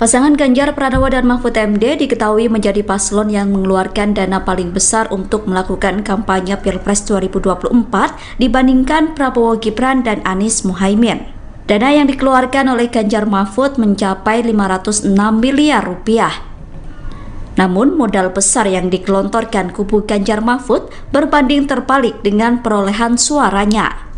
Pasangan Ganjar Pranowo dan Mahfud MD diketahui menjadi paslon yang mengeluarkan dana paling besar untuk melakukan kampanye Pilpres 2024 dibandingkan Prabowo Gibran dan Anies Muhaimin. Dana yang dikeluarkan oleh Ganjar Mahfud mencapai 506 miliar rupiah. Namun modal besar yang digelontorkan kubu Ganjar Mahfud berbanding terbalik dengan perolehan suaranya.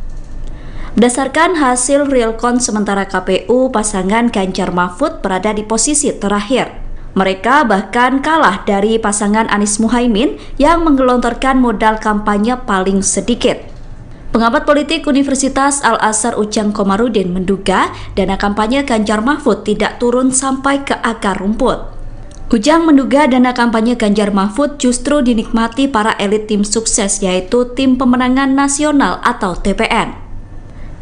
Berdasarkan hasil realcon sementara KPU, pasangan Ganjar Mahfud berada di posisi terakhir. Mereka bahkan kalah dari pasangan Anies Muhaimin yang menggelontorkan modal kampanye paling sedikit. Pengamat politik Universitas Al-Azhar Ujang Komarudin menduga dana kampanye Ganjar Mahfud tidak turun sampai ke akar rumput. Ujang menduga dana kampanye Ganjar Mahfud justru dinikmati para elit tim sukses, yaitu Tim Pemenangan Nasional atau TPN.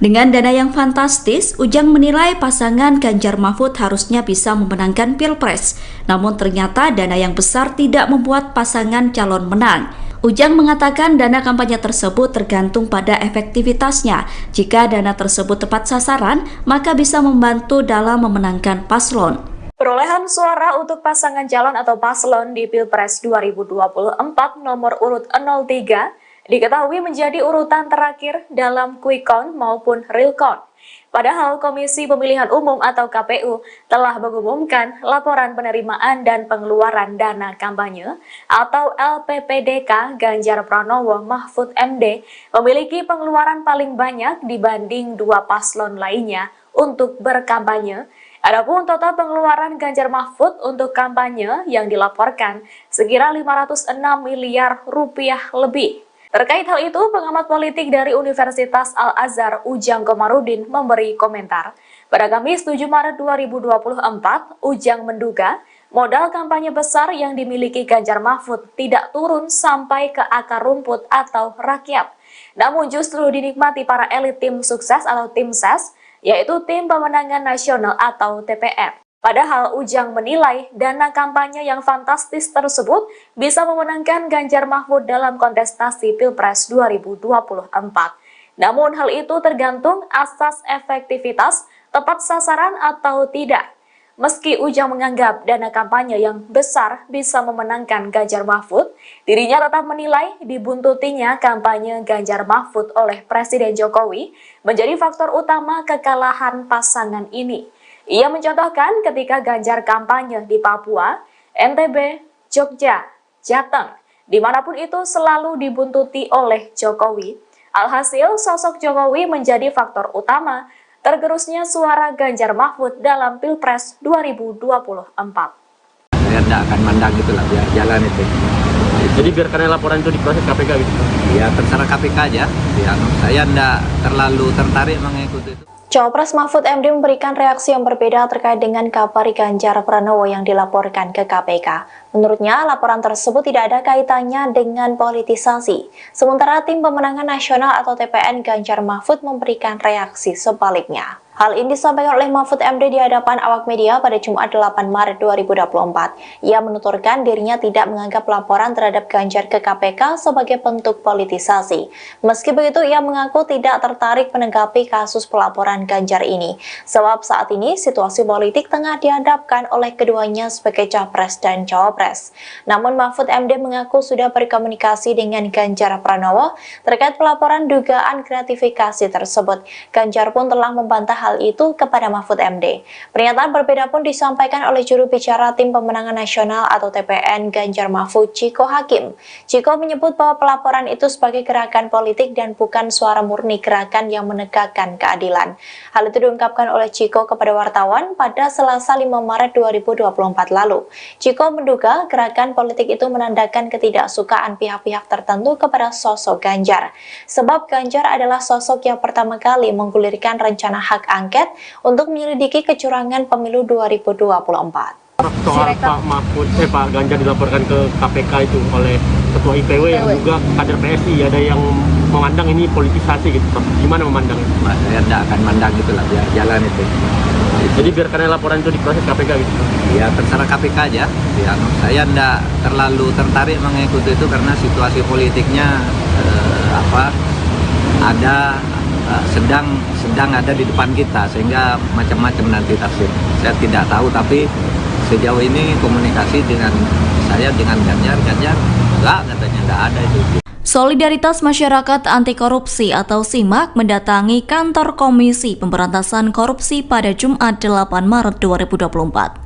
Dengan dana yang fantastis, Ujang menilai pasangan Ganjar Mahfud harusnya bisa memenangkan Pilpres. Namun ternyata dana yang besar tidak membuat pasangan calon menang. Ujang mengatakan dana kampanye tersebut tergantung pada efektivitasnya. Jika dana tersebut tepat sasaran, maka bisa membantu dalam memenangkan paslon. Perolehan suara untuk pasangan calon atau paslon di Pilpres 2024 nomor urut 03 diketahui menjadi urutan terakhir dalam quick count maupun real count. Padahal Komisi Pemilihan Umum atau KPU telah mengumumkan laporan penerimaan dan pengeluaran dana kampanye atau LPPDK Ganjar Pranowo Mahfud MD memiliki pengeluaran paling banyak dibanding dua paslon lainnya untuk berkampanye. Adapun total pengeluaran Ganjar Mahfud untuk kampanye yang dilaporkan sekira 506 miliar rupiah lebih. Terkait hal itu, pengamat politik dari Universitas Al-Azhar Ujang Komarudin memberi komentar. Pada Kamis 7 Maret 2024, Ujang menduga modal kampanye besar yang dimiliki Ganjar Mahfud tidak turun sampai ke akar rumput atau rakyat. Namun justru dinikmati para elit tim sukses atau tim ses, yaitu Tim Pemenangan Nasional atau TPN. Padahal Ujang menilai dana kampanye yang fantastis tersebut bisa memenangkan Ganjar Mahfud dalam kontestasi Pilpres 2024. Namun hal itu tergantung asas efektivitas, tepat sasaran atau tidak. Meski Ujang menganggap dana kampanye yang besar bisa memenangkan Ganjar Mahfud, dirinya tetap menilai dibuntutinya kampanye Ganjar Mahfud oleh Presiden Jokowi menjadi faktor utama kekalahan pasangan ini. Ia mencontohkan ketika Ganjar kampanye di Papua, NTB, Jogja, Jateng, dimanapun itu selalu dibuntuti oleh Jokowi. Alhasil, sosok Jokowi menjadi faktor utama tergerusnya suara Ganjar Mahfud dalam Pilpres 2024. Saya tidak akan mandang itulah, biar jalan itu. Jadi biar karena laporan itu diproses KPK gitu? Ya terserah KPK aja. Ya, saya tidak terlalu tertarik mengikuti itu. Cawapres Mahfud MD memberikan reaksi yang berbeda terkait dengan kabar Ganjar Pranowo yang dilaporkan ke KPK. Menurutnya, laporan tersebut tidak ada kaitannya dengan politisasi. Sementara Tim Pemenangan Nasional atau TPN Ganjar Mahfud memberikan reaksi sebaliknya. Hal ini disampaikan oleh Mahfud MD di hadapan awak media pada Jumat 8 Maret 2024. Ia menuturkan dirinya tidak menganggap laporan terhadap Ganjar ke KPK sebagai bentuk politisasi. Meski begitu, ia mengaku tidak tertarik menanggapi kasus pelaporan Ganjar ini. Sebab saat ini situasi politik tengah dihadapkan oleh keduanya sebagai capres dan cawapres. Namun Mahfud MD mengaku sudah berkomunikasi dengan Ganjar Pranowo terkait pelaporan dugaan gratifikasi tersebut. Ganjar pun telah membantah hal itu kepada Mahfud MD. Pernyataan berbeda pun disampaikan oleh juru bicara Tim Pemenangan Nasional atau TPN Ganjar Mahfud, Ciko Hakim. Ciko menyebut bahwa pelaporan itu sebagai gerakan politik dan bukan suara murni gerakan yang menegakkan keadilan. Hal itu diungkapkan oleh Ciko kepada wartawan pada Selasa 5 Maret 2024 lalu. Ciko menduga gerakan politik itu menandakan ketidaksukaan pihak-pihak tertentu kepada sosok Ganjar. Sebab Ganjar adalah sosok yang pertama kali menggulirkan rencana hak angket untuk menyelidiki kecurangan pemilu 2024. Soal Pak Ganjar dilaporkan ke KPK itu oleh Ketua IPW yang juga kader PSI, ada yang memandang ini politisasi gitu. Gimana memandangnya? Saya tidak akan mandang itulah, biar jalan itu. Jadi biar karena laporan itu diproses KPK gitu? Ya terserah KPK aja. Ya, saya tidak terlalu tertarik mengikuti itu karena situasi politiknya sedang ada di depan kita, sehingga macam-macam nanti tafsir. Saya tidak tahu, tapi sejauh ini komunikasi dengan saya dengan Ganjar enggak, katanya enggak ada itu. Solidaritas Masyarakat Anti Korupsi atau SIMAK mendatangi kantor Komisi Pemberantasan Korupsi pada Jumat 8 Maret 2024.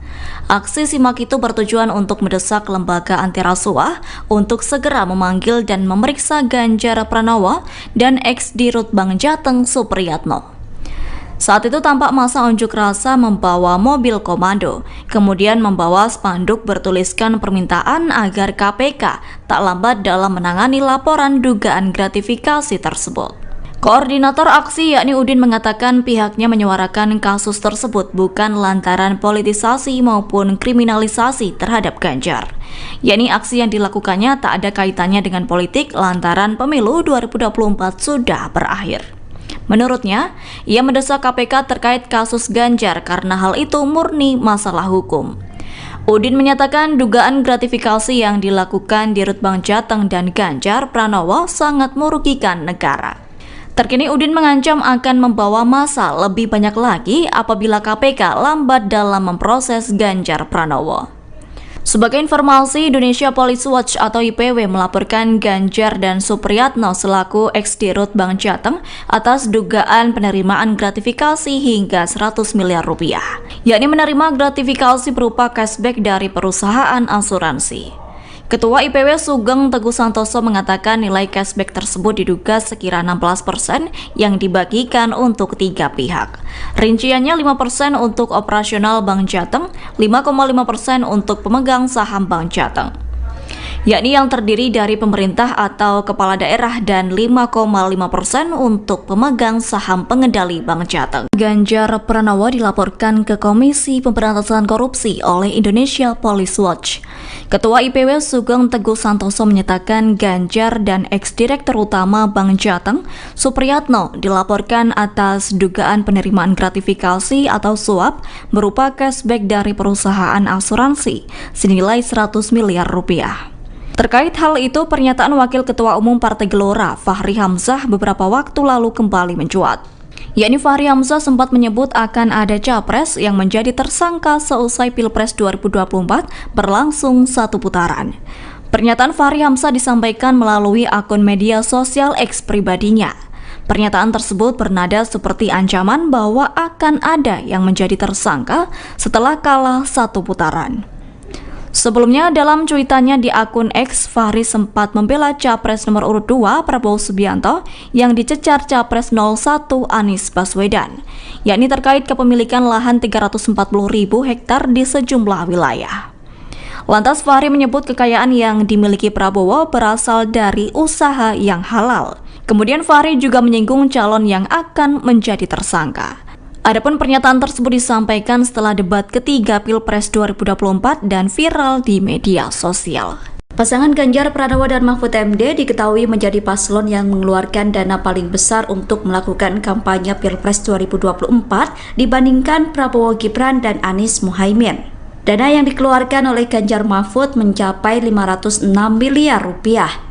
Aksi SIMAK itu bertujuan untuk mendesak lembaga anti rasuah untuk segera memanggil dan memeriksa Ganjar Pranowo dan ex-Dirut Bank Jateng Supriyatno. Saat itu tampak massa unjuk rasa membawa mobil komando, kemudian membawa spanduk bertuliskan permintaan agar KPK tak lambat dalam menangani laporan dugaan gratifikasi tersebut. Koordinator aksi yakni Udin mengatakan pihaknya menyuarakan kasus tersebut bukan lantaran politisasi maupun kriminalisasi terhadap Ganjar. Yakni aksi yang dilakukannya tak ada kaitannya dengan politik lantaran pemilu 2024 sudah berakhir. Menurutnya, ia mendesak KPK terkait kasus Ganjar karena hal itu murni masalah hukum. Udin menyatakan dugaan gratifikasi yang dilakukan Dirut Bank Jateng dan Ganjar Pranowo sangat merugikan negara. Terkini Udin mengancam akan membawa massa lebih banyak lagi apabila KPK lambat dalam memproses Ganjar Pranowo. Sebagai informasi, Indonesia Police Watch atau IPW melaporkan Ganjar dan Supriyatno selaku ex-Dirut Bank Jateng atas dugaan penerimaan gratifikasi hingga 100 miliar rupiah, yakni menerima gratifikasi berupa cashback dari perusahaan asuransi. Ketua IPW Sugeng Teguh Santoso mengatakan nilai cashback tersebut diduga sekira 16% yang dibagikan untuk 3 pihak. Rinciannya 5% untuk operasional Bank Jateng, 5,5% untuk pemegang saham Bank Jateng, yakni yang terdiri dari pemerintah atau kepala daerah, dan 5,5% untuk pemegang saham pengendali Bank Jateng. Ganjar Pranowo dilaporkan ke Komisi Pemberantasan Korupsi oleh Indonesia Police Watch. Ketua IPW Sugeng Teguh Santoso menyatakan Ganjar dan ex-direktur utama Bank Jateng, Supriyatno, dilaporkan atas dugaan penerimaan gratifikasi atau suap berupa cashback dari perusahaan asuransi senilai 100 miliar rupiah. Terkait hal itu, pernyataan Wakil Ketua Umum Partai Gelora, Fahri Hamzah, beberapa waktu lalu kembali mencuat. Yakni Fahri Hamzah sempat menyebut akan ada capres yang menjadi tersangka seusai Pilpres 2024 berlangsung 1 putaran. Pernyataan Fahri Hamzah disampaikan melalui akun media sosial X pribadinya. Pernyataan tersebut bernada seperti ancaman bahwa akan ada yang menjadi tersangka setelah kalah 1 putaran. Sebelumnya, dalam cuitannya di akun X, Fahri sempat membela Capres nomor urut 2 Prabowo Subianto yang dicecar Capres 01 Anies Baswedan, yakni terkait kepemilikan lahan 340.000 hektar di sejumlah wilayah. Lantas Fahri menyebut kekayaan yang dimiliki Prabowo berasal dari usaha yang halal. Kemudian Fahri juga menyinggung calon yang akan menjadi tersangka. Adapun pernyataan tersebut disampaikan setelah debat ketiga Pilpres 2024 dan viral di media sosial. Pasangan Ganjar Pranowo dan Mahfud MD diketahui menjadi paslon yang mengeluarkan dana paling besar untuk melakukan kampanye Pilpres 2024 dibandingkan Prabowo Gibran dan Anies Muhaimin. Dana yang dikeluarkan oleh Ganjar Mahfud mencapai 506 miliar rupiah.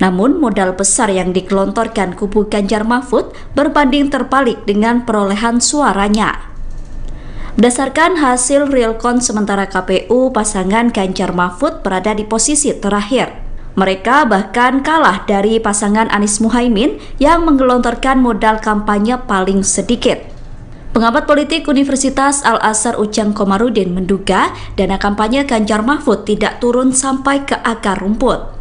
Namun modal besar yang digelontorkan kubu Ganjar Mahfud berbanding terbalik dengan perolehan suaranya. Berdasarkan hasil realcon sementara KPU, pasangan Ganjar Mahfud berada di posisi terakhir. Mereka bahkan kalah dari pasangan Anies Muhaimin yang menggelontorkan modal kampanye paling sedikit. Pengamat politik Universitas Al-Azhar Ujang Komarudin menduga dana kampanye Ganjar Mahfud tidak turun sampai ke akar rumput.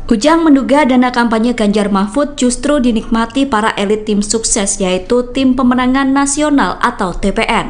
Ujang menduga dana kampanye Ganjar Mahfud justru dinikmati para elit tim sukses, yaitu Tim Pemenangan Nasional atau TPN.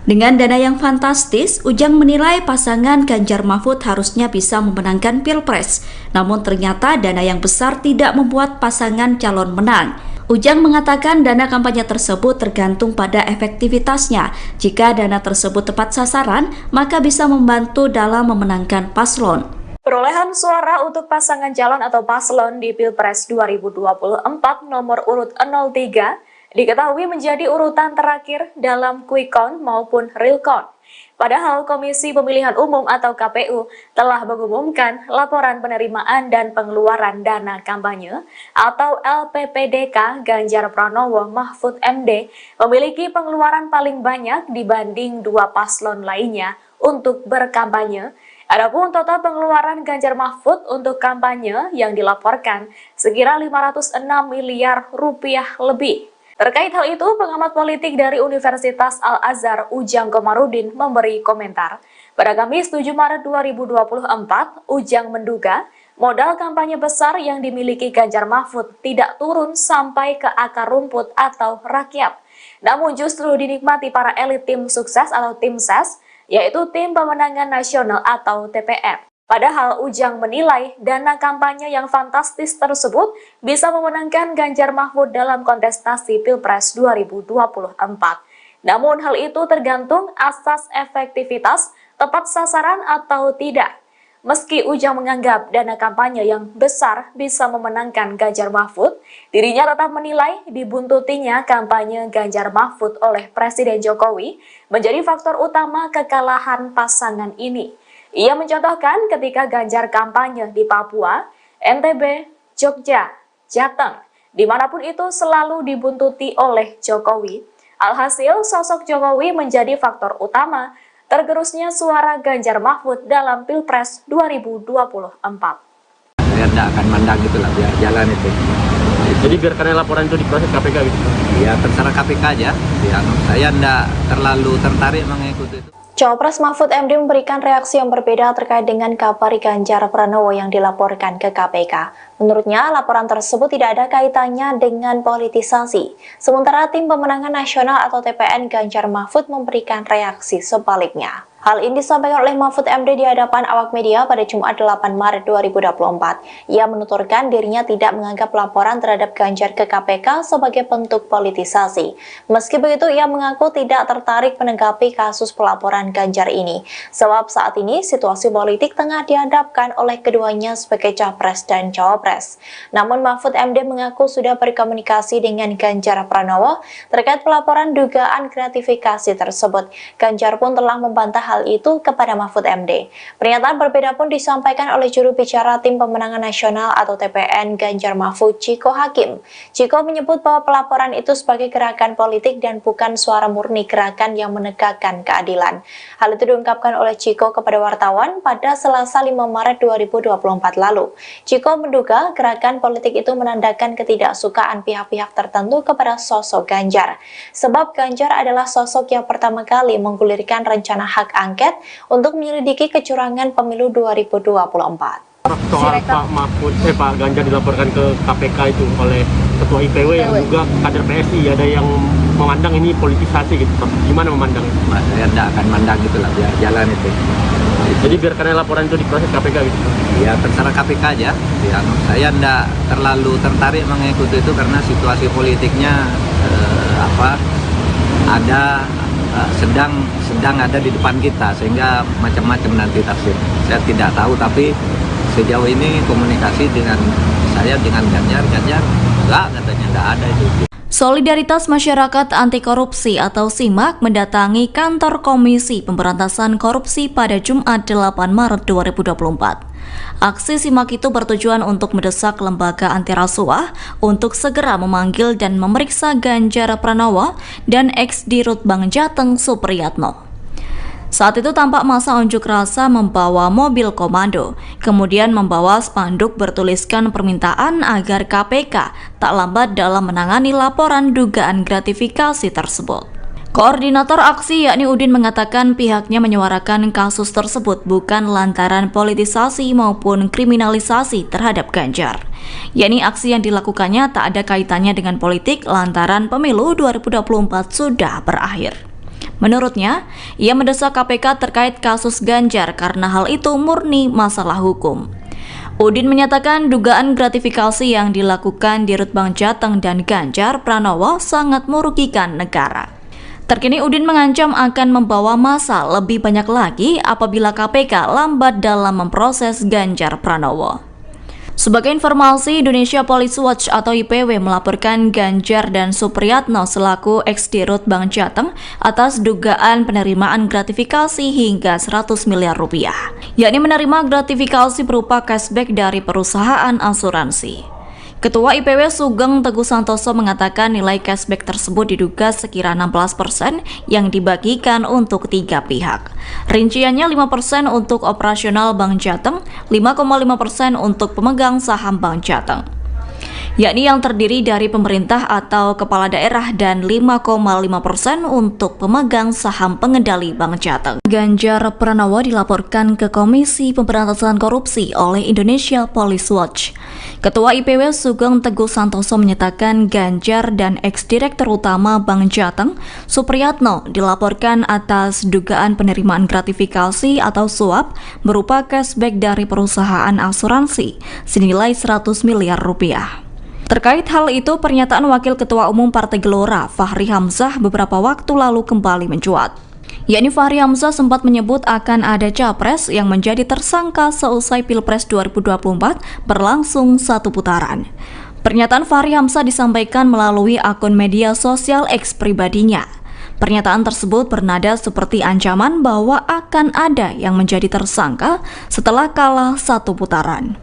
Dengan dana yang fantastis, Ujang menilai pasangan Ganjar Mahfud harusnya bisa memenangkan Pilpres. Namun ternyata dana yang besar tidak membuat pasangan calon menang. Ujang mengatakan dana kampanye tersebut tergantung pada efektivitasnya. Jika dana tersebut tepat sasaran, maka bisa membantu dalam memenangkan paslon. Perolehan suara untuk pasangan calon atau paslon di Pilpres 2024 nomor urut 03 diketahui menjadi urutan terakhir dalam quick count maupun real count. Padahal Komisi Pemilihan Umum atau KPU telah mengumumkan laporan penerimaan dan pengeluaran dana kampanye atau LPPDK Ganjar Pranowo Mahfud MD memiliki pengeluaran paling banyak dibanding 2 paslon lainnya untuk berkampanye. Adapun total pengeluaran Ganjar Mahfud untuk kampanye yang dilaporkan sekira 506 miliar rupiah lebih. Terkait hal itu, pengamat politik dari Universitas Al-Azhar Ujang Komarudin memberi komentar. Pada Kamis 7 Maret 2024, Ujang menduga modal kampanye besar yang dimiliki Ganjar Mahfud tidak turun sampai ke akar rumput atau rakyat, namun justru dinikmati para elit tim sukses atau tim ses, yaitu Tim Pemenangan Nasional atau TPN. Padahal Ujang menilai dana kampanye yang fantastis tersebut bisa memenangkan Ganjar Mahfud dalam kontestasi Pilpres 2024. Namun hal itu tergantung asas efektivitas, tepat sasaran atau tidak. Meski Ujang menganggap dana kampanye yang besar bisa memenangkan Ganjar Mahfud, dirinya tetap menilai dibuntutinya kampanye Ganjar Mahfud oleh Presiden Jokowi menjadi faktor utama kekalahan pasangan ini. Ia mencontohkan ketika Ganjar kampanye di Papua, NTB, Jogja, Jateng, dimanapun itu selalu dibuntuti oleh Jokowi. Alhasil, sosok Jokowi menjadi faktor utama tergerusnya suara Ganjar Mahfud dalam Pilpres 2024. Saya tidak akan mandang itulah, biar jalan itu. Jadi biarkan laporan itu diproses KPK gitu? Ya terserah KPK aja. Ya, saya tidak terlalu tertarik mengikuti itu. Cawapres Mahfud MD memberikan reaksi yang berbeda terkait dengan kabar Ganjar Pranowo yang dilaporkan ke KPK. Menurutnya, laporan tersebut tidak ada kaitannya dengan politisasi. Sementara Tim Pemenangan Nasional atau TPN Ganjar Mahfud memberikan reaksi sebaliknya. Hal ini disampaikan oleh Mahfud MD di hadapan awak media pada Jumat 8 Maret 2024. Ia menuturkan dirinya tidak menganggap laporan terhadap Ganjar ke KPK sebagai bentuk politisasi. Meski begitu, ia mengaku tidak tertarik menanggapi kasus pelaporan Ganjar ini. Sebab saat ini situasi politik tengah dihadapkan oleh keduanya sebagai capres dan cawapres. Namun Mahfud MD mengaku sudah berkomunikasi dengan Ganjar Pranowo terkait pelaporan dugaan gratifikasi tersebut. Ganjar pun telah membantah hal itu kepada Mahfud MD. Pernyataan berbeda pun disampaikan oleh juru bicara Tim Pemenangan Nasional atau TPN Ganjar Mahfud, Ciko Hakim. Ciko menyebut bahwa pelaporan itu sebagai gerakan politik dan bukan suara murni gerakan yang menegakkan keadilan. Hal itu diungkapkan oleh Ciko kepada wartawan pada Selasa 5 Maret 2024 lalu. Ciko menduga gerakan politik itu menandakan ketidaksukaan pihak-pihak tertentu kepada sosok Ganjar. Sebab Ganjar adalah sosok yang pertama kali menggulirkan rencana hak angket untuk menyelidiki kecurangan pemilu 2024. Soal Pak Ganjar dilaporkan ke KPK itu oleh Ketua IPW yang juga kader PSI, ada yang memandang ini politisasi gitu. Gimana memandang itu? Saya tidak akan mandang itulah, biar jalan itu. Jadi biarkan laporan itu diproses KPK gitu? Ya terserah KPK aja. Ya, saya tidak terlalu tertarik mengikuti itu karena situasi politiknya sedang ada di depan kita, sehingga macam-macam nanti tafsir. Saya tidak tahu, tapi sejauh ini komunikasi dengan saya dengan Ganjar enggak, katanya enggak ada itu. Solidaritas Masyarakat Anti Korupsi atau SIMAK mendatangi kantor Komisi Pemberantasan Korupsi pada Jumat 8 Maret 2024. Aksi SIMAK itu bertujuan untuk mendesak lembaga anti rasuah untuk segera memanggil dan memeriksa Ganjar Pranowo dan ex-Dirut Bank Jateng Supriyatno. Saat itu tampak massa unjuk rasa membawa mobil komando, kemudian membawa spanduk bertuliskan permintaan agar KPK tak lambat dalam menangani laporan dugaan gratifikasi tersebut. Koordinator aksi yakni Udin mengatakan pihaknya menyuarakan kasus tersebut bukan lantaran politisasi maupun kriminalisasi terhadap Ganjar. Yakni aksi yang dilakukannya tak ada kaitannya dengan politik lantaran pemilu 2024 sudah berakhir. Menurutnya, ia mendesak KPK terkait kasus Ganjar karena hal itu murni masalah hukum. Udin menyatakan dugaan gratifikasi yang dilakukan Dirut Bank Jateng dan Ganjar Pranowo sangat merugikan negara. Terkini Udin mengancam akan membawa massa lebih banyak lagi apabila KPK lambat dalam memproses Ganjar Pranowo. Sebagai informasi, Indonesia Police Watch atau IPW melaporkan Ganjar dan Supriyatno selaku ex-Dirut Bank Jateng atas dugaan penerimaan gratifikasi hingga 100 miliar rupiah, yakni menerima gratifikasi berupa cashback dari perusahaan asuransi. Ketua IPW Sugeng Teguh Santoso mengatakan nilai cashback tersebut diduga sekira 16% yang dibagikan untuk 3 pihak. Rinciannya 5% untuk operasional Bank Jateng, 5,5% untuk pemegang saham Bank Jateng, yakni yang terdiri dari pemerintah atau kepala daerah, dan 5,5% untuk pemegang saham pengendali Bank Jateng. Ganjar Pranowo dilaporkan ke Komisi Pemberantasan Korupsi oleh Indonesia Police Watch. Ketua IPW Sugeng Teguh Santoso menyatakan Ganjar dan ex-direktur utama Bank Jateng, Supriyatno, dilaporkan atas dugaan penerimaan gratifikasi atau suap berupa cashback dari perusahaan asuransi senilai 100 miliar rupiah. Terkait hal itu, pernyataan Wakil Ketua Umum Partai Gelora, Fahri Hamzah, beberapa waktu lalu kembali mencuat. Yakni Fahri Hamzah sempat menyebut akan ada capres yang menjadi tersangka seusai Pilpres 2024 berlangsung 1 putaran. Pernyataan Fahri Hamzah disampaikan melalui akun media sosial X pribadinya. Pernyataan tersebut bernada seperti ancaman bahwa akan ada yang menjadi tersangka setelah kalah 1 putaran.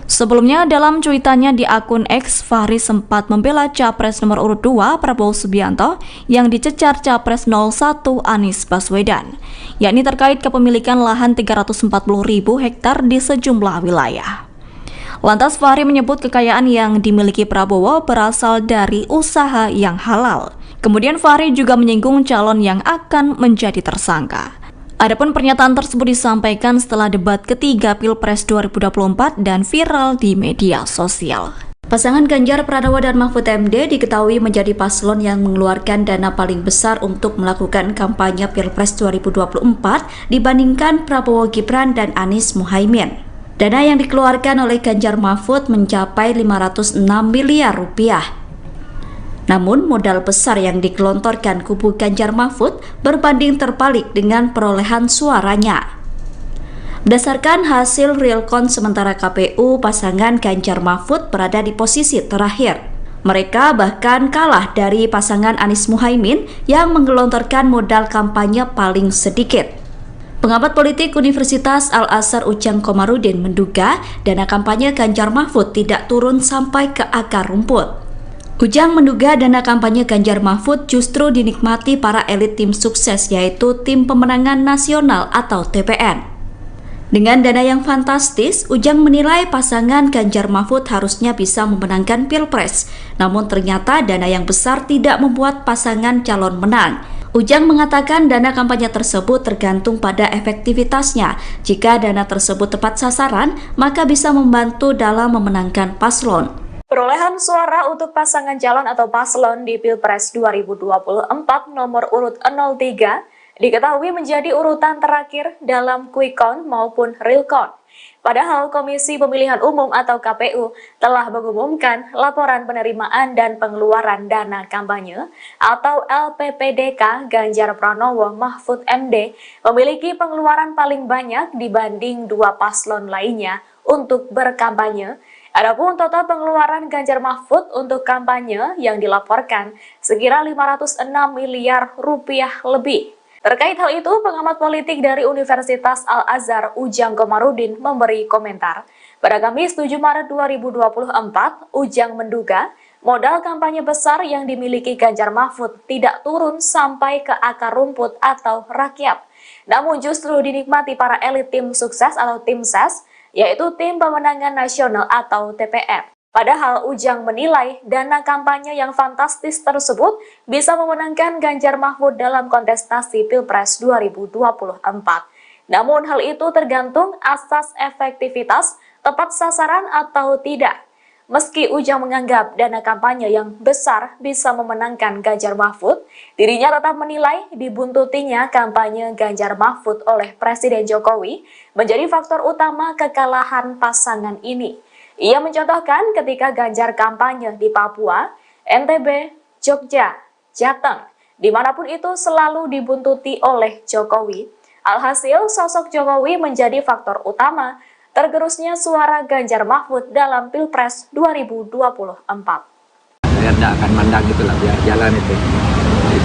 Sebelumnya, dalam cuitannya di akun X, Fahri sempat membela Capres nomor urut 2 Prabowo Subianto yang dicecar Capres 01 Anies Baswedan, yakni terkait kepemilikan lahan 340.000 hektar di sejumlah wilayah. Lantas Fahri menyebut kekayaan yang dimiliki Prabowo berasal dari usaha yang halal. Kemudian Fahri juga menyinggung calon yang akan menjadi tersangka. Adapun pernyataan tersebut disampaikan setelah debat ketiga Pilpres 2024 dan viral di media sosial. Pasangan Ganjar Pranowo dan Mahfud MD diketahui menjadi paslon yang mengeluarkan dana paling besar untuk melakukan kampanye Pilpres 2024 dibandingkan Prabowo Gibran dan Anies Muhaimin. Dana yang dikeluarkan oleh Ganjar Mahfud mencapai 506 miliar rupiah. Namun modal besar yang digelontorkan kubu Ganjar Mahfud berbanding terbalik dengan perolehan suaranya. Berdasarkan hasil real count sementara KPU, pasangan Ganjar Mahfud berada di posisi terakhir. Mereka bahkan kalah dari pasangan Anies Muhaimin yang menggelontorkan modal kampanye paling sedikit. Pengamat politik Universitas Al-Azhar Ujang Komarudin menduga dana kampanye Ganjar Mahfud tidak turun sampai ke akar rumput. Ujang menduga dana kampanye Ganjar Mahfud justru dinikmati para elit tim sukses, yaitu Tim Pemenangan Nasional atau TPN. Dengan dana yang fantastis, Ujang menilai pasangan Ganjar Mahfud harusnya bisa memenangkan Pilpres. Namun ternyata dana yang besar tidak membuat pasangan calon menang. Ujang mengatakan dana kampanye tersebut tergantung pada efektivitasnya. Jika dana tersebut tepat sasaran, maka bisa membantu dalam memenangkan paslon. Perolehan suara untuk pasangan calon atau paslon di Pilpres 2024 nomor urut 03 diketahui menjadi urutan terakhir dalam quick count maupun real count. Padahal Komisi Pemilihan Umum atau KPU telah mengumumkan laporan penerimaan dan pengeluaran dana kampanye atau LPPDK Ganjar Pranowo Mahfud MD memiliki pengeluaran paling banyak dibanding 2 paslon lainnya untuk berkampanye. Adapun total pengeluaran Ganjar Mahfud untuk kampanye yang dilaporkan sekira 506 miliar rupiah lebih. Terkait hal itu, pengamat politik dari Universitas Al-Azhar Ujang Komarudin memberi komentar. Pada Kamis 7 Maret 2024, Ujang menduga modal kampanye besar yang dimiliki Ganjar Mahfud tidak turun sampai ke akar rumput atau rakyat, namun justru dinikmati para elit tim sukses atau tim ses, yaitu Tim Pemenangan Nasional atau TPN. Padahal Ujang menilai dana kampanye yang fantastis tersebut bisa memenangkan Ganjar Mahfud dalam kontestasi Pilpres 2024. Namun hal itu tergantung asas efektivitas, tepat sasaran atau tidak. Meski Ujang menganggap dana kampanye yang besar bisa memenangkan Ganjar Mahfud, dirinya tetap menilai dibuntutinya kampanye Ganjar Mahfud oleh Presiden Jokowi menjadi faktor utama kekalahan pasangan ini. Ia mencontohkan ketika Ganjar kampanye di Papua, NTB, Jogja, Jateng, dimanapun itu selalu dibuntuti oleh Jokowi. Alhasil, sosok Jokowi menjadi faktor utama tergerusnya suara Ganjar Mahfud dalam Pilpres 2024. Saya tidak akan mandang itulah, biar jalan itu.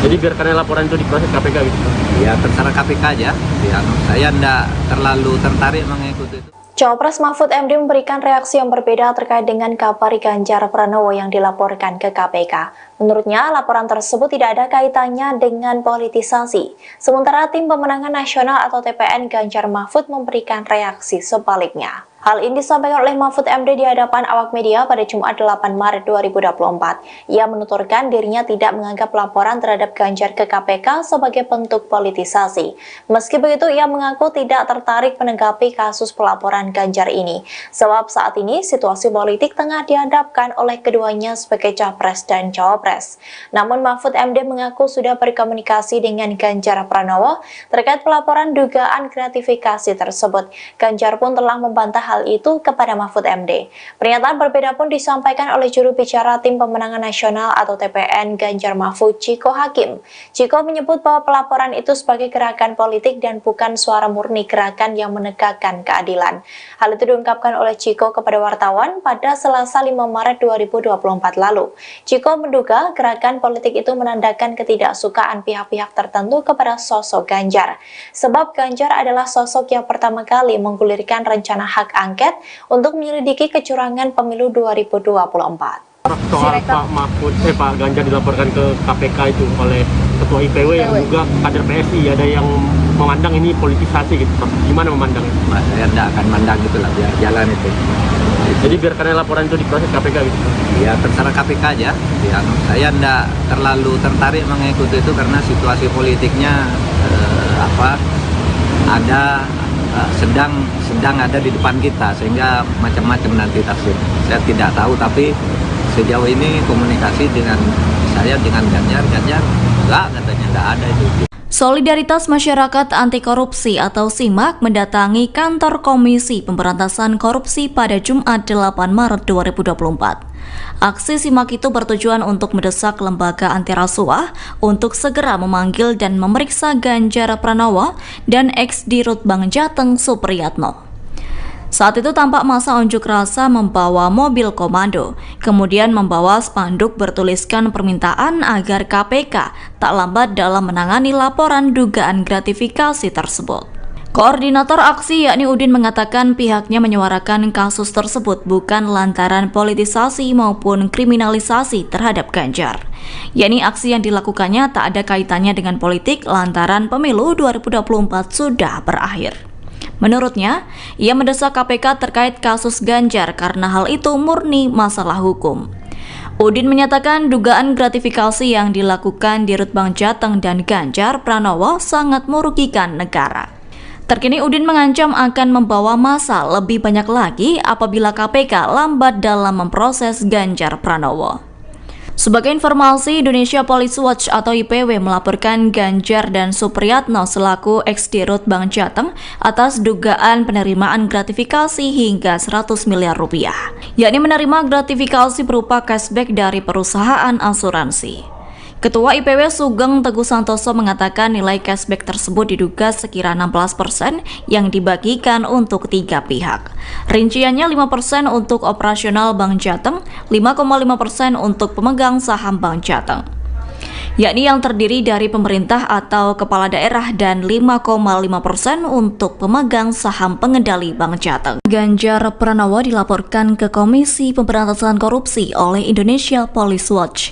Jadi biarkan laporan itu diproses KPK gitu? Ya terserah KPK aja. Ya, saya tidak terlalu tertarik mengikuti itu. Cawapres Mahfud MD memberikan reaksi yang berbeda terkait dengan kabar Ganjar Pranowo yang dilaporkan ke KPK. Menurutnya, laporan tersebut tidak ada kaitannya dengan politisasi. Sementara Tim Pemenangan Nasional atau TPN Ganjar Mahfud memberikan reaksi sebaliknya. Hal ini disampaikan oleh Mahfud MD di hadapan awak media pada Jumat 8 Maret 2024. Ia menuturkan dirinya tidak menganggap laporan terhadap Ganjar ke KPK sebagai bentuk politisasi. Meski begitu, ia mengaku tidak tertarik menanggapi kasus pelaporan Ganjar ini. Sebab saat ini situasi politik tengah dihadapkan oleh keduanya sebagai Capres dan Cawapres. Namun Mahfud MD mengaku sudah berkomunikasi dengan Ganjar Pranowo terkait pelaporan dugaan gratifikasi tersebut. Ganjar pun telah membantah hal itu kepada Mahfud MD. Pernyataan berbeda pun disampaikan oleh juru bicara Tim Pemenangan Nasional atau TPN Ganjar Mahfud, Chiko Hakim. Chiko menyebut bahwa pelaporan itu sebagai gerakan politik dan bukan suara murni gerakan yang menegakkan keadilan. Hal itu diungkapkan oleh Chiko kepada wartawan pada Selasa 5 Maret 2024 lalu. Chiko menduga gerakan politik itu menandakan ketidaksukaan pihak-pihak tertentu kepada sosok Ganjar. Sebab Ganjar adalah sosok yang pertama kali menggulirkan rencana hak angket untuk menyelidiki kecurangan pemilu 2024. Soal Pak Ganjar dilaporkan ke KPK itu oleh Ketua IPW yang juga kader PSI, ada yang memandang ini politisasi gitu. Gimana memandang itu? Saya tidak akan mandang itulah, biar jalan itu. Jadi biarkan laporan itu diproses KPK gitu? Ya terserah KPK aja. Ya, saya tidak terlalu tertarik mengikuti itu karena situasi politiknya sedang ada di depan kita, sehingga macam-macam nanti tafsir. Saya tidak tahu, tapi sejauh ini komunikasi dengan saya dengan Ganjar enggak, katanya enggak ada itu. Solidaritas Masyarakat Anti Korupsi atau SIMAK mendatangi kantor Komisi Pemberantasan Korupsi pada Jumat 8 Maret 2024. Aksi SIMAK itu bertujuan untuk mendesak lembaga anti rasuah untuk segera memanggil dan memeriksa Ganjar Pranowo dan ex-Dirut Bank Jateng Supriyatno. Saat itu tampak massa unjuk rasa membawa mobil komando, kemudian membawa spanduk bertuliskan permintaan agar KPK tak lambat dalam menangani laporan dugaan gratifikasi tersebut. Koordinator aksi yakni Udin mengatakan pihaknya menyuarakan kasus tersebut bukan lantaran politisasi maupun kriminalisasi terhadap Ganjar. Yakni aksi yang dilakukannya tak ada kaitannya dengan politik lantaran pemilu 2024 sudah berakhir. Menurutnya, ia mendesak KPK terkait kasus Ganjar karena hal itu murni masalah hukum. Udin menyatakan dugaan gratifikasi yang dilakukan Dirut Bank Jateng dan Ganjar Pranowo sangat merugikan negara. Terkini Udin mengancam akan membawa massa lebih banyak lagi apabila KPK lambat dalam memproses Ganjar Pranowo. Sebagai informasi, Indonesia Police Watch atau IPW melaporkan Ganjar dan Supriyatno selaku ex-Dirut Bank Jateng atas dugaan penerimaan gratifikasi hingga 100 miliar rupiah, yakni menerima gratifikasi berupa cashback dari perusahaan asuransi. Ketua IPW Sugeng Teguh Santoso mengatakan nilai cashback tersebut diduga sekira 16% yang dibagikan untuk 3 pihak. Rinciannya 5% untuk operasional Bank Jateng, 5,5% untuk pemegang saham Bank Jateng, yakni yang terdiri dari pemerintah atau kepala daerah, dan 5,5% untuk pemegang saham pengendali Bank Jateng. Ganjar Pranowo dilaporkan ke Komisi Pemberantasan Korupsi oleh Indonesia Police Watch.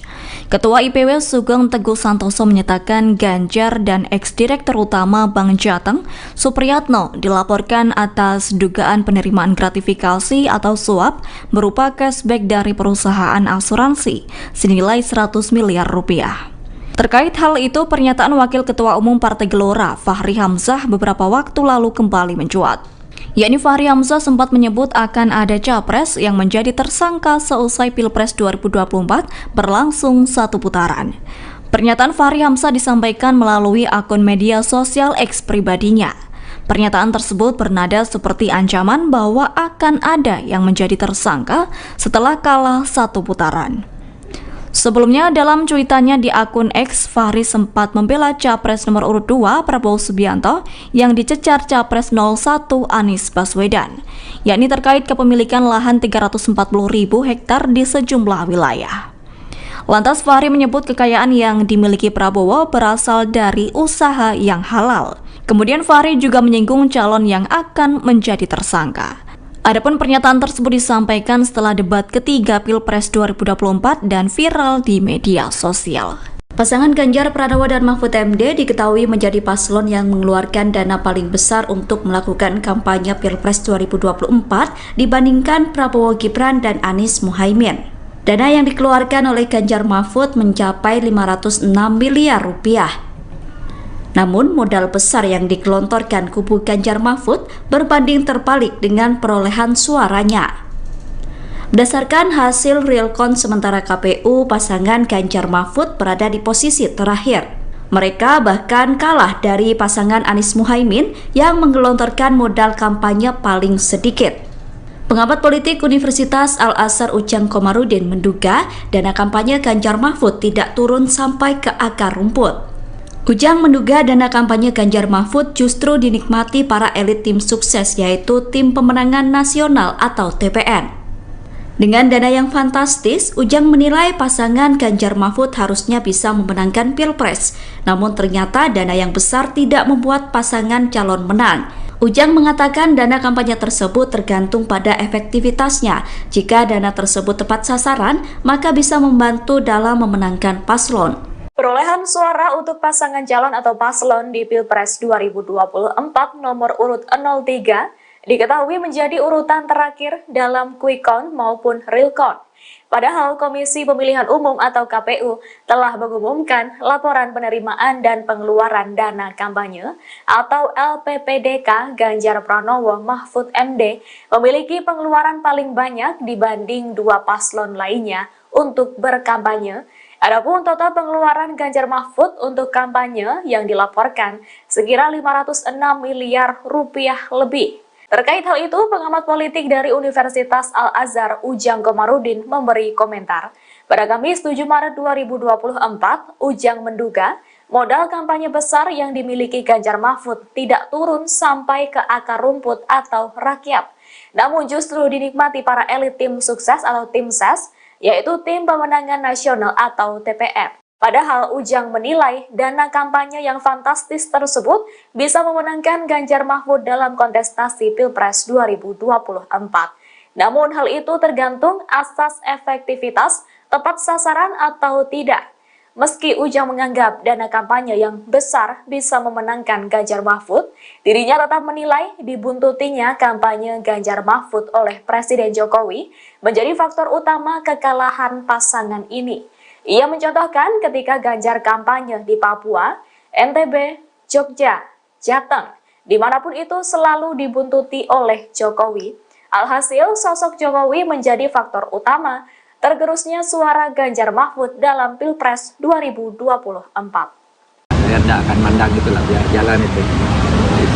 Ketua IPW Sugeng Teguh Santoso menyatakan Ganjar dan ex-direktur utama Bank Jateng, Supriyatno, dilaporkan atas dugaan penerimaan gratifikasi atau suap berupa cashback dari perusahaan asuransi senilai 100 miliar rupiah. Terkait hal itu, pernyataan Wakil Ketua Umum Partai Gelora, Fahri Hamzah, beberapa waktu lalu kembali mencuat. Yakni Fahri Hamzah sempat menyebut akan ada capres yang menjadi tersangka seusai Pilpres 2024 berlangsung 1 putaran. Pernyataan Fahri Hamzah disampaikan melalui akun media sosial X pribadinya. Pernyataan tersebut bernada seperti ancaman bahwa akan ada yang menjadi tersangka setelah kalah 1 putaran. Sebelumnya, dalam cuitannya di akun X, Fahri sempat membela Capres nomor urut 2 Prabowo Subianto yang dicecar Capres 01 Anies Baswedan, yakni terkait kepemilikan lahan 340.000 hektar di sejumlah wilayah. Lantas Fahri menyebut kekayaan yang dimiliki Prabowo berasal dari usaha yang halal. Kemudian Fahri juga menyinggung calon yang akan menjadi tersangka. Adapun pernyataan tersebut disampaikan setelah debat ketiga Pilpres 2024 dan viral di media sosial. Pasangan Ganjar Pranowo dan Mahfud MD diketahui menjadi paslon yang mengeluarkan dana paling besar untuk melakukan kampanye Pilpres 2024 dibandingkan Prabowo Gibran dan Anies Muhaimin. Dana yang dikeluarkan oleh Ganjar Mahfud mencapai 506 miliar rupiah. Namun modal besar yang digelontorkan kubu Ganjar Mahfud berbanding terbalik dengan perolehan suaranya. Berdasarkan hasil realcon sementara KPU, pasangan Ganjar Mahfud berada di posisi terakhir. Mereka bahkan kalah dari pasangan Anies Muhaimin yang menggelontorkan modal kampanye paling sedikit. Pengamat politik Universitas Al-Azhar Ujang Komarudin menduga dana kampanye Ganjar Mahfud tidak turun sampai ke akar rumput. Ujang menduga dana kampanye Ganjar Mahfud justru dinikmati para elit tim sukses, yaitu Tim Pemenangan Nasional atau TPN. Dengan dana yang fantastis, Ujang menilai pasangan Ganjar Mahfud harusnya bisa memenangkan Pilpres. Namun ternyata dana yang besar tidak membuat pasangan calon menang. Ujang mengatakan dana kampanye tersebut tergantung pada efektivitasnya. Jika dana tersebut tepat sasaran, maka bisa membantu dalam memenangkan paslon. Perolehan suara untuk pasangan calon atau paslon di Pilpres 2024 nomor urut 03 diketahui menjadi urutan terakhir dalam quick count maupun real count. Padahal Komisi Pemilihan Umum atau KPU telah mengumumkan laporan penerimaan dan pengeluaran dana kampanye atau LPPDK Ganjar Pranowo Mahfud MD memiliki pengeluaran paling banyak dibanding dua paslon lainnya untuk berkampanye. Adapun total pengeluaran Ganjar Mahfud untuk kampanye yang dilaporkan sekira 506 miliar rupiah lebih. Terkait hal itu, pengamat politik dari Universitas Al-Azhar Ujang Komarudin memberi komentar. Pada Kamis 7 Maret 2024, Ujang menduga modal kampanye besar yang dimiliki Ganjar Mahfud tidak turun sampai ke akar rumput atau rakyat. Namun justru dinikmati para elit tim sukses atau tim ses, yaitu Tim Pemenangan Nasional atau TPN. Padahal Ujang menilai dana kampanye yang fantastis tersebut bisa memenangkan Ganjar Mahfud dalam kontestasi Pilpres 2024. Namun hal itu tergantung asas efektivitas, tepat sasaran atau tidak. Meski Ujang menganggap dana kampanye yang besar bisa memenangkan Ganjar Mahfud, dirinya tetap menilai dibuntutinya kampanye Ganjar Mahfud oleh Presiden Jokowi menjadi faktor utama kekalahan pasangan ini. Ia mencontohkan ketika Ganjar kampanye di Papua, NTB, Jogja, Jateng, dimanapun itu selalu dibuntuti oleh Jokowi. Alhasil, sosok Jokowi menjadi faktor utama tergerusnya suara Ganjar Mahfud dalam Pilpres 2024. Saya tidak akan mandang itulah, biar jalan itu.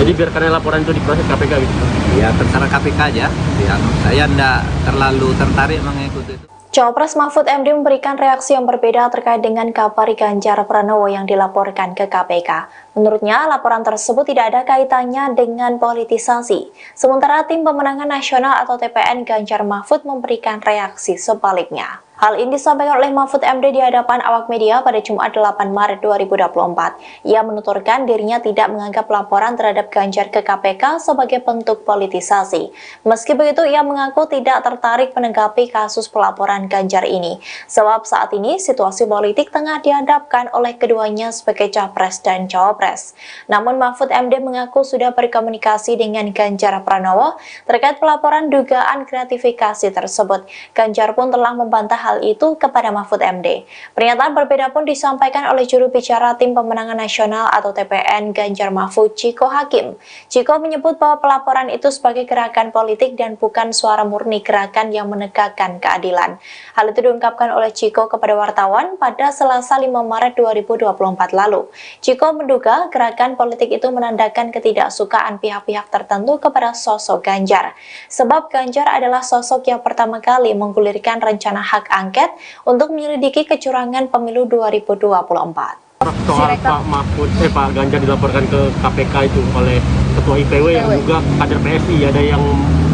Jadi biarkan laporan itu diproses KPK gitu? Ya terserah KPK aja. Ya, saya tidak terlalu tertarik mengikuti itu. Cawapres Mahfud MD memberikan reaksi yang berbeda terkait dengan kabar Ganjar Pranowo yang dilaporkan ke KPK. Menurutnya, laporan tersebut tidak ada kaitannya dengan politisasi. Sementara Tim Pemenangan Nasional atau TPN Ganjar Mahfud memberikan reaksi sebaliknya. Hal ini disampaikan oleh Mahfud MD di hadapan awak media pada Jumat 8 Maret 2024. Ia menuturkan dirinya tidak menganggap laporan terhadap Ganjar ke KPK sebagai bentuk politisasi. Meski begitu, ia mengaku tidak tertarik menanggapi kasus pelaporan Ganjar ini. Sebab saat ini situasi politik tengah dihadapkan oleh keduanya sebagai capres dan cawapres. Namun Mahfud MD mengaku sudah berkomunikasi dengan Ganjar Pranowo terkait pelaporan dugaan gratifikasi tersebut. Ganjar pun telah membantah hal itu kepada Mahfud MD. Pernyataan berbeda pun disampaikan oleh juru bicara Tim Pemenangan Nasional atau TPN Ganjar Mahfud, Ciko Hakim. Ciko menyebut bahwa pelaporan itu sebagai gerakan politik dan bukan suara murni gerakan yang menegakkan keadilan. Hal itu diungkapkan oleh Ciko kepada wartawan pada Selasa 5 Maret 2024 lalu. Ciko menduga gerakan politik itu menandakan ketidaksukaan pihak-pihak tertentu kepada sosok Ganjar. Sebab Ganjar adalah sosok yang pertama kali menggulirkan rencana hak angket untuk menyelidiki kecurangan pemilu 2024. Soal Pak Ganjar dilaporkan ke KPK itu oleh Ketua IPW yang juga kader PSI, ada yang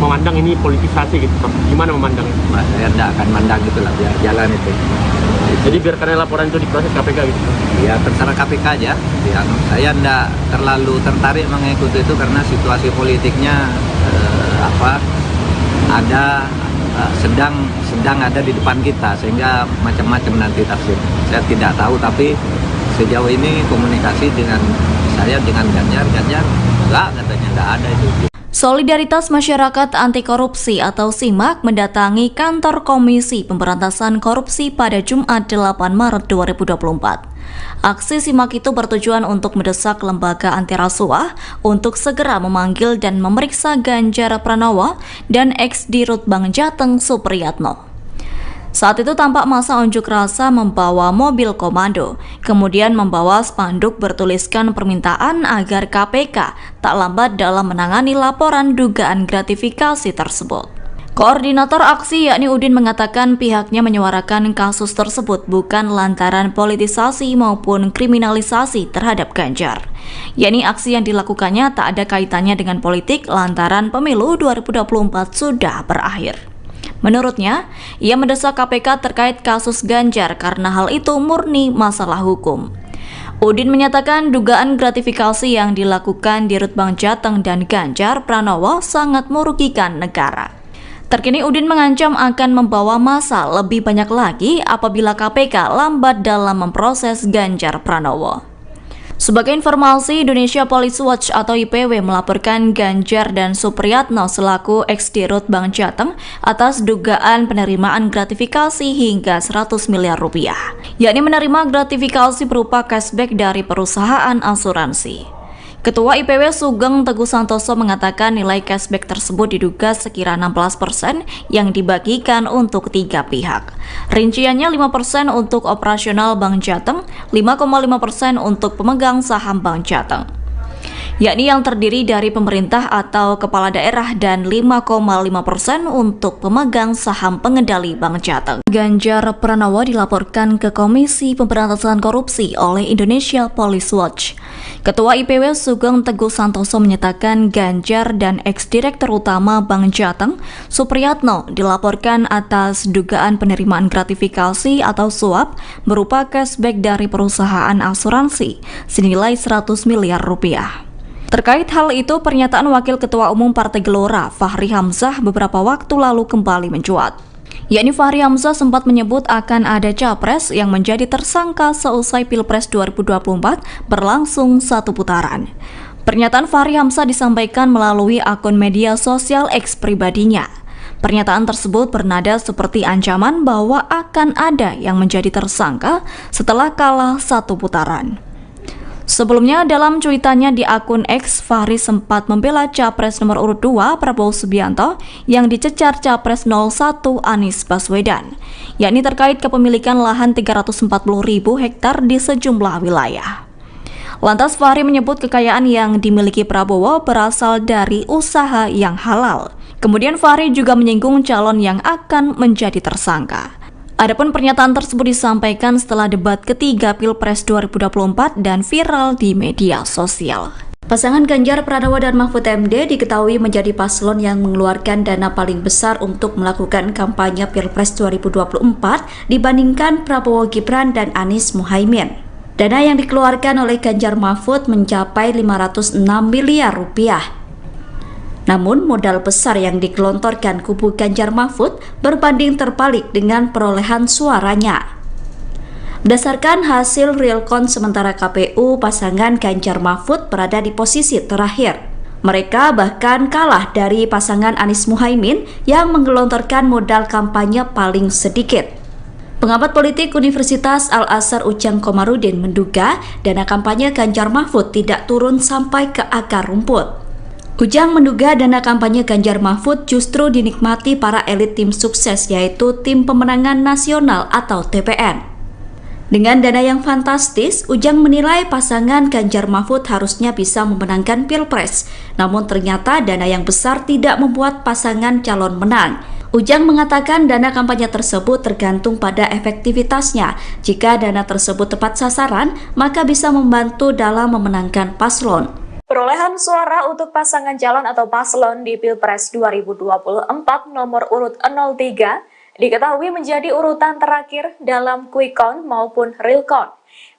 memandang ini politisasi gitu. Gimana memandang itu? Saya tidak akan mandang itulah, biar jalan itu. Jadi biarkan laporan itu diproses KPK gitu? Ya terserah KPK aja. Ya, saya tidak terlalu tertarik mengikuti itu karena situasi politiknya ada sedang ada di depan kita, sehingga macam-macam nanti tafsir. Saya tidak tahu, tapi sejauh ini komunikasi dengan saya dengan Ganjar enggak, katanya enggak ada itu. Solidaritas Masyarakat Anti Korupsi atau SIMAK mendatangi kantor Komisi Pemberantasan Korupsi pada Jumat 8 Maret 2024. Aksi SIMAK itu bertujuan untuk mendesak lembaga anti rasuah untuk segera memanggil dan memeriksa Ganjar Pranowo dan ex-Dirut Bank Jateng Supriyatno. Saat itu tampak massa unjuk rasa membawa mobil komando, kemudian membawa spanduk bertuliskan permintaan agar KPK tak lambat dalam menangani laporan dugaan gratifikasi tersebut. Koordinator aksi yakni Udin mengatakan pihaknya menyuarakan kasus tersebut bukan lantaran politisasi maupun kriminalisasi terhadap Ganjar. Yakni aksi yang dilakukannya tak ada kaitannya dengan politik lantaran pemilu 2024 sudah berakhir. Menurutnya, ia mendesak KPK terkait kasus Ganjar karena hal itu murni masalah hukum. Udin menyatakan dugaan gratifikasi yang dilakukan Dirut Bank Jateng dan Ganjar Pranowo sangat merugikan negara. Terkini Udin mengancam akan membawa massa lebih banyak lagi apabila KPK lambat dalam memproses Ganjar Pranowo. Sebagai informasi, Indonesia Police Watch atau IPW melaporkan Ganjar dan Supriyatno selaku ex-Dirut Bank Jateng atas dugaan penerimaan gratifikasi hingga 100 miliar rupiah, yakni menerima gratifikasi berupa cashback dari perusahaan asuransi. Ketua IPW Sugeng Teguh Santoso mengatakan nilai cashback tersebut diduga sekira 16% yang dibagikan untuk 3 pihak. Rinciannya 5% untuk operasional Bank Jateng, 5,5% untuk pemegang saham Bank Jateng, yakni yang terdiri dari pemerintah atau kepala daerah, dan 5,5% untuk pemegang saham pengendali Bank Jateng. Ganjar Pranowo dilaporkan ke Komisi Pemberantasan Korupsi oleh Indonesia Police Watch. Ketua IPW Sugeng Teguh Santoso menyatakan Ganjar dan ex-direktur utama Bank Jateng, Supriyatno, dilaporkan atas dugaan penerimaan gratifikasi atau suap berupa cashback dari perusahaan asuransi senilai 100 miliar rupiah. Terkait hal itu, pernyataan Wakil Ketua Umum Partai Gelora, Fahri Hamzah, beberapa waktu lalu kembali mencuat. Yakni Fahri Hamzah sempat menyebut akan ada capres yang menjadi tersangka seusai Pilpres 2024 berlangsung 1 putaran. Pernyataan Fahri Hamzah disampaikan melalui akun media sosial X pribadinya. Pernyataan tersebut bernada seperti ancaman bahwa akan ada yang menjadi tersangka setelah kalah 1 putaran. Sebelumnya, dalam cuitannya di akun X, Fahri sempat membela Capres nomor urut 2 Prabowo Subianto yang dicecar Capres 01 Anies Baswedan, yakni terkait kepemilikan lahan 340.000 hektar di sejumlah wilayah. Lantas Fahri menyebut kekayaan yang dimiliki Prabowo berasal dari usaha yang halal. Kemudian Fahri juga menyinggung calon yang akan menjadi tersangka. Adapun pernyataan tersebut disampaikan setelah debat ketiga Pilpres 2024 dan viral di media sosial. Pasangan Ganjar Pranowo dan Mahfud MD diketahui menjadi paslon yang mengeluarkan dana paling besar untuk melakukan kampanye Pilpres 2024 dibandingkan Prabowo Gibran dan Anies Muhaimin. Dana yang dikeluarkan oleh Ganjar Mahfud mencapai 506 miliar rupiah. Namun modal besar yang digelontorkan kubu Ganjar Mahfud berbanding terbalik dengan perolehan suaranya. Berdasarkan hasil realcon sementara KPU, pasangan Ganjar Mahfud berada di posisi terakhir. Mereka bahkan kalah dari pasangan Anies Muhaimin yang menggelontorkan modal kampanye paling sedikit. Pengamat politik Universitas Al-Azhar Ujang Komarudin menduga dana kampanye Ganjar Mahfud tidak turun sampai ke akar rumput. Ujang menduga dana kampanye Ganjar Mahfud justru dinikmati para elit tim sukses, yaitu Tim Pemenangan Nasional atau TPN. Dengan dana yang fantastis, Ujang menilai pasangan Ganjar Mahfud harusnya bisa memenangkan Pilpres. Namun ternyata dana yang besar tidak membuat pasangan calon menang. Ujang mengatakan dana kampanye tersebut tergantung pada efektivitasnya. Jika dana tersebut tepat sasaran, maka bisa membantu dalam memenangkan paslon. Perolehan suara untuk pasangan calon atau paslon di Pilpres 2024 nomor urut 03 diketahui menjadi urutan terakhir dalam quick count maupun real count.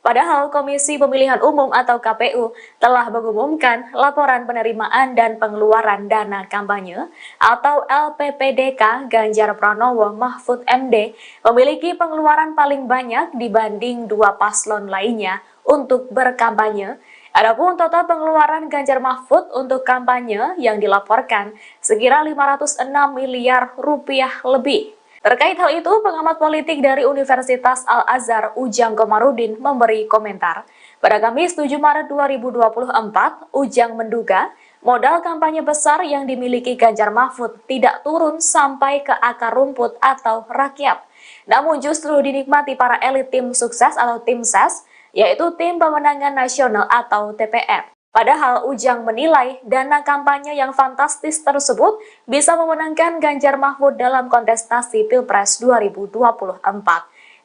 Padahal Komisi Pemilihan Umum atau KPU telah mengumumkan laporan penerimaan dan pengeluaran dana kampanye atau LPPDK Ganjar Pranowo Mahfud MD memiliki pengeluaran paling banyak dibanding dua paslon lainnya untuk berkampanye. Adapun total pengeluaran Ganjar Mahfud untuk kampanye yang dilaporkan sekira 506 miliar rupiah lebih. Terkait hal itu, pengamat politik dari Universitas Al-Azhar Ujang Komarudin memberi komentar. Pada Kamis 7 Maret 2024, Ujang menduga modal kampanye besar yang dimiliki Ganjar Mahfud tidak turun sampai ke akar rumput atau rakyat. Namun justru dinikmati para elit tim sukses atau tim ses, yaitu Tim Pemenangan Nasional atau TPN. Padahal Ujang menilai dana kampanye yang fantastis tersebut bisa memenangkan Ganjar Mahfud dalam kontestasi Pilpres 2024.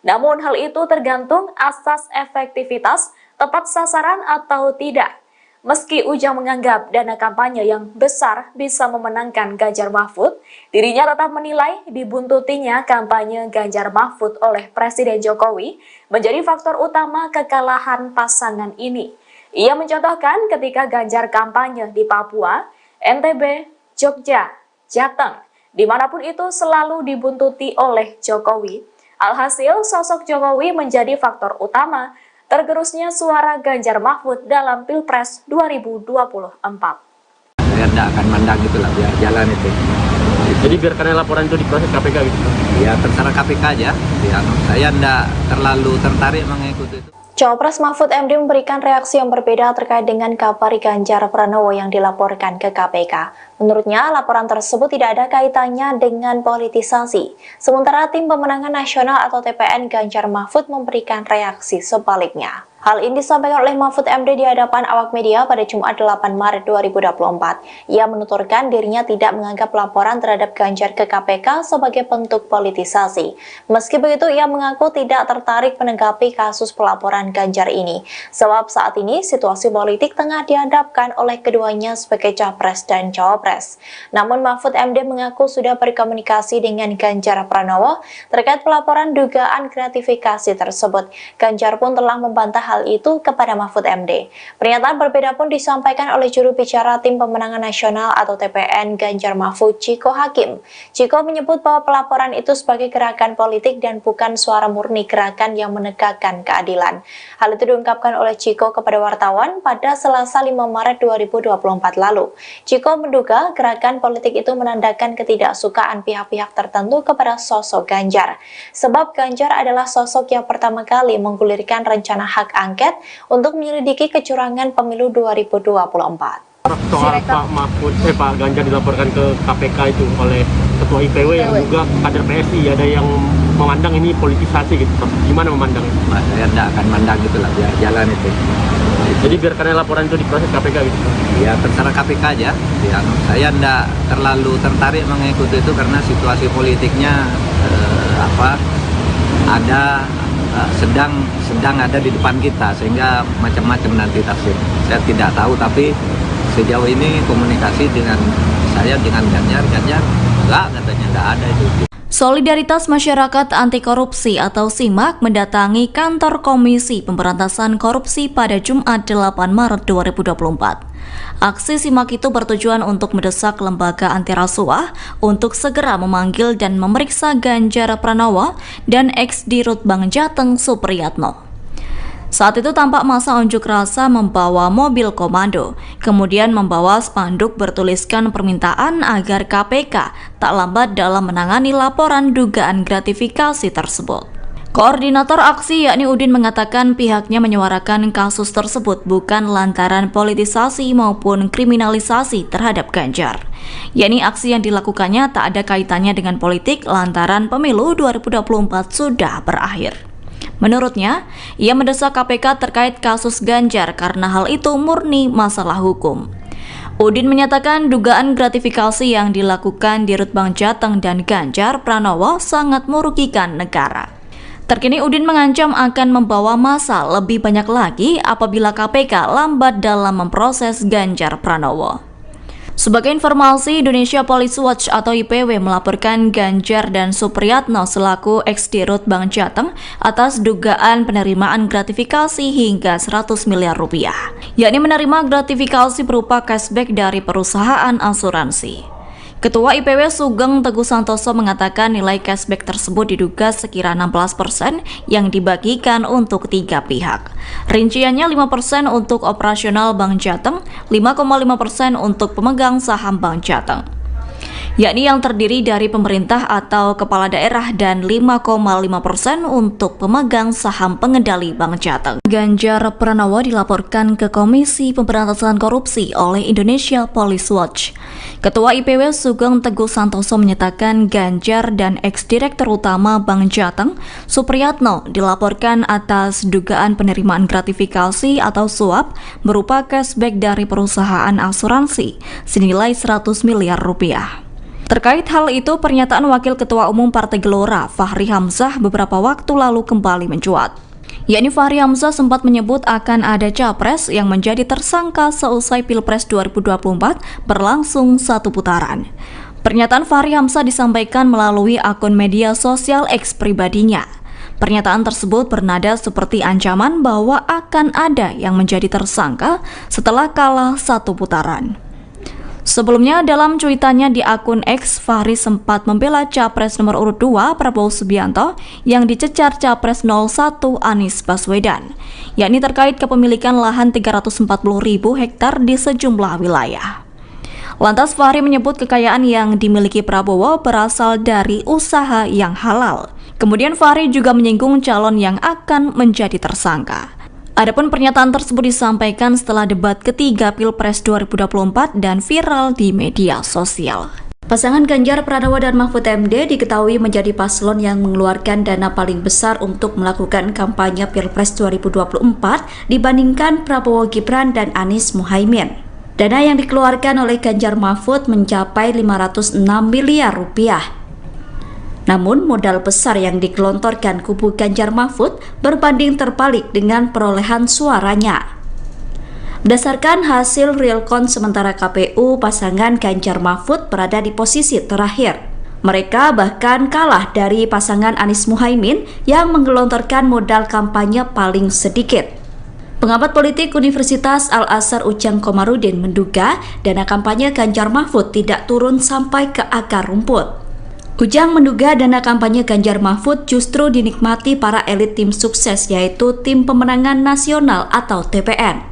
Namun hal itu tergantung asas efektivitas, tepat sasaran atau tidak. Meski Ujang menganggap dana kampanye yang besar bisa memenangkan Ganjar Mahfud, dirinya tetap menilai dibuntutinya kampanye Ganjar Mahfud oleh Presiden Jokowi menjadi faktor utama kekalahan pasangan ini. Ia mencontohkan ketika Ganjar kampanye di Papua, NTB, Jogja, Jateng, dimanapun itu selalu dibuntuti oleh Jokowi. Alhasil, sosok Jokowi menjadi faktor utama tergerusnya suara Ganjar Mahfud dalam Pilpres 2024. Saya tidak akan mandang itulah, biar jalan itu. Jadi biarkan laporan itu diproses KPK gitu. Ya terserah KPK aja. Ya, saya tidak terlalu tertarik mengikuti itu. Cawapres Mahfud MD memberikan reaksi yang berbeda terkait dengan kabar Ganjar Pranowo yang dilaporkan ke KPK. Menurutnya, laporan tersebut tidak ada kaitannya dengan politisasi. Sementara Tim Pemenangan Nasional atau TPN Ganjar Mahfud memberikan reaksi sebaliknya. Hal ini disampaikan oleh Mahfud MD di hadapan awak media pada Jumat 8 Maret 2024. Ia menuturkan dirinya tidak menganggap laporan terhadap Ganjar ke KPK sebagai bentuk politisasi. Meski begitu, ia mengaku tidak tertarik menanggapi kasus pelaporan Ganjar ini. Sebab saat ini situasi politik tengah dihadapkan oleh keduanya sebagai capres dan cawapres. Namun Mahfud MD mengaku sudah berkomunikasi dengan Ganjar Pranowo terkait pelaporan dugaan gratifikasi tersebut. Ganjar pun telah membantah hal itu kepada Mahfud MD. Pernyataan berbeda pun disampaikan oleh juru bicara Tim Pemenangan Nasional atau TPN Ganjar Mahfud, Chiko Hakim. Chiko menyebut bahwa pelaporan itu sebagai gerakan politik dan bukan suara murni gerakan yang menegakkan keadilan. Hal itu diungkapkan oleh Chiko kepada wartawan pada Selasa 5 Maret 2024 lalu. Chiko menduga gerakan politik itu menandakan ketidaksukaan pihak-pihak tertentu kepada sosok Ganjar. Sebab Ganjar adalah sosok yang pertama kali menggulirkan rencana hak angket untuk menyelidiki kecurangan pemilu 2024. Soal Pak Ganjar dilaporkan ke KPK itu oleh Ketua IPW yang juga kader PSI, ada yang memandang ini politisasi gitu. Gimana memandang itu? Saya tidak akan mandang itulah, biar jalan itu. Jadi biarkan laporan itu diproses KPK gitu. Ya terserah KPK aja. Ya, saya tidak terlalu tertarik mengikuti itu karena situasi politiknya sedang ada di depan kita, sehingga macam-macam nanti tafsir. Saya tidak tahu, tapi sejauh ini komunikasi dengan saya dengan Ganjar enggak, katanya enggak ada itu. Solidaritas Masyarakat Anti Korupsi atau SIMAK mendatangi kantor Komisi Pemberantasan Korupsi pada Jumat 8 Maret 2024. Aksi SIMAK itu bertujuan untuk mendesak lembaga anti rasuah untuk segera memanggil dan memeriksa Ganjar Pranowo dan ex-Dirut Bank Jateng Supriyatno. Saat itu tampak massa unjuk rasa membawa mobil komando, kemudian membawa spanduk bertuliskan permintaan agar KPK tak lambat dalam menangani laporan dugaan gratifikasi tersebut. Koordinator aksi yakni Udin mengatakan pihaknya menyuarakan kasus tersebut bukan lantaran politisasi maupun kriminalisasi terhadap Ganjar. Yakni aksi yang dilakukannya tak ada kaitannya dengan politik lantaran pemilu 2024 sudah berakhir. Menurutnya, ia mendesak KPK terkait kasus Ganjar karena hal itu murni masalah hukum. Udin menyatakan dugaan gratifikasi yang dilakukan Dirut Bank Jateng dan Ganjar Pranowo sangat merugikan negara. Terkini Udin mengancam akan membawa massa lebih banyak lagi apabila KPK lambat dalam memproses Ganjar Pranowo. Sebagai informasi, Indonesia Police Watch atau IPW melaporkan Ganjar dan Supriyatno selaku ex-dirut Bank Jateng atas dugaan penerimaan gratifikasi hingga 100 miliar rupiah, yakni menerima gratifikasi berupa cashback dari perusahaan asuransi. Ketua IPW Sugeng Teguh Santoso mengatakan nilai cashback tersebut diduga sekira 16% yang dibagikan untuk 3 pihak. Rinciannya 5% untuk operasional Bank Jateng, 5,5% untuk pemegang saham Bank Jateng, yakni yang terdiri dari pemerintah atau kepala daerah, dan 5,5% untuk pemegang saham pengendali Bank Jateng. Ganjar Pranowo dilaporkan ke Komisi Pemberantasan Korupsi oleh Indonesia Police Watch. Ketua IPW Sugeng Teguh Santoso menyatakan Ganjar dan ex-direktur utama Bank Jateng, Supriyatno, dilaporkan atas dugaan penerimaan gratifikasi atau suap berupa cashback dari perusahaan asuransi senilai 100 miliar rupiah. Terkait hal itu, pernyataan Wakil Ketua Umum Partai Gelora, Fahri Hamzah, beberapa waktu lalu kembali mencuat. Yakni Fahri Hamzah sempat menyebut akan ada capres yang menjadi tersangka seusai Pilpres 2024 berlangsung 1 putaran. Pernyataan Fahri Hamzah disampaikan melalui akun media sosial X pribadinya. Pernyataan tersebut bernada seperti ancaman bahwa akan ada yang menjadi tersangka setelah kalah 1 putaran. Sebelumnya, dalam cuitannya di akun X, Fahri sempat membela Capres nomor urut 2 Prabowo Subianto yang dicecar Capres 01 Anies Baswedan, yakni terkait kepemilikan lahan 340.000 hektar di sejumlah wilayah. Lantas Fahri menyebut kekayaan yang dimiliki Prabowo berasal dari usaha yang halal. Kemudian Fahri juga menyinggung calon yang akan menjadi tersangka. Adapun pernyataan tersebut disampaikan setelah debat ketiga Pilpres 2024 dan viral di media sosial. Pasangan Ganjar Pranowo dan Mahfud MD diketahui menjadi paslon yang mengeluarkan dana paling besar untuk melakukan kampanye Pilpres 2024 dibandingkan Prabowo Gibran dan Anies Muhaimin. Dana yang dikeluarkan oleh Ganjar Mahfud mencapai 506 miliar rupiah. Namun modal besar yang digelontorkan kubu Ganjar Mahfud berbanding terbalik dengan perolehan suaranya. Berdasarkan hasil real count sementara KPU, pasangan Ganjar Mahfud berada di posisi terakhir. Mereka bahkan kalah dari pasangan Anies Muhaimin yang menggelontorkan modal kampanye paling sedikit. Pengamat politik Universitas Al-Azhar Ujang Komarudin menduga dana kampanye Ganjar Mahfud tidak turun sampai ke akar rumput. Ujang menduga dana kampanye Ganjar Mahfud justru dinikmati para elit tim sukses, yaitu Tim Pemenangan Nasional atau TPN.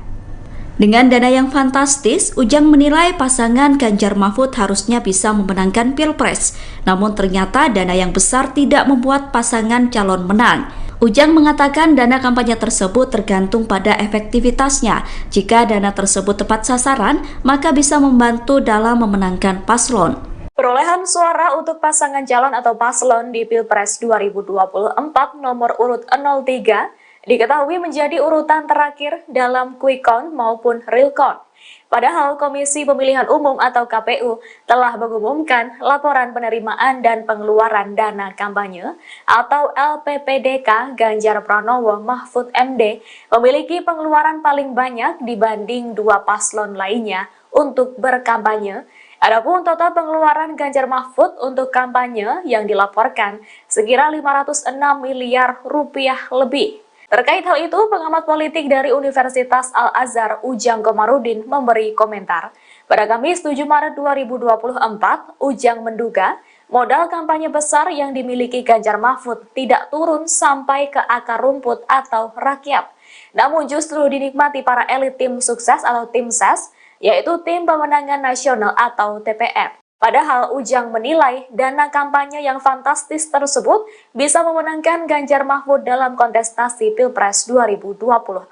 Dengan dana yang fantastis, Ujang menilai pasangan Ganjar Mahfud harusnya bisa memenangkan Pilpres. Namun ternyata dana yang besar tidak membuat pasangan calon menang. Ujang mengatakan dana kampanye tersebut tergantung pada efektivitasnya. Jika dana tersebut tepat sasaran, maka bisa membantu dalam memenangkan paslon. Perolehan suara untuk pasangan calon atau paslon di Pilpres 2024 nomor urut 03 diketahui menjadi urutan terakhir dalam quick count maupun real count. Padahal Komisi Pemilihan Umum atau KPU telah mengumumkan laporan penerimaan dan pengeluaran dana kampanye atau LPPDK Ganjar Pranowo Mahfud MD memiliki pengeluaran paling banyak dibanding 2 paslon lainnya untuk berkampanye. Adapun total pengeluaran Ganjar Mahfud untuk kampanye yang dilaporkan sekira 506 miliar rupiah lebih. Terkait hal itu, pengamat politik dari Universitas Al-Azhar Ujang Komarudin memberi komentar. Pada Kamis 7 Maret 2024, Ujang menduga modal kampanye besar yang dimiliki Ganjar Mahfud tidak turun sampai ke akar rumput atau rakyat, namun justru dinikmati para elit tim sukses atau tim ses, yaitu Tim Pemenangan Nasional atau TPN. Padahal Ujang menilai dana kampanye yang fantastis tersebut bisa memenangkan Ganjar Mahfud dalam kontestasi Pilpres 2024.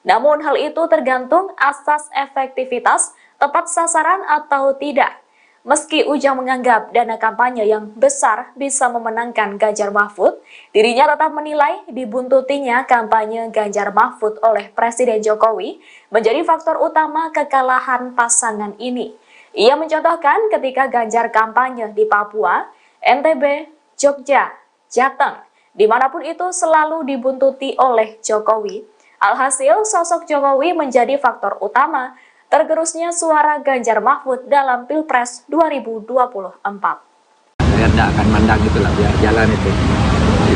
Namun hal itu tergantung asas efektivitas, tepat sasaran atau tidak. Meski Ujang menganggap dana kampanye yang besar bisa memenangkan Ganjar Mahfud, dirinya tetap menilai dibuntutinya kampanye Ganjar Mahfud oleh Presiden Jokowi menjadi faktor utama kekalahan pasangan ini. Ia mencontohkan ketika Ganjar kampanye di Papua, NTB, Jogja, Jateng, dimanapun itu selalu dibuntuti oleh Jokowi. Alhasil, sosok Jokowi menjadi faktor utama tergerusnya suara Ganjar Mahfud dalam Pilpres 2024. Saya tidak akan mandang itulah, biar jalan itu.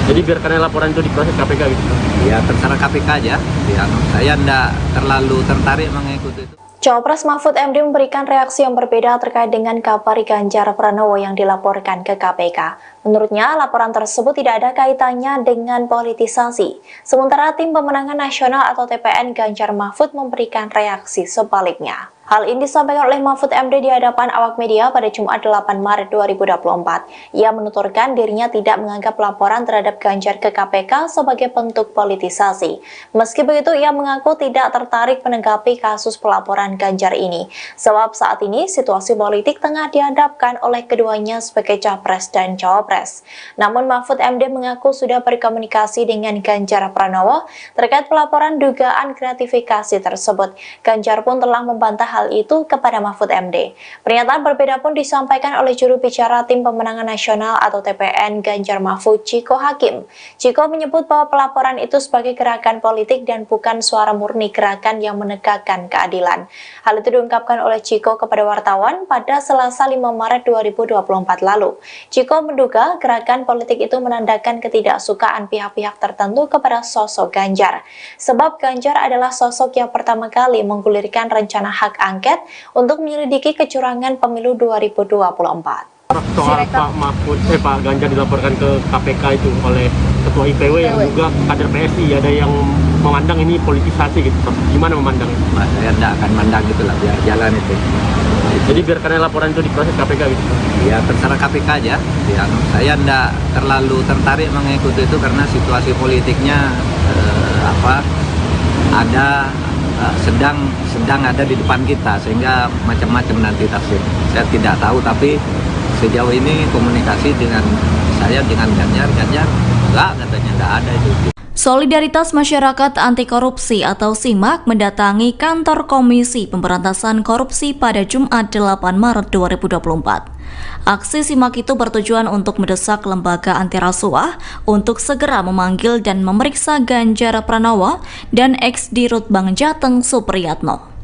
Jadi biarkan laporan itu diproses KPK gitu. Ya terserah KPK aja. Ya, saya tidak terlalu tertarik mengikuti itu. Cawapres Mahfud MD memberikan reaksi yang berbeda terkait dengan kabar Ganjar Pranowo yang dilaporkan ke KPK. Menurutnya, laporan tersebut tidak ada kaitannya dengan politisasi. Sementara tim pemenangan nasional atau TPN Ganjar Mahfud memberikan reaksi sebaliknya. Hal ini disampaikan oleh Mahfud MD di hadapan awak media pada Jumat 8 Maret 2024. Ia menuturkan dirinya tidak menganggap laporan terhadap Ganjar ke KPK sebagai bentuk politisasi. Meski begitu, ia mengaku tidak tertarik menanggapi kasus pelaporan Ganjar ini. Sebab saat ini situasi politik tengah dihadapkan oleh keduanya sebagai capres dan cawapres. Namun Mahfud MD mengaku sudah berkomunikasi dengan Ganjar Pranowo terkait pelaporan dugaan gratifikasi tersebut. Ganjar pun telah membantah hal itu kepada Mahfud MD. Pernyataan berbeda pun disampaikan oleh juru bicara tim pemenangan nasional atau TPN Ganjar Mahfud, Chiko Hakim. Chiko menyebut bahwa pelaporan itu sebagai gerakan politik dan bukan suara murni gerakan yang menegakkan keadilan. Hal itu diungkapkan oleh Chiko kepada wartawan pada Selasa 5 Maret 2024 lalu. Chiko menduga gerakan politik itu menandakan ketidaksukaan pihak-pihak tertentu kepada sosok Ganjar. Sebab Ganjar adalah sosok yang pertama kali menggulirkan rencana hak angket untuk menyelidiki kecurangan pemilu 2024. Soal Pak Ganjar dilaporkan ke KPK itu oleh Ketua IPW yang juga kader PSI, ada yang memandang ini politisasi gitu. Gimana memandang itu? Saya tidak akan mandang itulah, biar jalan itu. Jadi biarkan laporan itu diproses KPK gitu. Ya terserah KPK aja. Ya, saya tidak terlalu tertarik mengikuti itu karena situasi politiknya sedang ada di depan kita, sehingga macam-macam nanti tafsir. Saya tidak tahu, tapi sejauh ini komunikasi dengan saya dengan Ganjar enggak, katanya enggak ada itu. Solidaritas Masyarakat Anti Korupsi atau SIMAK mendatangi kantor Komisi Pemberantasan Korupsi pada Jumat 8 Maret 2024. Aksi SIMAK itu bertujuan untuk mendesak lembaga anti rasuah untuk segera memanggil dan memeriksa Ganjar Pranowo dan ex-Dirut Bank Jateng Supriyatno.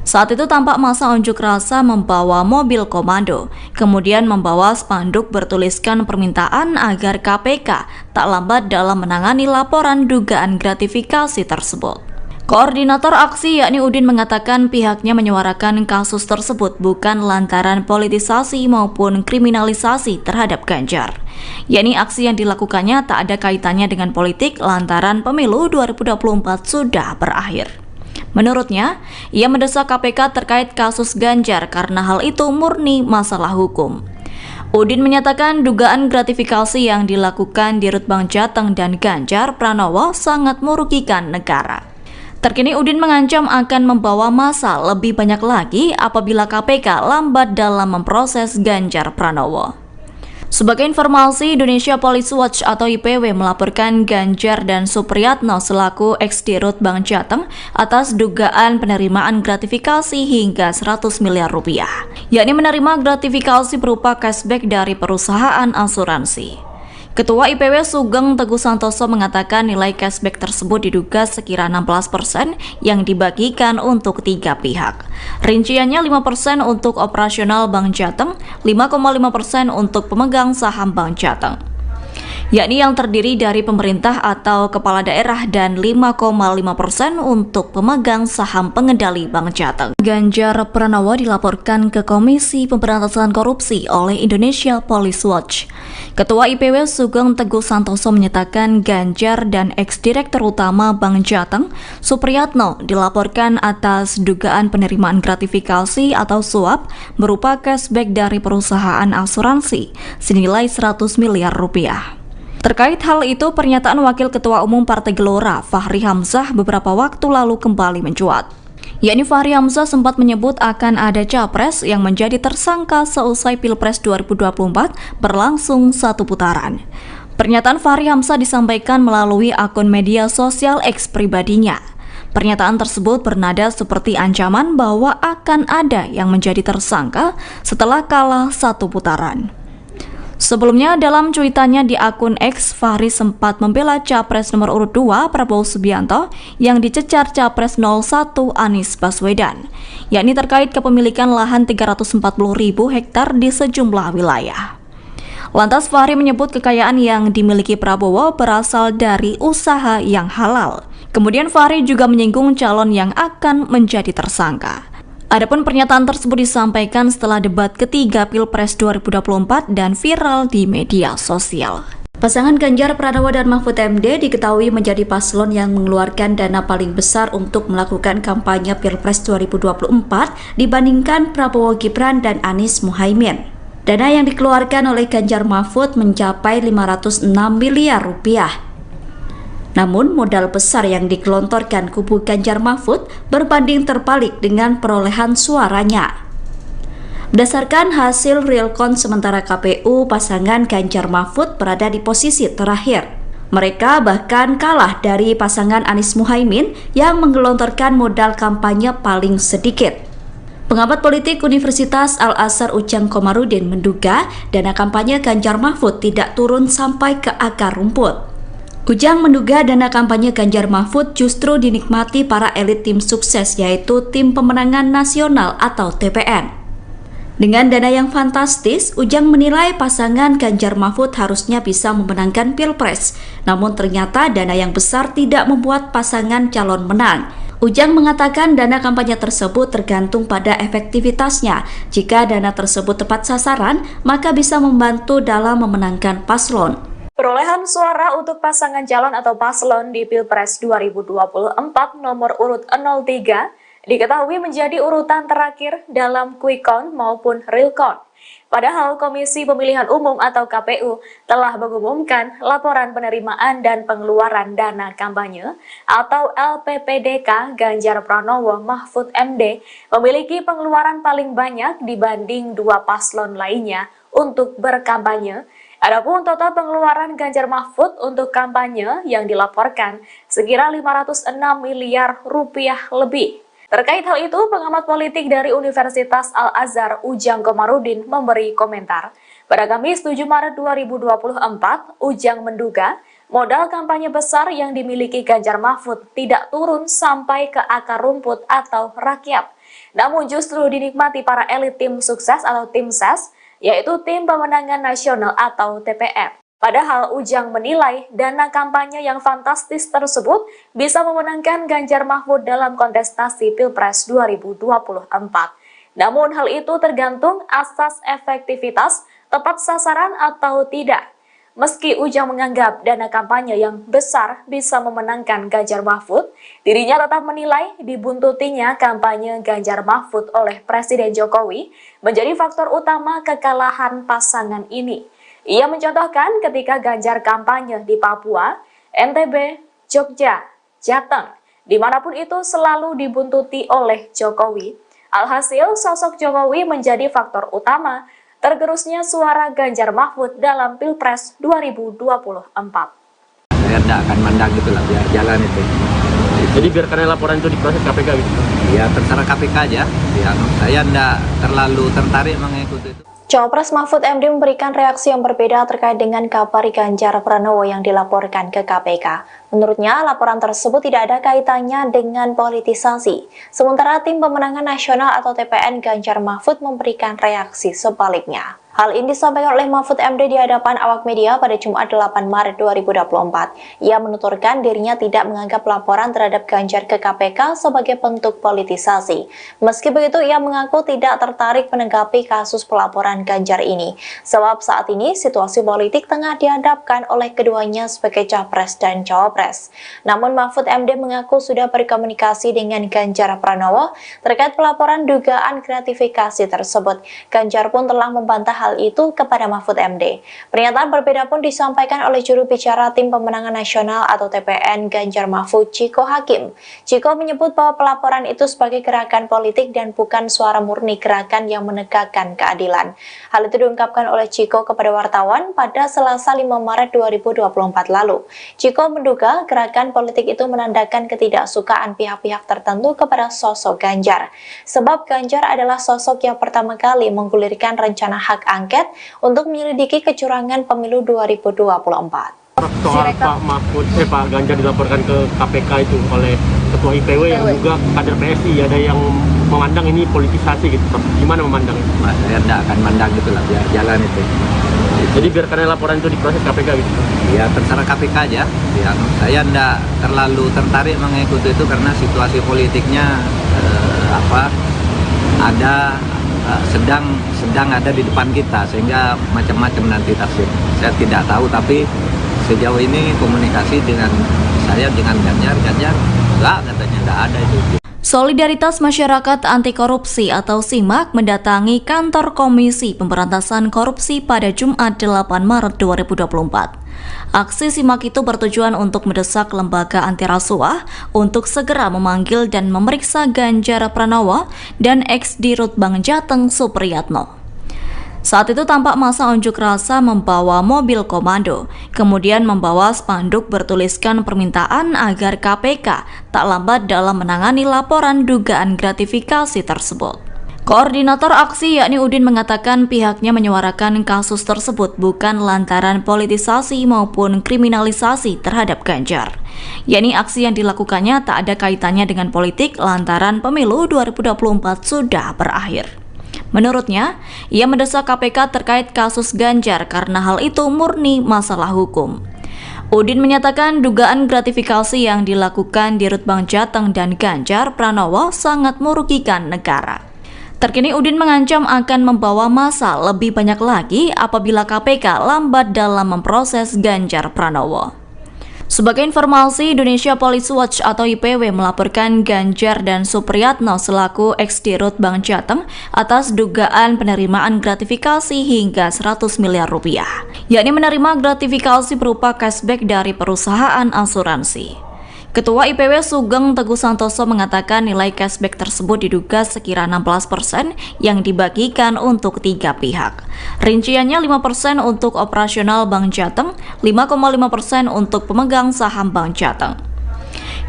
Saat itu tampak massa unjuk rasa membawa mobil komando, kemudian membawa spanduk bertuliskan permintaan agar KPK tak lambat dalam menangani laporan dugaan gratifikasi tersebut. Koordinator aksi yakni Udin mengatakan pihaknya menyuarakan kasus tersebut bukan lantaran politisasi maupun kriminalisasi terhadap Ganjar. Yakni aksi yang dilakukannya tak ada kaitannya dengan politik lantaran pemilu 2024 sudah berakhir. Menurutnya, ia mendesak KPK terkait kasus Ganjar karena hal itu murni masalah hukum. Udin menyatakan dugaan gratifikasi yang dilakukan Dirut Bank Jateng dan Ganjar Pranowo sangat merugikan negara. Terkini Udin mengancam akan membawa massa lebih banyak lagi apabila KPK lambat dalam memproses Ganjar Pranowo. Sebagai informasi, Indonesia Police Watch atau IPW melaporkan Ganjar dan Supriyatno selaku ex-Dirut Bank Jateng atas dugaan penerimaan gratifikasi hingga 100 miliar rupiah, yakni menerima gratifikasi berupa cashback dari perusahaan asuransi. Ketua IPW Sugeng Teguh Santoso mengatakan nilai cashback tersebut diduga sekira 16% yang dibagikan untuk 3 pihak. Rinciannya 5% untuk operasional Bank Jateng, 5,5% untuk pemegang saham Bank Jateng, yakni yang terdiri dari pemerintah atau kepala daerah, dan 5,5% untuk pemegang saham pengendali Bank Jateng. Ganjar Pranowo dilaporkan ke Komisi Pemberantasan Korupsi oleh Indonesia Police Watch. Ketua IPW Sugeng Teguh Santoso menyatakan Ganjar dan ex-direktur utama Bank Jateng, Supriyatno, dilaporkan atas dugaan penerimaan gratifikasi atau suap berupa cashback dari perusahaan asuransi senilai 100 miliar rupiah. Terkait hal itu, pernyataan Wakil Ketua Umum Partai Gelora, Fahri Hamzah, beberapa waktu lalu kembali mencuat. Yakni Fahri Hamzah sempat menyebut akan ada capres yang menjadi tersangka seusai Pilpres 2024 berlangsung 1 putaran. Pernyataan Fahri Hamzah disampaikan melalui akun media sosial X pribadinya. Pernyataan tersebut bernada seperti ancaman bahwa akan ada yang menjadi tersangka setelah kalah 1 putaran. Sebelumnya, dalam cuitannya di akun X, Fahri sempat membela Capres nomor urut 2 Prabowo Subianto yang dicecar Capres 01 Anies Baswedan, yakni terkait kepemilikan lahan 340.000 hektar di sejumlah wilayah. Lantas Fahri menyebut kekayaan yang dimiliki Prabowo berasal dari usaha yang halal. Kemudian Fahri juga menyinggung calon yang akan menjadi tersangka. Adapun pernyataan tersebut disampaikan setelah debat ketiga Pilpres 2024 dan viral di media sosial. Pasangan Ganjar Pranowo dan Mahfud MD diketahui menjadi paslon yang mengeluarkan dana paling besar untuk melakukan kampanye Pilpres 2024 dibandingkan Prabowo Gibran dan Anies Muhaimin. Dana yang dikeluarkan oleh Ganjar Mahfud mencapai 506 miliar rupiah. Namun modal besar yang digelontorkan kubu Ganjar Mahfud berbanding terbalik dengan perolehan suaranya. Berdasarkan hasil realcon sementara KPU, pasangan Ganjar Mahfud berada di posisi terakhir. Mereka bahkan kalah dari pasangan Anies Muhaimin yang menggelontorkan modal kampanye paling sedikit. Pengamat politik Universitas Al-Azhar Ujang Komarudin menduga dana kampanye Ganjar Mahfud tidak turun sampai ke akar rumput. Ujang menduga dana kampanye Ganjar Mahfud justru dinikmati para elit tim sukses, yaitu Tim Pemenangan Nasional atau TPN. Dengan dana yang fantastis, Ujang menilai pasangan Ganjar Mahfud harusnya bisa memenangkan Pilpres. Namun ternyata dana yang besar tidak membuat pasangan calon menang. Ujang mengatakan dana kampanye tersebut tergantung pada efektivitasnya. Jika dana tersebut tepat sasaran, maka bisa membantu dalam memenangkan paslon. Perolehan suara untuk pasangan calon atau paslon di Pilpres 2024 nomor urut 03 diketahui menjadi urutan terakhir dalam quick count maupun real count. Padahal Komisi Pemilihan Umum atau KPU telah mengumumkan laporan penerimaan dan pengeluaran dana kampanye atau LPPDK Ganjar Pranowo Mahfud MD memiliki pengeluaran paling banyak dibanding dua paslon lainnya untuk berkampanye. Adapun total pengeluaran Ganjar Mahfud untuk kampanye yang dilaporkan sekira 506 miliar rupiah lebih. Terkait hal itu, pengamat politik dari Universitas Al-Azhar Ujang Komarudin memberi komentar. Pada Kamis 7 Maret 2024, Ujang menduga modal kampanye besar yang dimiliki Ganjar Mahfud tidak turun sampai ke akar rumput atau rakyat. Namun justru dinikmati para elit tim sukses atau tim ses, yaitu Tim Pemenangan Nasional atau TPN. Padahal Ujang menilai dana kampanye yang fantastis tersebut bisa memenangkan Ganjar Mahfud dalam kontestasi Pilpres 2024. Namun hal itu tergantung asas efektivitas, tepat sasaran atau tidak. Meski Ujang menganggap dana kampanye yang besar bisa memenangkan Ganjar Mahfud, dirinya tetap menilai dibuntutinya kampanye Ganjar Mahfud oleh Presiden Jokowi menjadi faktor utama kekalahan pasangan ini. Ia mencontohkan ketika Ganjar kampanye di Papua, NTB, Jogja, Jateng, dimanapun itu selalu dibuntuti oleh Jokowi. Alhasil, sosok Jokowi menjadi faktor utama tergerusnya suara Ganjar Mahfud dalam Pilpres 2024. Saya tidak akan mandang itulah, biar jalan itu. Jadi biarkan laporan itu diproses KPK gitu? Ya terserah KPK aja. Ya, saya tidak terlalu tertarik mengikuti itu. Cawapres Mahfud MD memberikan reaksi yang berbeda terkait dengan kabar Ganjar Pranowo yang dilaporkan ke KPK. Menurutnya, laporan tersebut tidak ada kaitannya dengan politisasi. Sementara Tim Pemenangan Nasional atau TPN Ganjar Mahfud memberikan reaksi sebaliknya. Hal ini disampaikan oleh Mahfud MD di hadapan awak media pada Jumat 8 Maret 2024. Ia menuturkan dirinya tidak menganggap laporan terhadap Ganjar ke KPK sebagai bentuk politisasi. Meski begitu, ia mengaku tidak tertarik menanggapi kasus pelaporan Ganjar ini. Sebab saat ini situasi politik tengah dihadapkan oleh keduanya sebagai capres dan cawapres. Namun Mahfud MD mengaku sudah berkomunikasi dengan Ganjar Pranowo terkait pelaporan dugaan gratifikasi tersebut. Ganjar pun telah membantah hal itu kepada Mahfud MD. Pernyataan berbeda pun disampaikan oleh juru bicara Tim Pemenangan Nasional atau TPN Ganjar Mahfud, Ciko Hakim. Ciko menyebut bahwa pelaporan itu sebagai gerakan politik dan bukan suara murni gerakan yang menegakkan keadilan. Hal itu diungkapkan oleh Ciko kepada wartawan pada Selasa 5 Maret 2024 lalu. Ciko menduga gerakan politik itu menandakan ketidaksukaan pihak-pihak tertentu kepada sosok Ganjar. Sebab Ganjar adalah sosok yang pertama kali menggulirkan rencana hak angket untuk menyelidiki kecurangan pemilu 2024. Soal Pak Ganjar dilaporkan ke KPK itu oleh Ketua IPW yang juga kader PSI, ada yang memandang ini politisasi gitu. Gimana memandang itu? Saya tidak akan mandang itulah, biar jalan itu. Jadi biarkan laporan itu diproses KPK gitu? Ya terserah KPK aja. Ya, saya tidak terlalu tertarik mengikuti itu karena situasi politiknya sedang ada di depan kita, sehingga macam-macam nanti tafsir. Saya tidak tahu, tapi sejauh ini komunikasi dengan saya dengan Ganjar enggak, katanya enggak ada itu. Solidaritas Masyarakat Anti Korupsi atau SIMAK mendatangi kantor Komisi Pemberantasan Korupsi pada Jumat 8 Maret 2024. Aksi SIMAK itu bertujuan untuk mendesak lembaga anti rasuah untuk segera memanggil dan memeriksa Ganjar Pranowo dan ex-Dirut Bank Jateng Supriyatno. Saat itu tampak massa unjuk rasa membawa mobil komando, kemudian membawa spanduk bertuliskan permintaan agar KPK tak lambat dalam menangani laporan dugaan gratifikasi tersebut. Koordinator aksi yakni Udin mengatakan pihaknya menyuarakan kasus tersebut bukan lantaran politisasi maupun kriminalisasi terhadap Ganjar. Yakni aksi yang dilakukannya tak ada kaitannya dengan politik lantaran pemilu 2024 sudah berakhir. Menurutnya, ia mendesak KPK terkait kasus Ganjar karena hal itu murni masalah hukum. Udin menyatakan dugaan gratifikasi yang dilakukan Dirut Bank Jateng dan Ganjar Pranowo sangat merugikan negara. Terkini Udin mengancam akan membawa massa lebih banyak lagi apabila KPK lambat dalam memproses Ganjar Pranowo. Sebagai informasi, Indonesia Police Watch atau IPW melaporkan Ganjar dan Supriyatno selaku ex-Dirut Bank Jateng atas dugaan penerimaan gratifikasi hingga 100 miliar rupiah, yakni menerima gratifikasi berupa cashback dari perusahaan asuransi. Ketua IPW Sugeng Teguh Santoso mengatakan nilai cashback tersebut diduga sekira 16% yang dibagikan untuk 3 pihak. Rinciannya 5% untuk operasional Bank Jateng, 5,5% untuk pemegang saham Bank Jateng,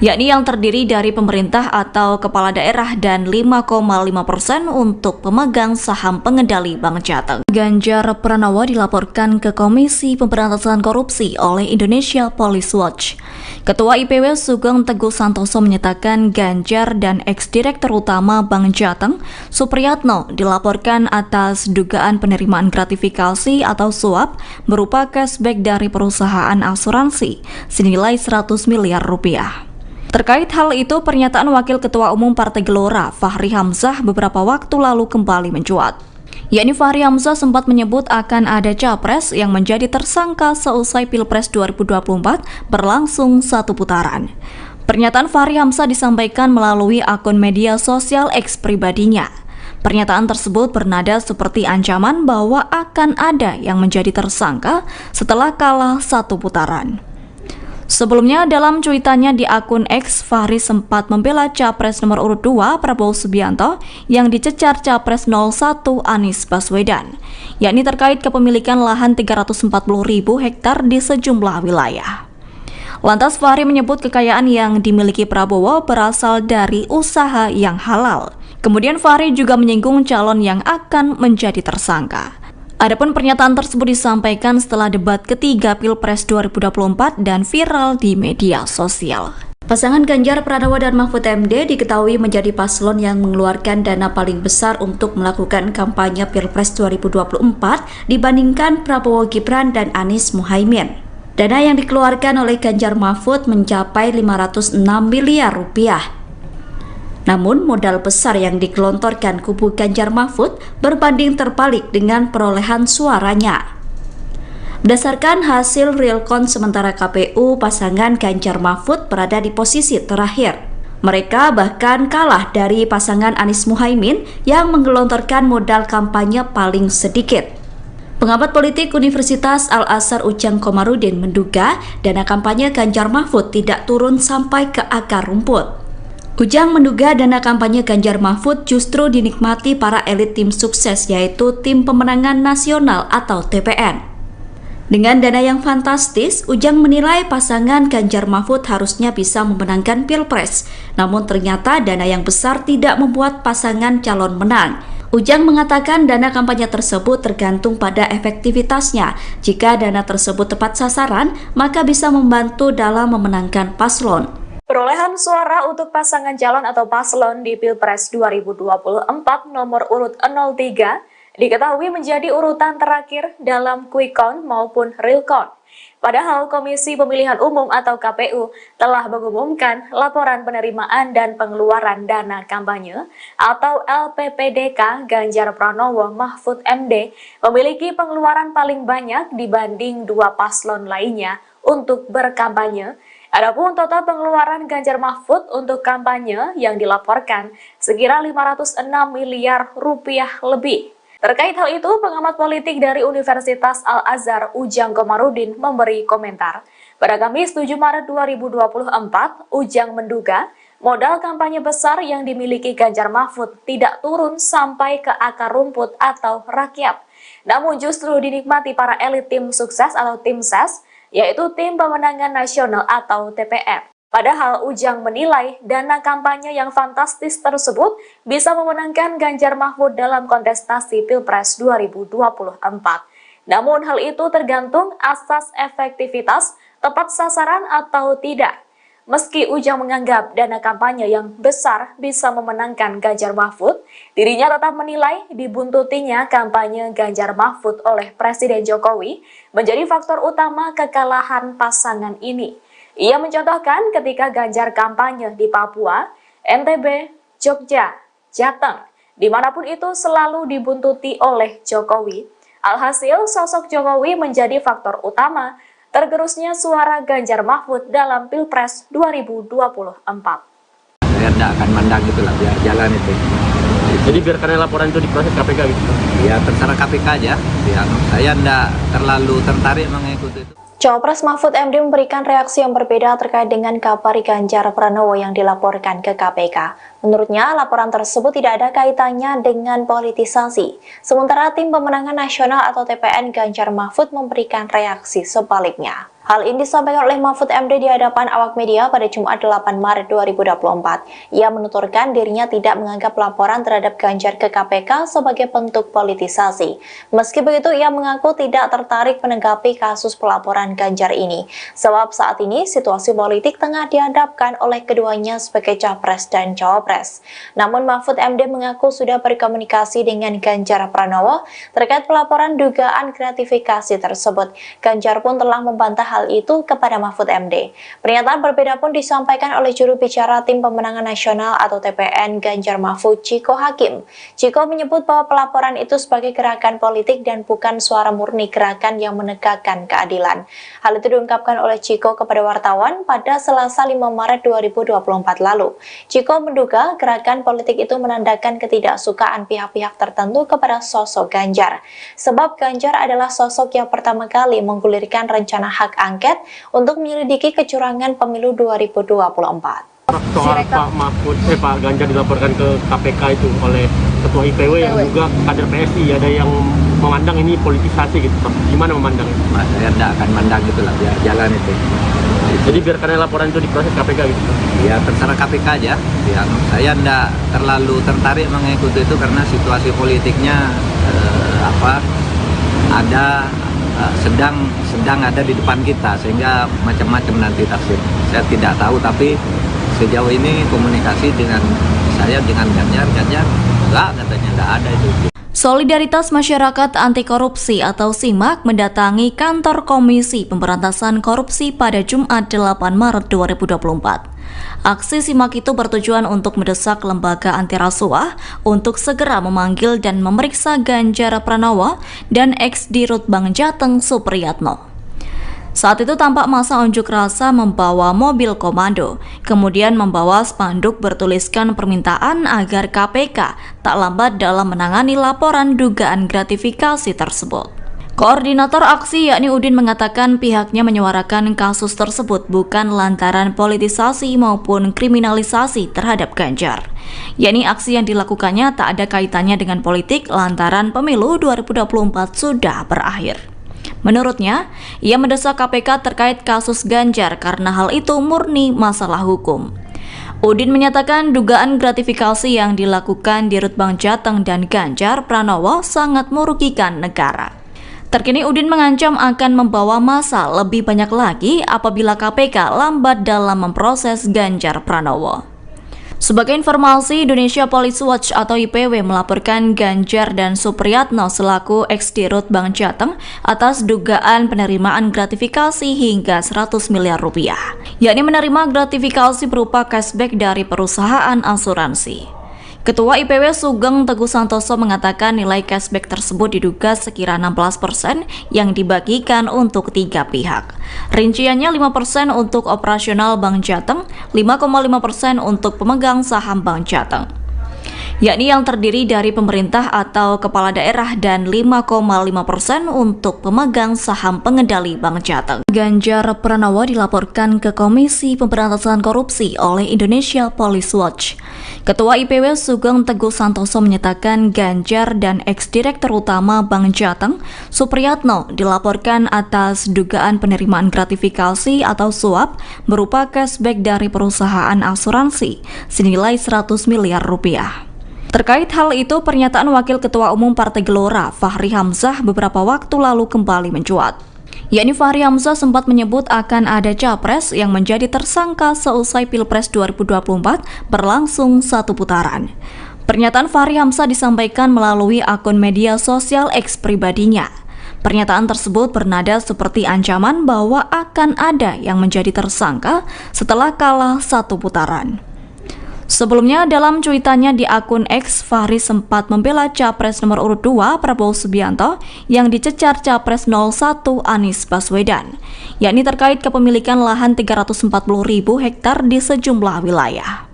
yakni yang terdiri dari pemerintah atau kepala daerah, dan 5,5% untuk pemegang saham pengendali Bank Jateng. Ganjar Pranowo dilaporkan ke Komisi Pemberantasan Korupsi oleh Indonesia Police Watch. Ketua IPW Sugeng Teguh Santoso menyatakan Ganjar dan ex-direktur utama Bank Jateng, Supriyatno, dilaporkan atas dugaan penerimaan gratifikasi atau suap berupa cashback dari perusahaan asuransi senilai 100 miliar rupiah. Terkait hal itu, pernyataan Wakil Ketua Umum Partai Gelora, Fahri Hamzah, beberapa waktu lalu kembali mencuat. Yakni Fahri Hamzah sempat menyebut akan ada capres yang menjadi tersangka seusai Pilpres 2024 berlangsung 1 putaran. Pernyataan Fahri Hamzah disampaikan melalui akun media sosial X pribadinya. Pernyataan tersebut bernada seperti ancaman bahwa akan ada yang menjadi tersangka setelah kalah 1 putaran. Sebelumnya, dalam cuitannya di akun X, Fahri sempat membela Capres nomor urut 2 Prabowo Subianto yang dicecar Capres 01 Anies Baswedan, yakni terkait kepemilikan lahan 340.000 hektar di sejumlah wilayah. Lantas Fahri menyebut kekayaan yang dimiliki Prabowo berasal dari usaha yang halal. Kemudian Fahri juga menyinggung calon yang akan menjadi tersangka. Adapun pernyataan tersebut disampaikan setelah debat ketiga Pilpres 2024 dan viral di media sosial. Pasangan Ganjar Pranowo dan Mahfud MD diketahui menjadi paslon yang mengeluarkan dana paling besar untuk melakukan kampanye Pilpres 2024 dibandingkan Prabowo Gibran dan Anies Muhaimin. Dana yang dikeluarkan oleh Ganjar Mahfud mencapai 506 miliar rupiah. Namun modal besar yang digelontorkan kubu Ganjar Mahfud berbanding terbalik dengan perolehan suaranya. Berdasarkan hasil realcon sementara KPU, pasangan Ganjar Mahfud berada di posisi terakhir. Mereka bahkan kalah dari pasangan Anies Muhaimin yang menggelontorkan modal kampanye paling sedikit. Pengamat politik Universitas Al-Azhar Ujang Komarudin menduga dana kampanye Ganjar Mahfud tidak turun sampai ke akar rumput. Ujang menduga dana kampanye Ganjar Mahfud justru dinikmati para elit tim sukses, yaitu Tim Pemenangan Nasional atau TPN. Dengan dana yang fantastis, Ujang menilai pasangan Ganjar Mahfud harusnya bisa memenangkan Pilpres. Namun ternyata dana yang besar tidak membuat pasangan calon menang. Ujang mengatakan dana kampanye tersebut tergantung pada efektivitasnya. Jika dana tersebut tepat sasaran, maka bisa membantu dalam memenangkan paslon. Perolehan suara untuk pasangan calon atau paslon di Pilpres 2024 nomor urut 03 diketahui menjadi urutan terakhir dalam quick count maupun real count. Padahal Komisi Pemilihan Umum atau KPU telah mengumumkan laporan penerimaan dan pengeluaran dana kampanye atau LPPDK Ganjar Pranowo Mahfud MD memiliki pengeluaran paling banyak dibanding dua paslon lainnya untuk berkampanye. Adapun total pengeluaran Ganjar Mahfud untuk kampanye yang dilaporkan sekira 506 miliar rupiah lebih. Terkait hal itu, pengamat politik dari Universitas Al-Azhar Ujang Komarudin memberi komentar. Pada Kamis 7 Maret 2024, Ujang menduga modal kampanye besar yang dimiliki Ganjar Mahfud tidak turun sampai ke akar rumput atau rakyat. Namun justru dinikmati para elit tim sukses atau tim ses, yaitu Tim Pemenangan Nasional atau TPN. Padahal Ujang menilai dana kampanye yang fantastis tersebut bisa memenangkan Ganjar Mahfud dalam kontestasi Pilpres 2024. Namun hal itu tergantung asas efektivitas, tepat sasaran atau tidak. Meski Ujang menganggap dana kampanye yang besar bisa memenangkan Ganjar Mahfud, dirinya tetap menilai dibuntutinya kampanye Ganjar Mahfud oleh Presiden Jokowi menjadi faktor utama kekalahan pasangan ini. Ia mencontohkan ketika Ganjar kampanye di Papua, NTB, Jogja, Jateng, dimanapun itu selalu dibuntuti oleh Jokowi. Alhasil, sosok Jokowi menjadi faktor utama tergerusnya suara Ganjar Mahfud dalam Pilpres 2024. Saya tidak akan mandang itulah, biar jalan itu. Jadi biarkan laporan itu diproses KPK gitu? Ya terserah KPK aja. Ya, saya tidak terlalu tertarik mengikuti itu. Cawapres Mahfud MD memberikan reaksi yang berbeda terkait dengan kabar Ganjar Pranowo yang dilaporkan ke KPK. Menurutnya, laporan tersebut tidak ada kaitannya dengan politisasi. Sementara Tim Pemenangan Nasional atau TPN Ganjar Mahfud memberikan reaksi sebaliknya. Hal ini disampaikan oleh Mahfud MD di hadapan awak media pada Jumat 8 Maret 2024. Ia menuturkan dirinya tidak menganggap laporan terhadap Ganjar ke KPK sebagai bentuk politisasi. Meski begitu, ia mengaku tidak tertarik menanggapi kasus pelaporan Ganjar ini. Sebab saat ini situasi politik tengah dihadapkan oleh keduanya sebagai capres dan cawapres. Namun Mahfud MD mengaku sudah berkomunikasi dengan Ganjar Pranowo terkait pelaporan dugaan gratifikasi tersebut. Ganjar pun telah membantah hal itu kepada Mahfud MD. Pernyataan berbeda pun disampaikan oleh juru bicara Tim Pemenangan Nasional atau TPN Ganjar Mahfud, Ciko Hakim. Ciko menyebut bahwa pelaporan itu sebagai gerakan politik dan bukan suara murni gerakan yang menegakkan keadilan. Hal itu diungkapkan oleh Ciko kepada wartawan pada Selasa 5 Maret 2024 lalu. Ciko menduga gerakan politik itu menandakan ketidaksukaan pihak-pihak tertentu kepada sosok Ganjar. Sebab Ganjar adalah sosok yang pertama kali menggulirkan rencana hak angket untuk menyelidiki kecurangan pemilu 2024. Soal Pak Ganjar dilaporkan ke KPK itu oleh Ketua IPW yang juga kader PSI, ada yang memandang ini politisasi gitu. Gimana memandang itu? Saya tidak akan mandang itulah, biar jalan itu. Jadi biarkan laporan itu diproses KPK gitu? Ya terserah KPK aja. Ya, saya tidak terlalu tertarik mengikuti itu karena situasi politiknya sedang ada di depan kita, sehingga macam-macam nanti tafsir. Saya tidak tahu, tapi sejauh ini komunikasi dengan saya dengan Ganjar enggak, katanya enggak ada itu. Solidaritas Masyarakat Anti Korupsi atau SIMAK mendatangi kantor Komisi Pemberantasan Korupsi pada Jumat 8 Maret 2024. Aksi SIMAK itu bertujuan untuk mendesak lembaga anti rasuah untuk segera memanggil dan memeriksa Ganjar Pranowo dan ex-Dirut Bank Jateng Supriyatno. Saat itu tampak massa unjuk rasa membawa mobil komando, kemudian membawa spanduk bertuliskan permintaan agar KPK tak lambat dalam menangani laporan dugaan gratifikasi tersebut. Koordinator aksi yakni Udin mengatakan pihaknya menyuarakan kasus tersebut bukan lantaran politisasi maupun kriminalisasi terhadap Ganjar. Yakni aksi yang dilakukannya tak ada kaitannya dengan politik lantaran pemilu 2024 sudah berakhir. Menurutnya, ia mendesak KPK terkait kasus Ganjar karena hal itu murni masalah hukum. Udin menyatakan dugaan gratifikasi yang dilakukan di Rut Bank Jateng dan Ganjar Pranowo sangat merugikan negara. Terkini Udin mengancam akan membawa massa lebih banyak lagi apabila KPK lambat dalam memproses Ganjar Pranowo. Sebagai informasi, Indonesia Police Watch atau IPW melaporkan Ganjar dan Supriyatno selaku ex-Dirut Bank Jateng atas dugaan penerimaan gratifikasi hingga 100 miliar rupiah, yakni menerima gratifikasi berupa cashback dari perusahaan asuransi. Ketua IPW Sugeng Teguh Santoso mengatakan nilai cashback tersebut diduga sekira 16% yang dibagikan untuk 3 pihak. Rinciannya 5% untuk operasional Bank Jateng, 5,5% untuk pemegang saham Bank Jateng, yakni yang terdiri dari pemerintah atau kepala daerah, dan 5,5% untuk pemegang saham pengendali Bank Jateng. Ganjar Pranowo dilaporkan ke Komisi Pemberantasan Korupsi oleh Indonesia Police Watch. Ketua IPW Sugeng Teguh Santoso menyatakan Ganjar dan ex-direktur utama Bank Jateng, Supriyatno, dilaporkan atas dugaan penerimaan gratifikasi atau suap berupa cashback dari perusahaan asuransi senilai 100 miliar rupiah. Terkait hal itu, pernyataan Wakil Ketua Umum Partai Gelora, Fahri Hamzah, beberapa waktu lalu kembali mencuat. Yakni Fahri Hamzah sempat menyebut akan ada capres yang menjadi tersangka seusai Pilpres 2024 berlangsung 1 putaran. Pernyataan Fahri Hamzah disampaikan melalui akun media sosial X pribadinya. Pernyataan tersebut bernada seperti ancaman bahwa akan ada yang menjadi tersangka setelah kalah 1 putaran. Sebelumnya, dalam cuitannya di akun X, Fahri sempat membela Capres nomor urut 2 Prabowo Subianto yang dicecar Capres 01 Anies Baswedan, yakni terkait kepemilikan lahan 340.000 hektar di sejumlah wilayah.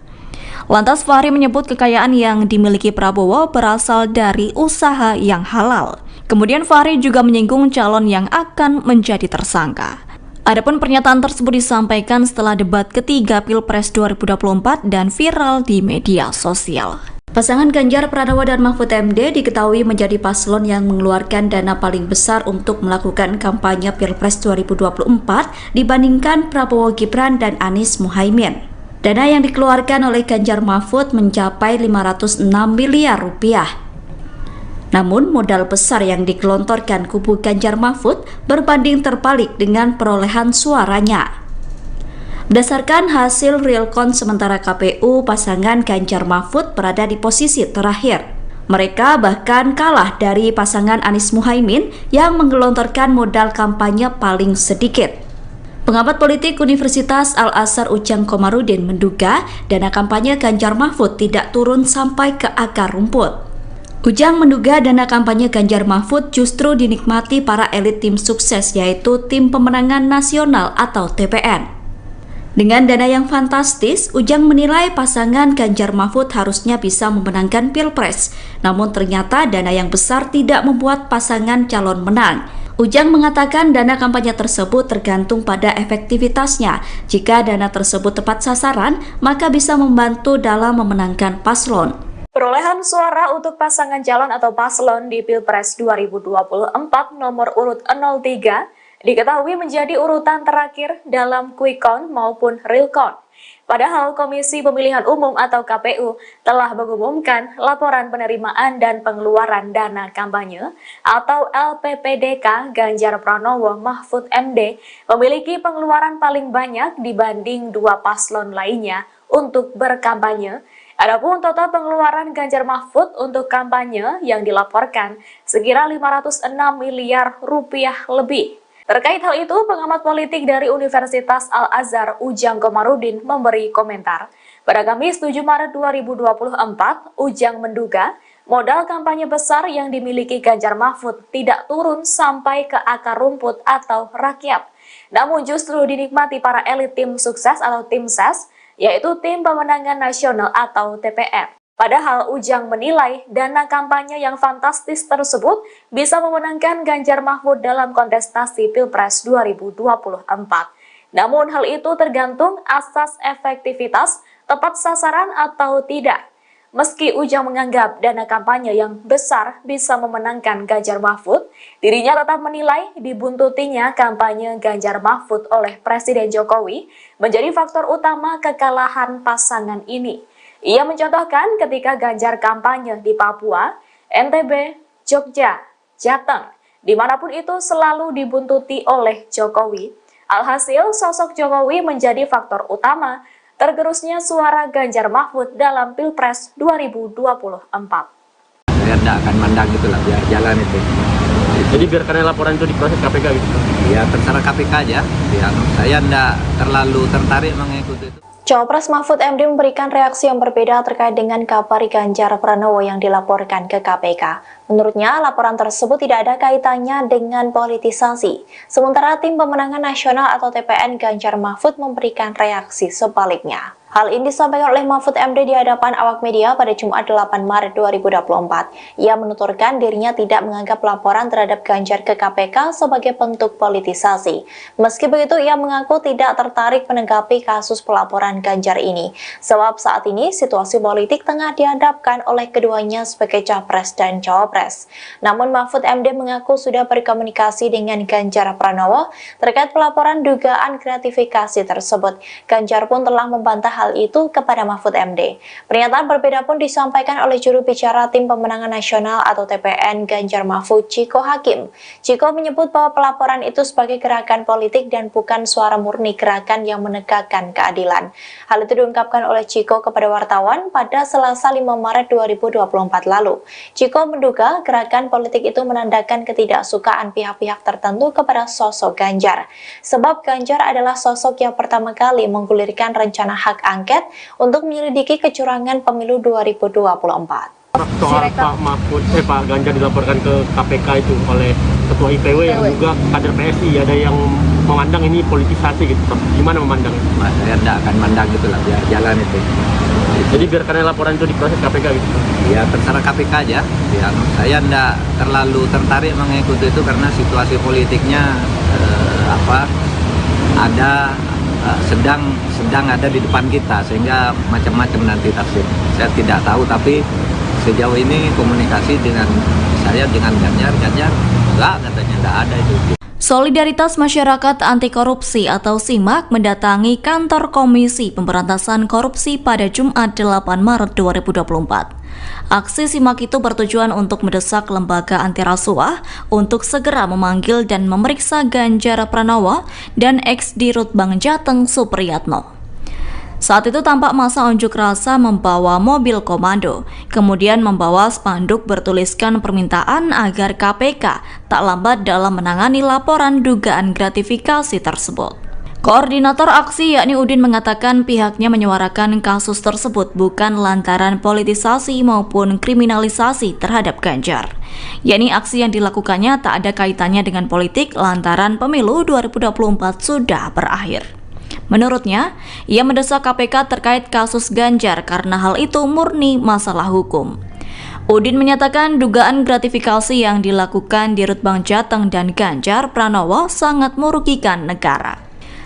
Lantas Fahri menyebut kekayaan yang dimiliki Prabowo berasal dari usaha yang halal. Kemudian Fahri juga menyinggung calon yang akan menjadi tersangka. Adapun pernyataan tersebut disampaikan setelah debat ketiga Pilpres 2024 dan viral di media sosial. Pasangan Ganjar Pranowo dan Mahfud MD diketahui menjadi paslon yang mengeluarkan dana paling besar untuk melakukan kampanye Pilpres 2024 dibandingkan Prabowo Gibran dan Anies Muhaimin. Dana yang dikeluarkan oleh Ganjar Mahfud mencapai 506 miliar rupiah. Namun modal besar yang digelontorkan kubu Ganjar Mahfud berbanding terbalik dengan perolehan suaranya. Berdasarkan hasil realcon sementara KPU, pasangan Ganjar Mahfud berada di posisi terakhir. Mereka bahkan kalah dari pasangan Anies Muhaimin yang menggelontorkan modal kampanye paling sedikit. Pengamat politik Universitas Al-Azhar Ujang Komarudin menduga dana kampanye Ganjar Mahfud tidak turun sampai ke akar rumput. Ujang menduga dana kampanye Ganjar Mahfud justru dinikmati para elit tim sukses, yaitu Tim Pemenangan Nasional atau TPN. Dengan dana yang fantastis, Ujang menilai pasangan Ganjar Mahfud harusnya bisa memenangkan Pilpres. Namun ternyata dana yang besar tidak membuat pasangan calon menang. Ujang mengatakan dana kampanye tersebut tergantung pada efektivitasnya. Jika dana tersebut tepat sasaran, maka bisa membantu dalam memenangkan paslon. Perolehan suara untuk pasangan calon atau paslon di Pilpres 2024 nomor urut 03 diketahui menjadi urutan terakhir dalam quick count maupun real count. Padahal Komisi Pemilihan Umum atau KPU telah mengumumkan laporan penerimaan dan pengeluaran dana kampanye atau LPPDK Ganjar Pranowo Mahfud MD memiliki pengeluaran paling banyak dibanding 2 paslon lainnya untuk berkampanye. Adapun total pengeluaran Ganjar Mahfud untuk kampanye yang dilaporkan sekira 506 miliar rupiah lebih. Terkait hal itu, pengamat politik dari Universitas Al-Azhar Ujang Komarudin memberi komentar. Pada Kamis 7 Maret 2024, Ujang menduga modal kampanye besar yang dimiliki Ganjar Mahfud tidak turun sampai ke akar rumput atau rakyat, namun justru dinikmati para elit tim sukses atau tim ses, yaitu Tim Pemenangan Nasional atau TPN. Padahal Ujang menilai dana kampanye yang fantastis tersebut bisa memenangkan Ganjar Mahfud dalam kontestasi Pilpres 2024. Namun hal itu tergantung asas efektivitas, tepat sasaran atau tidak. Meski Ujang menganggap dana kampanye yang besar bisa memenangkan Ganjar Mahfud, dirinya tetap menilai dibuntutinya kampanye Ganjar Mahfud oleh Presiden Jokowi menjadi faktor utama kekalahan pasangan ini. Ia mencontohkan ketika Ganjar kampanye di Papua, NTB, Jogja, Jateng, dimanapun itu selalu dibuntuti oleh Jokowi. Alhasil, sosok Jokowi menjadi faktor utama tergerusnya suara Ganjar Mahfud dalam Pilpres 2024. Saya tidak akan mandang itulah, biar jalan itu. Jadi biarkan laporan itu diproses KPK gitu? Ya terserah KPK aja. Ya, saya tidak terlalu tertarik mengikuti itu. Cawapres Mahfud MD memberikan reaksi yang berbeda terkait dengan kabar Ganjar Pranowo yang dilaporkan ke KPK. Menurutnya, laporan tersebut tidak ada kaitannya dengan politisasi. Sementara Tim Pemenangan Nasional atau TPN Ganjar Mahfud memberikan reaksi sebaliknya. Hal ini disampaikan oleh Mahfud MD di hadapan awak media pada Jumat 8 Maret 2024. Ia menuturkan dirinya tidak menganggap laporan terhadap Ganjar ke KPK sebagai bentuk politisasi. Meski begitu, ia mengaku tidak tertarik menanggapi kasus pelaporan Ganjar ini. Sebab saat ini situasi politik tengah dihadapkan oleh keduanya sebagai capres dan cawapres. Namun Mahfud MD mengaku sudah berkomunikasi dengan Ganjar Pranowo terkait pelaporan dugaan gratifikasi tersebut. Ganjar pun telah membantah hal itu kepada Mahfud MD. Pernyataan berbeda pun disampaikan oleh juru bicara Tim Pemenangan Nasional atau TPN Ganjar Mahfud, Ciko Hakim. Ciko menyebut bahwa pelaporan itu sebagai gerakan politik dan bukan suara murni gerakan yang menegakkan keadilan. Hal itu diungkapkan oleh Ciko kepada wartawan pada Selasa 5 Maret 2024 lalu. Ciko menduga gerakan politik itu menandakan ketidaksukaan pihak-pihak tertentu kepada sosok Ganjar. Sebab Ganjar adalah sosok yang pertama kali menggulirkan rencana hak angket untuk menyelidiki kecurangan pemilu 2024. Soal Pak Ganjar dilaporkan ke KPK itu oleh Ketua IPW yang juga kader PSI, ada yang memandang ini politisasi gitu. Gimana memandang itu? Saya tidak akan mandang itulah, biar jalan itu. Jadi biarkan laporan itu diproses KPK gitu? Ya terserah KPK aja. Ya, saya tidak terlalu tertarik mengikuti itu karena situasi politiknya sedang ada di depan kita, sehingga macam-macam nanti tafsir. Saya tidak tahu, tapi sejauh ini komunikasi dengan saya dengan Ganjar enggak, katanya enggak ada itu. Solidaritas Masyarakat Anti Korupsi atau SIMAK mendatangi kantor Komisi Pemberantasan Korupsi pada Jumat 8 Maret 2024. Aksi SIMAK itu bertujuan untuk mendesak lembaga anti rasuah untuk segera memanggil dan memeriksa Ganjar Pranowo dan ex-Dirut Bank Jateng Supriyatno. Saat itu tampak massa unjuk rasa membawa mobil komando, kemudian membawa spanduk bertuliskan permintaan agar KPK tak lambat dalam menangani laporan dugaan gratifikasi tersebut. Koordinator aksi yakni Udin mengatakan pihaknya menyuarakan kasus tersebut bukan lantaran politisasi maupun kriminalisasi terhadap Ganjar. Yakni aksi yang dilakukannya tak ada kaitannya dengan politik lantaran pemilu 2024 sudah berakhir. Menurutnya, ia mendesak KPK terkait kasus Ganjar karena hal itu murni masalah hukum. Udin menyatakan dugaan gratifikasi yang dilakukan Dirut Bank Jateng dan Ganjar Pranowo sangat merugikan negara.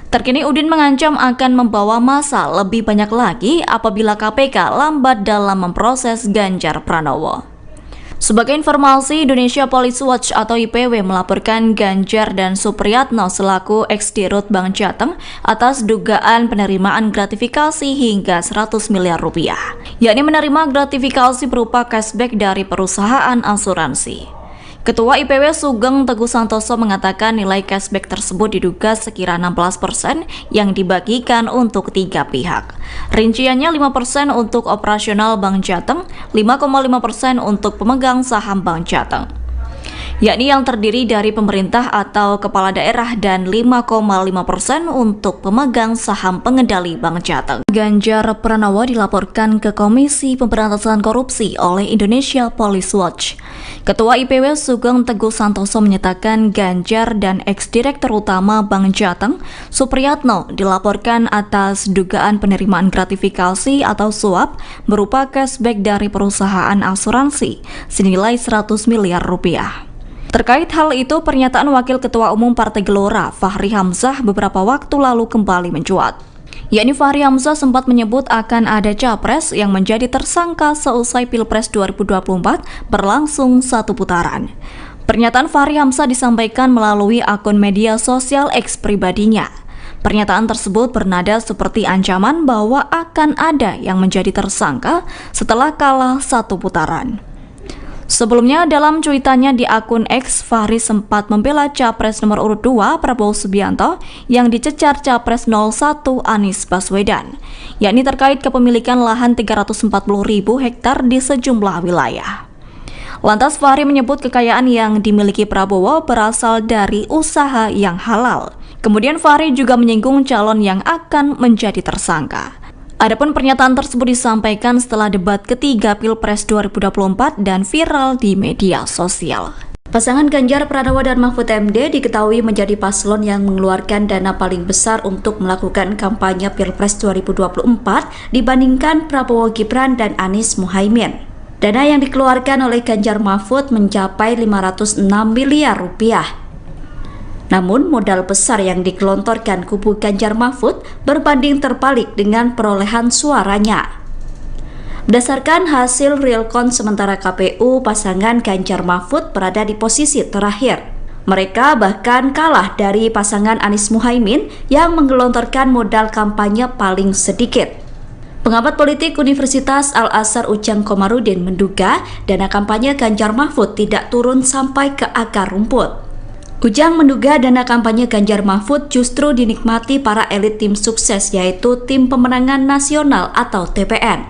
Terkini Udin mengancam akan membawa massa lebih banyak lagi apabila KPK lambat dalam memproses Ganjar Pranowo. Sebagai informasi, Indonesia Police Watch atau IPW melaporkan Ganjar dan Supriyatno selaku ex-Dirut Bank Jateng atas dugaan penerimaan gratifikasi hingga 100 miliar rupiah, yakni menerima gratifikasi berupa cashback dari perusahaan asuransi. Ketua IPW Sugeng Teguh Santoso mengatakan nilai cashback tersebut diduga sekira 16% yang dibagikan untuk 3 pihak. Rinciannya 5% untuk operasional Bank Jateng, 5,5% untuk pemegang saham Bank Jateng, yakni yang terdiri dari pemerintah atau kepala daerah, dan 5,5% untuk pemegang saham pengendali Bank Jateng. Ganjar Pranowo dilaporkan ke Komisi Pemberantasan Korupsi oleh Indonesia Police Watch. Ketua IPW Sugeng Teguh Santoso menyatakan Ganjar dan ex-direktur utama Bank Jateng, Supriyatno, dilaporkan atas dugaan penerimaan gratifikasi atau suap berupa cashback dari perusahaan asuransi senilai 100 miliar rupiah. Terkait hal itu, pernyataan Wakil Ketua Umum Partai Gelora, Fahri Hamzah, beberapa waktu lalu kembali mencuat. yakni Fahri Hamzah sempat menyebut akan ada capres yang menjadi tersangka seusai Pilpres 2024 berlangsung satu putaran. Pernyataan Fahri Hamzah disampaikan melalui akun media sosial X pribadinya. Pernyataan tersebut bernada seperti ancaman bahwa akan ada yang menjadi tersangka setelah kalah satu putaran. Sebelumnya, dalam cuitannya di akun X, Fahri sempat membela Capres nomor urut 2 Prabowo Subianto yang dicecar Capres 01 Anies Baswedan, yakni terkait kepemilikan lahan 340.000 hektar di sejumlah wilayah. Lantas Fahri menyebut kekayaan yang dimiliki Prabowo berasal dari usaha yang halal. Kemudian Fahri juga menyinggung calon yang akan menjadi tersangka. Adapun pernyataan tersebut disampaikan setelah debat ketiga Pilpres 2024 dan viral di media sosial. Pasangan Ganjar Pranowo dan Mahfud MD diketahui menjadi paslon yang mengeluarkan dana paling besar untuk melakukan kampanye Pilpres 2024 dibandingkan Prabowo Gibran dan Anies Muhaimin. Dana yang dikeluarkan oleh Ganjar Mahfud mencapai 506 miliar rupiah. Namun modal besar yang digelontorkan kubu Ganjar Mahfud berbanding terbalik dengan perolehan suaranya. Berdasarkan hasil realcon sementara KPU, pasangan Ganjar Mahfud berada di posisi terakhir. Mereka bahkan kalah dari pasangan Anies Muhaimin yang menggelontorkan modal kampanye paling sedikit. Pengamat politik Universitas Al-Azhar Ujang Komarudin menduga dana kampanye Ganjar Mahfud tidak turun sampai ke akar rumput. Ujang menduga dana kampanye Ganjar Mahfud justru dinikmati para elit tim sukses, yaitu Tim Pemenangan Nasional atau TPN.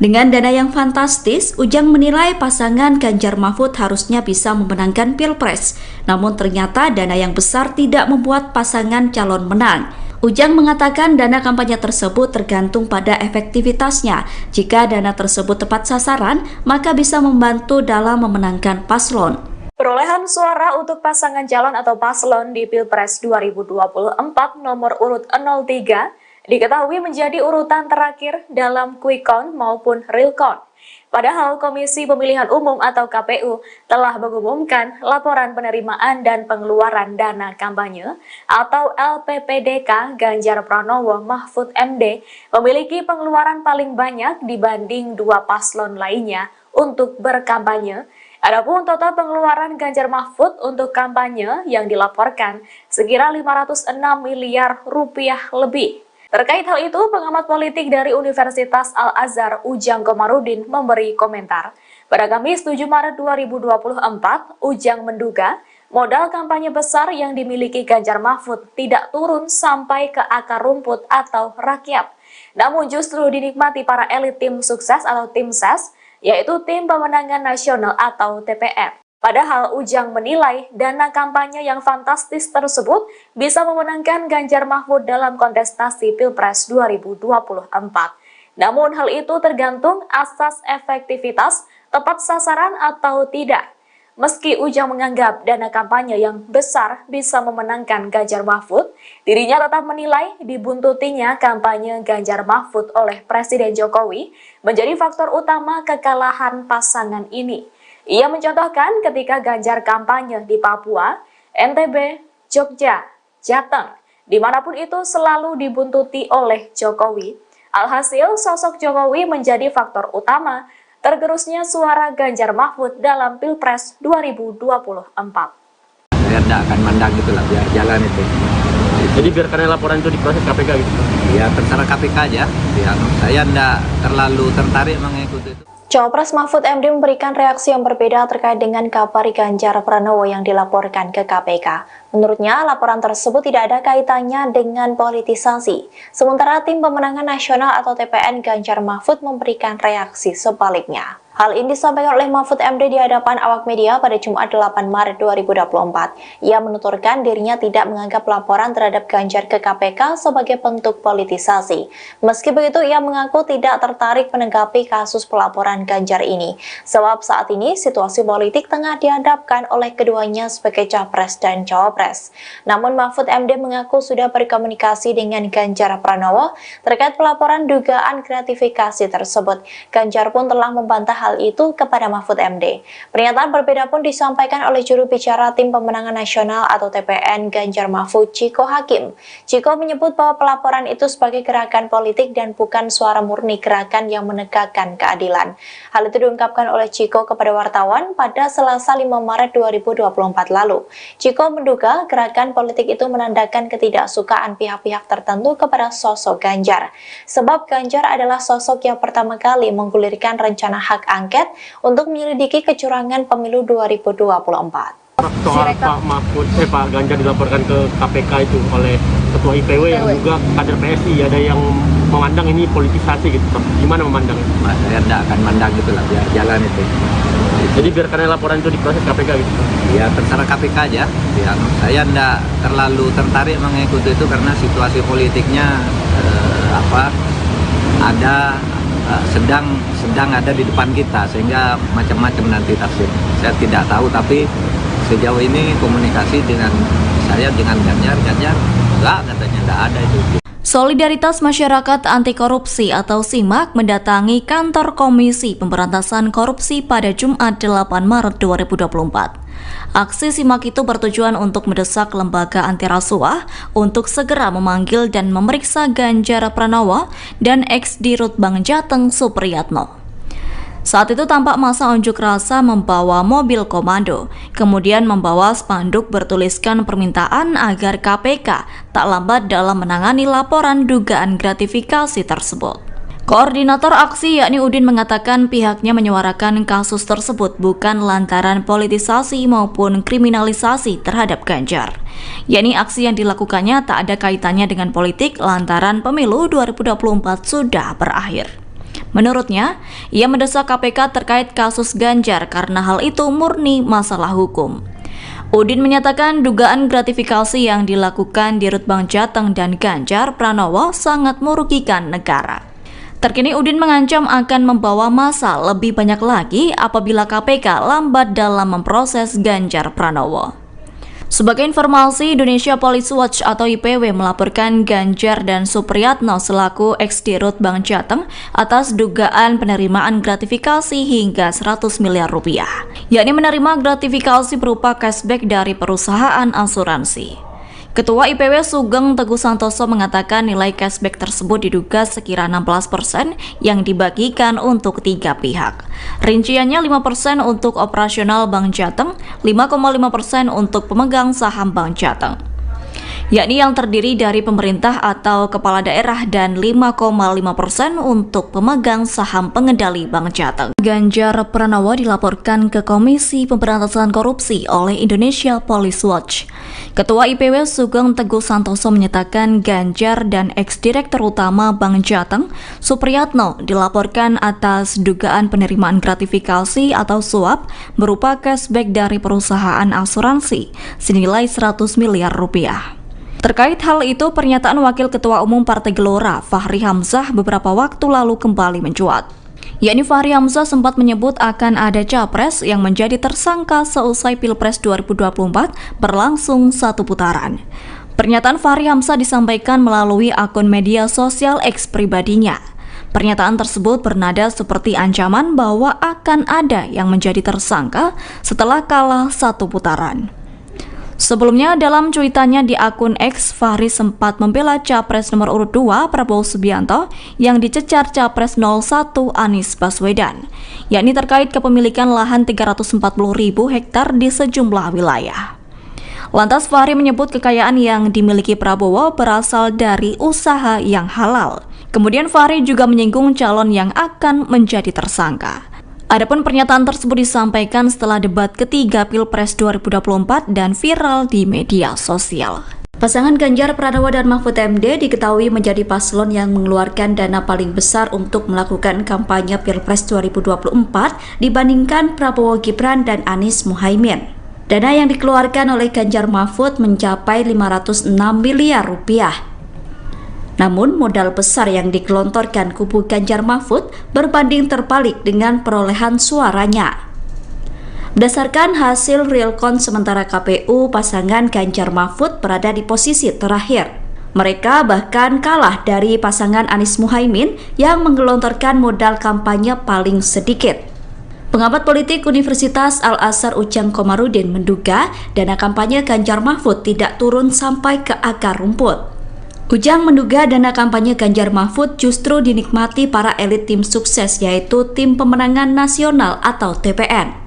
Dengan dana yang fantastis, Ujang menilai pasangan Ganjar Mahfud harusnya bisa memenangkan Pilpres. Namun ternyata dana yang besar tidak membuat pasangan calon menang. Ujang mengatakan dana kampanye tersebut tergantung pada efektivitasnya. Jika dana tersebut tepat sasaran, maka bisa membantu dalam memenangkan paslon. Perolehan suara untuk pasangan calon atau paslon di Pilpres 2024 nomor urut 03 diketahui menjadi urutan terakhir dalam quick count maupun real count. Padahal Komisi Pemilihan Umum atau KPU telah mengumumkan laporan penerimaan dan pengeluaran dana kampanye atau LPPDK Ganjar Pranowo Mahfud MD memiliki pengeluaran paling banyak dibanding dua paslon lainnya untuk berkampanye. Adapun total pengeluaran Ganjar Mahfud untuk kampanye yang dilaporkan sekira 506 miliar rupiah lebih. Terkait hal itu, pengamat politik dari Universitas Al-Azhar Ujang Komarudin memberi komentar. Pada Kamis 7 Maret 2024, Ujang menduga modal kampanye besar yang dimiliki Ganjar Mahfud tidak turun sampai ke akar rumput atau rakyat. Namun justru dinikmati para elit tim sukses atau tim ses, yaitu Tim Pemenangan Nasional atau TPN. Padahal Ujang menilai dana kampanye yang fantastis tersebut bisa memenangkan Ganjar Mahfud dalam kontestasi Pilpres 2024. Namun hal itu tergantung asas efektivitas, tepat sasaran atau tidak. Meski Ujang menganggap dana kampanye yang besar bisa memenangkan Ganjar Mahfud, dirinya tetap menilai dibuntutinya kampanye Ganjar Mahfud oleh Presiden Jokowi menjadi faktor utama kekalahan pasangan ini. Ia mencontohkan ketika Ganjar kampanye di Papua, NTB, Jogja, Jateng, dimanapun itu selalu dibuntuti oleh Jokowi. Alhasil, sosok Jokowi menjadi faktor utama tergerusnya suara Ganjar Mahfud dalam Pilpres 2024. Saya tidak akan mandang itulah, biar jalan itu. Jadi biarkan laporan itu diproses KPK gitu? Ya terserah KPK aja. Ya, saya tidak terlalu tertarik mengikuti itu. Cawapres Mahfud MD memberikan reaksi yang berbeda terkait dengan kabar Ganjar Pranowo yang dilaporkan ke KPK. Menurutnya, laporan tersebut tidak ada kaitannya dengan politisasi. Sementara Tim Pemenangan Nasional atau TPN Ganjar Mahfud memberikan reaksi sebaliknya. Hal ini disampaikan oleh Mahfud MD di hadapan awak media pada Jumat 8 Maret 2024. Ia menuturkan dirinya tidak menganggap laporan terhadap Ganjar ke KPK sebagai bentuk politisasi. Meski begitu, ia mengaku tidak tertarik menanggapi kasus pelaporan Ganjar ini. Sebab saat ini situasi politik tengah dihadapkan oleh keduanya sebagai capres dan cawapres. Namun Mahfud MD mengaku sudah berkomunikasi dengan Ganjar Pranowo terkait pelaporan dugaan gratifikasi tersebut. Ganjar pun telah membantah hal itu kepada Mahfud MD. Pernyataan berbeda pun disampaikan oleh juru bicara Tim Pemenangan Nasional atau TPN Ganjar Mahfud, Chiko Hakim. Chiko menyebut bahwa pelaporan itu sebagai gerakan politik dan bukan suara murni gerakan yang menegakkan keadilan. Hal itu diungkapkan oleh Chiko kepada wartawan pada Selasa 5 Maret 2024 lalu. Chiko menduga gerakan politik itu menandakan ketidaksukaan pihak-pihak tertentu kepada sosok Ganjar. Sebab Ganjar adalah sosok yang pertama kali menggulirkan rencana hak angket untuk menyelidiki kecurangan pemilu 2024. Soal Pak Mahfud, Pak Ganjar dilaporkan ke KPK itu oleh Ketua IPW yang juga kader PSI, ada yang memandang ini politisasi gitu. Gimana memandang itu? Saya tidak akan mandang gitu lah, biar jalan itu. Jadi biarkan laporan itu diproses KPK gitu? Ya terserah KPK aja. Ya, saya tidak terlalu tertarik mengikuti itu karena situasi politiknya sedang ada di depan kita, sehingga macam-macam nanti tafsir. Saya tidak tahu, tapi sejauh ini komunikasi dengan saya dengan Ganjar enggak, katanya enggak ada itu. Solidaritas Masyarakat Anti Korupsi atau SIMAK mendatangi kantor Komisi Pemberantasan Korupsi pada Jumat 8 Maret 2024. Aksi SIMAK itu bertujuan untuk mendesak lembaga anti rasuah untuk segera memanggil dan memeriksa Ganjar Pranowo dan ex-Dirut Bank Jateng Supriyatno. Saat itu tampak massa unjuk rasa membawa mobil komando, kemudian membawa spanduk bertuliskan permintaan agar KPK tak lambat dalam menangani laporan dugaan gratifikasi tersebut. Koordinator aksi yakni Udin mengatakan pihaknya menyuarakan kasus tersebut bukan lantaran politisasi maupun kriminalisasi terhadap Ganjar. Yakni aksi yang dilakukannya tak ada kaitannya dengan politik lantaran pemilu 2024 sudah berakhir. Menurutnya, ia mendesak KPK terkait kasus Ganjar karena hal itu murni masalah hukum. Udin menyatakan dugaan gratifikasi yang dilakukan Dirut Bank Jateng dan Ganjar Pranowo sangat merugikan negara. Terkini Udin mengancam akan membawa massa lebih banyak lagi apabila KPK lambat dalam memproses Ganjar Pranowo. Sebagai informasi, Indonesia Police Watch atau IPW melaporkan Ganjar dan Supriyatno selaku ex-Dirut Bank Jateng atas dugaan penerimaan gratifikasi hingga 100 miliar rupiah, yakni menerima gratifikasi berupa cashback dari perusahaan asuransi. Ketua IPW Sugeng Teguh Santoso mengatakan nilai cashback tersebut diduga sekira 16% yang dibagikan untuk 3 pihak. Rinciannya 5% untuk operasional Bank Jateng, 5,5% untuk pemegang saham Bank Jateng, yakni yang terdiri dari pemerintah atau kepala daerah, dan 5,5% untuk pemegang saham pengendali Bank Jateng. Ganjar Pranowo dilaporkan ke Komisi Pemberantasan Korupsi oleh Indonesia Police Watch. Ketua IPW Sugeng Teguh Santoso menyatakan Ganjar dan ex-direktur utama Bank Jateng, Supriyatno, dilaporkan atas dugaan penerimaan gratifikasi atau suap berupa cashback dari perusahaan asuransi senilai 100 miliar rupiah. Terkait hal itu, pernyataan Wakil Ketua Umum Partai Gelora, Fahri Hamzah, beberapa waktu lalu kembali mencuat. Yakni Fahri Hamzah sempat menyebut akan ada capres yang menjadi tersangka seusai Pilpres 2024 berlangsung 1 putaran. Pernyataan Fahri Hamzah disampaikan melalui akun media sosial X pribadinya. Pernyataan tersebut bernada seperti ancaman bahwa akan ada yang menjadi tersangka setelah kalah 1 putaran. Sebelumnya, dalam cuitannya di akun X, Fahri sempat membela Capres nomor urut 2 Prabowo Subianto yang dicecar Capres 01 Anies Baswedan, yakni terkait kepemilikan lahan 340.000 hektar di sejumlah wilayah. Lantas Fahri menyebut kekayaan yang dimiliki Prabowo berasal dari usaha yang halal. Kemudian Fahri juga menyinggung calon yang akan menjadi tersangka. Adapun pernyataan tersebut disampaikan setelah debat ketiga Pilpres 2024 dan viral di media sosial. Pasangan Ganjar Pranowo dan Mahfud MD diketahui menjadi paslon yang mengeluarkan dana paling besar untuk melakukan kampanye Pilpres 2024 dibandingkan Prabowo Gibran dan Anies Muhaimin. Dana yang dikeluarkan oleh Ganjar Mahfud mencapai 506 miliar rupiah. Namun modal besar yang digelontorkan kubu Ganjar Mahfud berbanding terbalik dengan perolehan suaranya. Berdasarkan hasil real count sementara KPU, pasangan Ganjar Mahfud berada di posisi terakhir. Mereka bahkan kalah dari pasangan Anies Muhaimin yang menggelontorkan modal kampanye paling sedikit. Pengamat politik Universitas Al-Azhar Ujang Komarudin menduga dana kampanye Ganjar Mahfud tidak turun sampai ke akar rumput. Ujang menduga dana kampanye Ganjar Mahfud justru dinikmati para elit tim sukses, yaitu Tim Pemenangan Nasional atau TPN.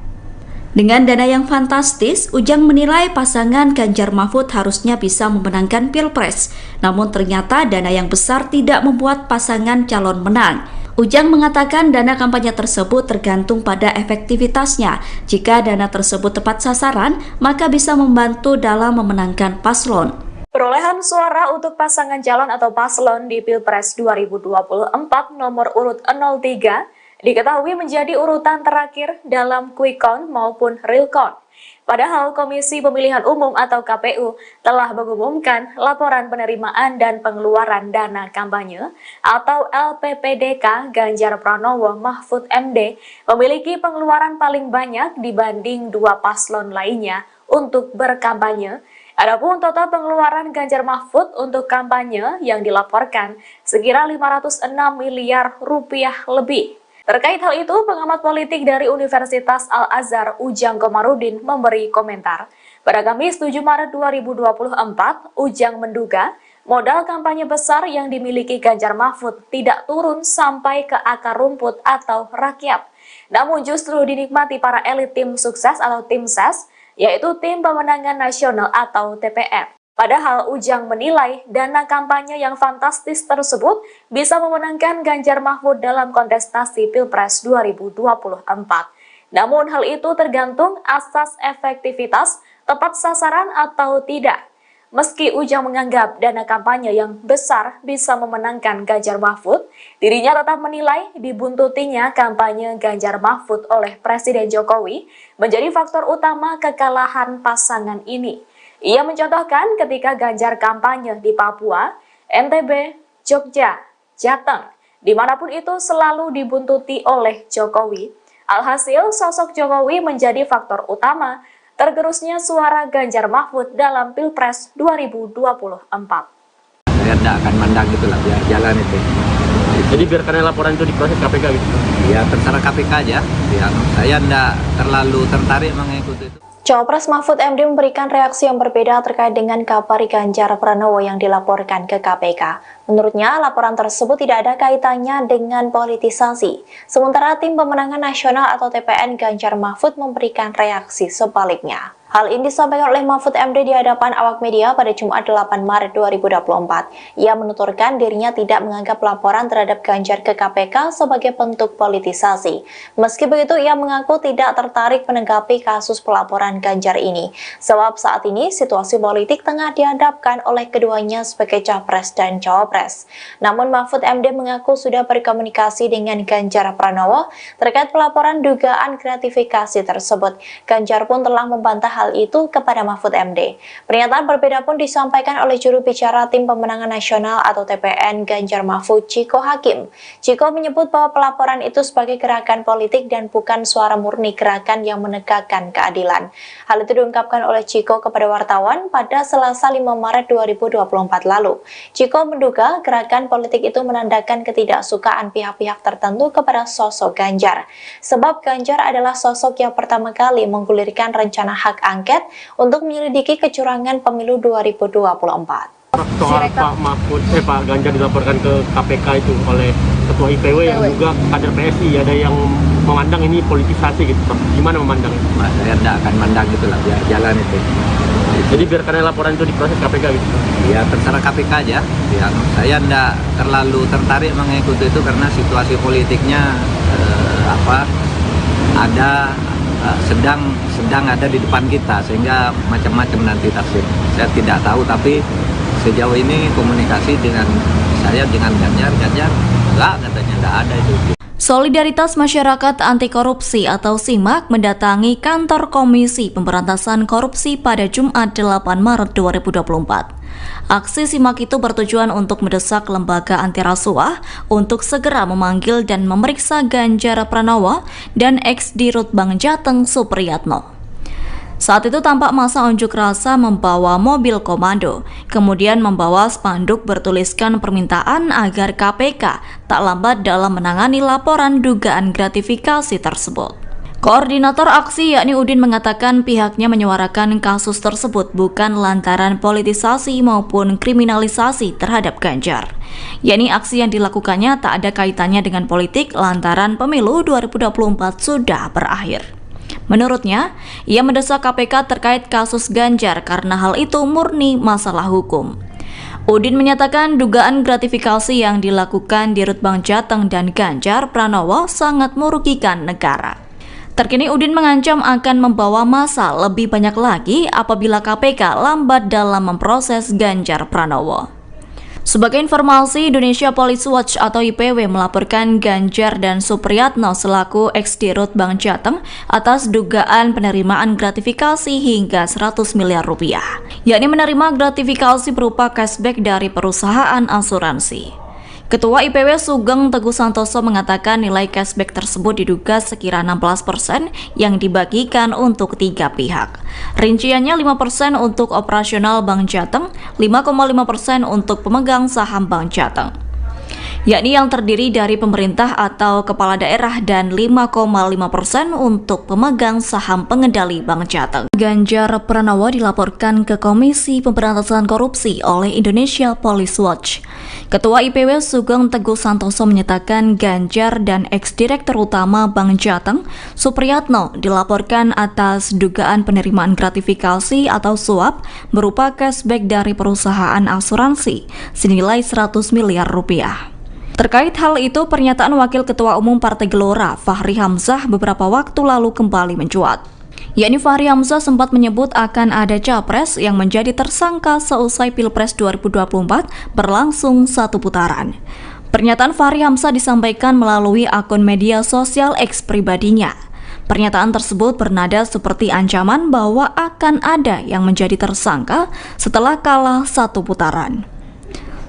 Dengan dana yang fantastis, Ujang menilai pasangan Ganjar Mahfud harusnya bisa memenangkan Pilpres, namun ternyata dana yang besar tidak membuat pasangan calon menang. Ujang mengatakan dana kampanye tersebut tergantung pada efektivitasnya. Jika dana tersebut tepat sasaran, maka bisa membantu dalam memenangkan paslon. Perolehan suara untuk pasangan calon atau paslon di Pilpres 2024 nomor urut 03 diketahui menjadi urutan terakhir dalam quick count maupun real count. Padahal Komisi Pemilihan Umum atau KPU telah mengumumkan laporan penerimaan dan pengeluaran dana kampanye atau LPPDK Ganjar Pranowo Mahfud MD memiliki pengeluaran paling banyak dibanding dua paslon lainnya untuk berkampanye. Adapun total pengeluaran Ganjar Mahfud untuk kampanye yang dilaporkan sekira 506 miliar rupiah lebih. Terkait hal itu, pengamat politik dari Universitas Al-Azhar Ujang Komarudin memberi komentar. Pada Kamis 7 Maret 2024, Ujang menduga modal kampanye besar yang dimiliki Ganjar Mahfud tidak turun sampai ke akar rumput atau rakyat. Namun justru dinikmati para elit tim sukses atau tim ses, yaitu Tim Pemenangan Nasional atau TPN. Padahal Ujang menilai dana kampanye yang fantastis tersebut bisa memenangkan Ganjar Mahfud dalam kontestasi Pilpres 2024. Namun hal itu tergantung asas efektivitas, tepat sasaran atau tidak. Meski Ujang menganggap dana kampanye yang besar bisa memenangkan Ganjar Mahfud, dirinya tetap menilai dibuntutinya kampanye Ganjar Mahfud oleh Presiden Jokowi menjadi faktor utama kekalahan pasangan ini. Ia mencontohkan ketika Ganjar kampanye di Papua, NTB, Jogja, Jateng, dimanapun itu selalu dibuntuti oleh Jokowi. Alhasil, sosok Jokowi menjadi faktor utama tergerusnya suara Ganjar Mahfud dalam Pilpres 2024. Saya tidak akan mandang itulah, biar jalan itu. Jadi biarkan laporan itu diproses KPK gitu? Ya terserah KPK aja. Ya, saya tidak terlalu tertarik mengikuti itu. Cawapres Mahfud MD memberikan reaksi yang berbeda terkait dengan kabar Ganjar Pranowo yang dilaporkan ke KPK. Menurutnya, laporan tersebut tidak ada kaitannya dengan politisasi. Sementara Tim Pemenangan Nasional atau TPN Ganjar Mahfud memberikan reaksi sebaliknya. Hal ini disampaikan oleh Mahfud MD di hadapan awak media pada Jumat 8 Maret 2024. Ia menuturkan dirinya tidak menganggap laporan terhadap Ganjar ke KPK sebagai bentuk politisasi. Meski begitu, ia mengaku tidak tertarik menanggapi kasus pelaporan Ganjar ini. Sebab saat ini situasi politik tengah dihadapkan oleh keduanya sebagai capres dan cawapres. Namun Mahfud MD mengaku sudah berkomunikasi dengan Ganjar Pranowo terkait pelaporan dugaan gratifikasi tersebut. Ganjar pun telah membantah hal itu kepada Mahfud MD. Pernyataan berbeda pun disampaikan oleh juru bicara Tim Pemenangan Nasional atau TPN Ganjar Mahfud, Ciko Hakim. Ciko menyebut bahwa pelaporan itu sebagai gerakan politik dan bukan suara murni gerakan yang menegakkan keadilan. Hal itu diungkapkan oleh Ciko kepada wartawan pada Selasa 5 Maret 2024 lalu. Ciko menduga gerakan politik itu menandakan ketidaksukaan pihak-pihak tertentu kepada sosok Ganjar. Sebab Ganjar adalah sosok yang pertama kali menggulirkan rencana hak angket untuk menyelidiki kecurangan pemilu 2024. Soal Pak Ganjar dilaporkan ke KPK itu oleh Ketua IPW yang juga kader PSI, ada yang memandang ini politisasi gitu. Gimana memandang itu? Saya tidak akan mandang itulah, biar jalan itu. Jadi biarkan laporan itu diproses KPK gitu? Ya terserah KPK aja. Ya, saya tidak terlalu tertarik mengikuti itu karena situasi politiknya sedang ada di depan kita, sehingga macam-macam nanti tafsir. Saya tidak tahu, tapi sejauh ini komunikasi dengan saya dengan Ganjar enggak, katanya enggak ada itu. Solidaritas Masyarakat Anti Korupsi atau SIMAK mendatangi kantor Komisi Pemberantasan Korupsi pada Jumat 8 Maret 2024. Aksi SIMAK itu bertujuan untuk mendesak lembaga anti rasuah untuk segera memanggil dan memeriksa Ganjar Pranowo dan ex-Dirut Bank Jateng Supriyatno. Saat itu tampak massa unjuk rasa membawa mobil komando, kemudian membawa spanduk bertuliskan permintaan agar KPK tak lambat dalam menangani laporan dugaan gratifikasi tersebut. Koordinator aksi yakni Udin mengatakan pihaknya menyuarakan kasus tersebut bukan lantaran politisasi maupun kriminalisasi terhadap Ganjar. Yakni aksi yang dilakukannya tak ada kaitannya dengan politik lantaran pemilu 2024 sudah berakhir. Menurutnya, ia mendesak KPK terkait kasus Ganjar karena hal itu murni masalah hukum. Udin menyatakan dugaan gratifikasi yang dilakukan di Rut Bank Jateng dan Ganjar Pranowo sangat merugikan negara. Terkini Udin mengancam akan membawa massa lebih banyak lagi apabila KPK lambat dalam memproses Ganjar Pranowo. Sebagai informasi, Indonesia Police Watch atau IPW melaporkan Ganjar dan Supriyatno selaku ex-dirut Bank Jateng atas dugaan penerimaan gratifikasi hingga 100 miliar rupiah, yakni menerima gratifikasi berupa cashback dari perusahaan asuransi. Ketua IPW Sugeng Teguh Santoso mengatakan nilai cashback tersebut diduga sekira 16% yang dibagikan untuk 3 pihak. Rinciannya 5% untuk operasional Bank Jateng, 5,5% untuk pemegang saham Bank Jateng, yakni yang terdiri dari pemerintah atau kepala daerah, dan 5,5% untuk pemegang saham pengendali Bank Jateng. Ganjar Pranowo dilaporkan ke Komisi Pemberantasan Korupsi oleh Indonesia Police Watch. Ketua IPW Sugeng Teguh Santoso menyatakan Ganjar dan ex-direktur utama Bank Jateng, Supriyatno, dilaporkan atas dugaan penerimaan gratifikasi atau suap berupa cashback dari perusahaan asuransi senilai 100 miliar rupiah. Terkait hal itu, pernyataan Wakil Ketua Umum Partai Gelora, Fahri Hamzah, beberapa waktu lalu kembali mencuat. Yakni Fahri Hamzah sempat menyebut akan ada capres yang menjadi tersangka seusai Pilpres 2024 berlangsung 1 putaran. Pernyataan Fahri Hamzah disampaikan melalui akun media sosial X pribadinya. Pernyataan tersebut bernada seperti ancaman bahwa akan ada yang menjadi tersangka setelah kalah 1 putaran.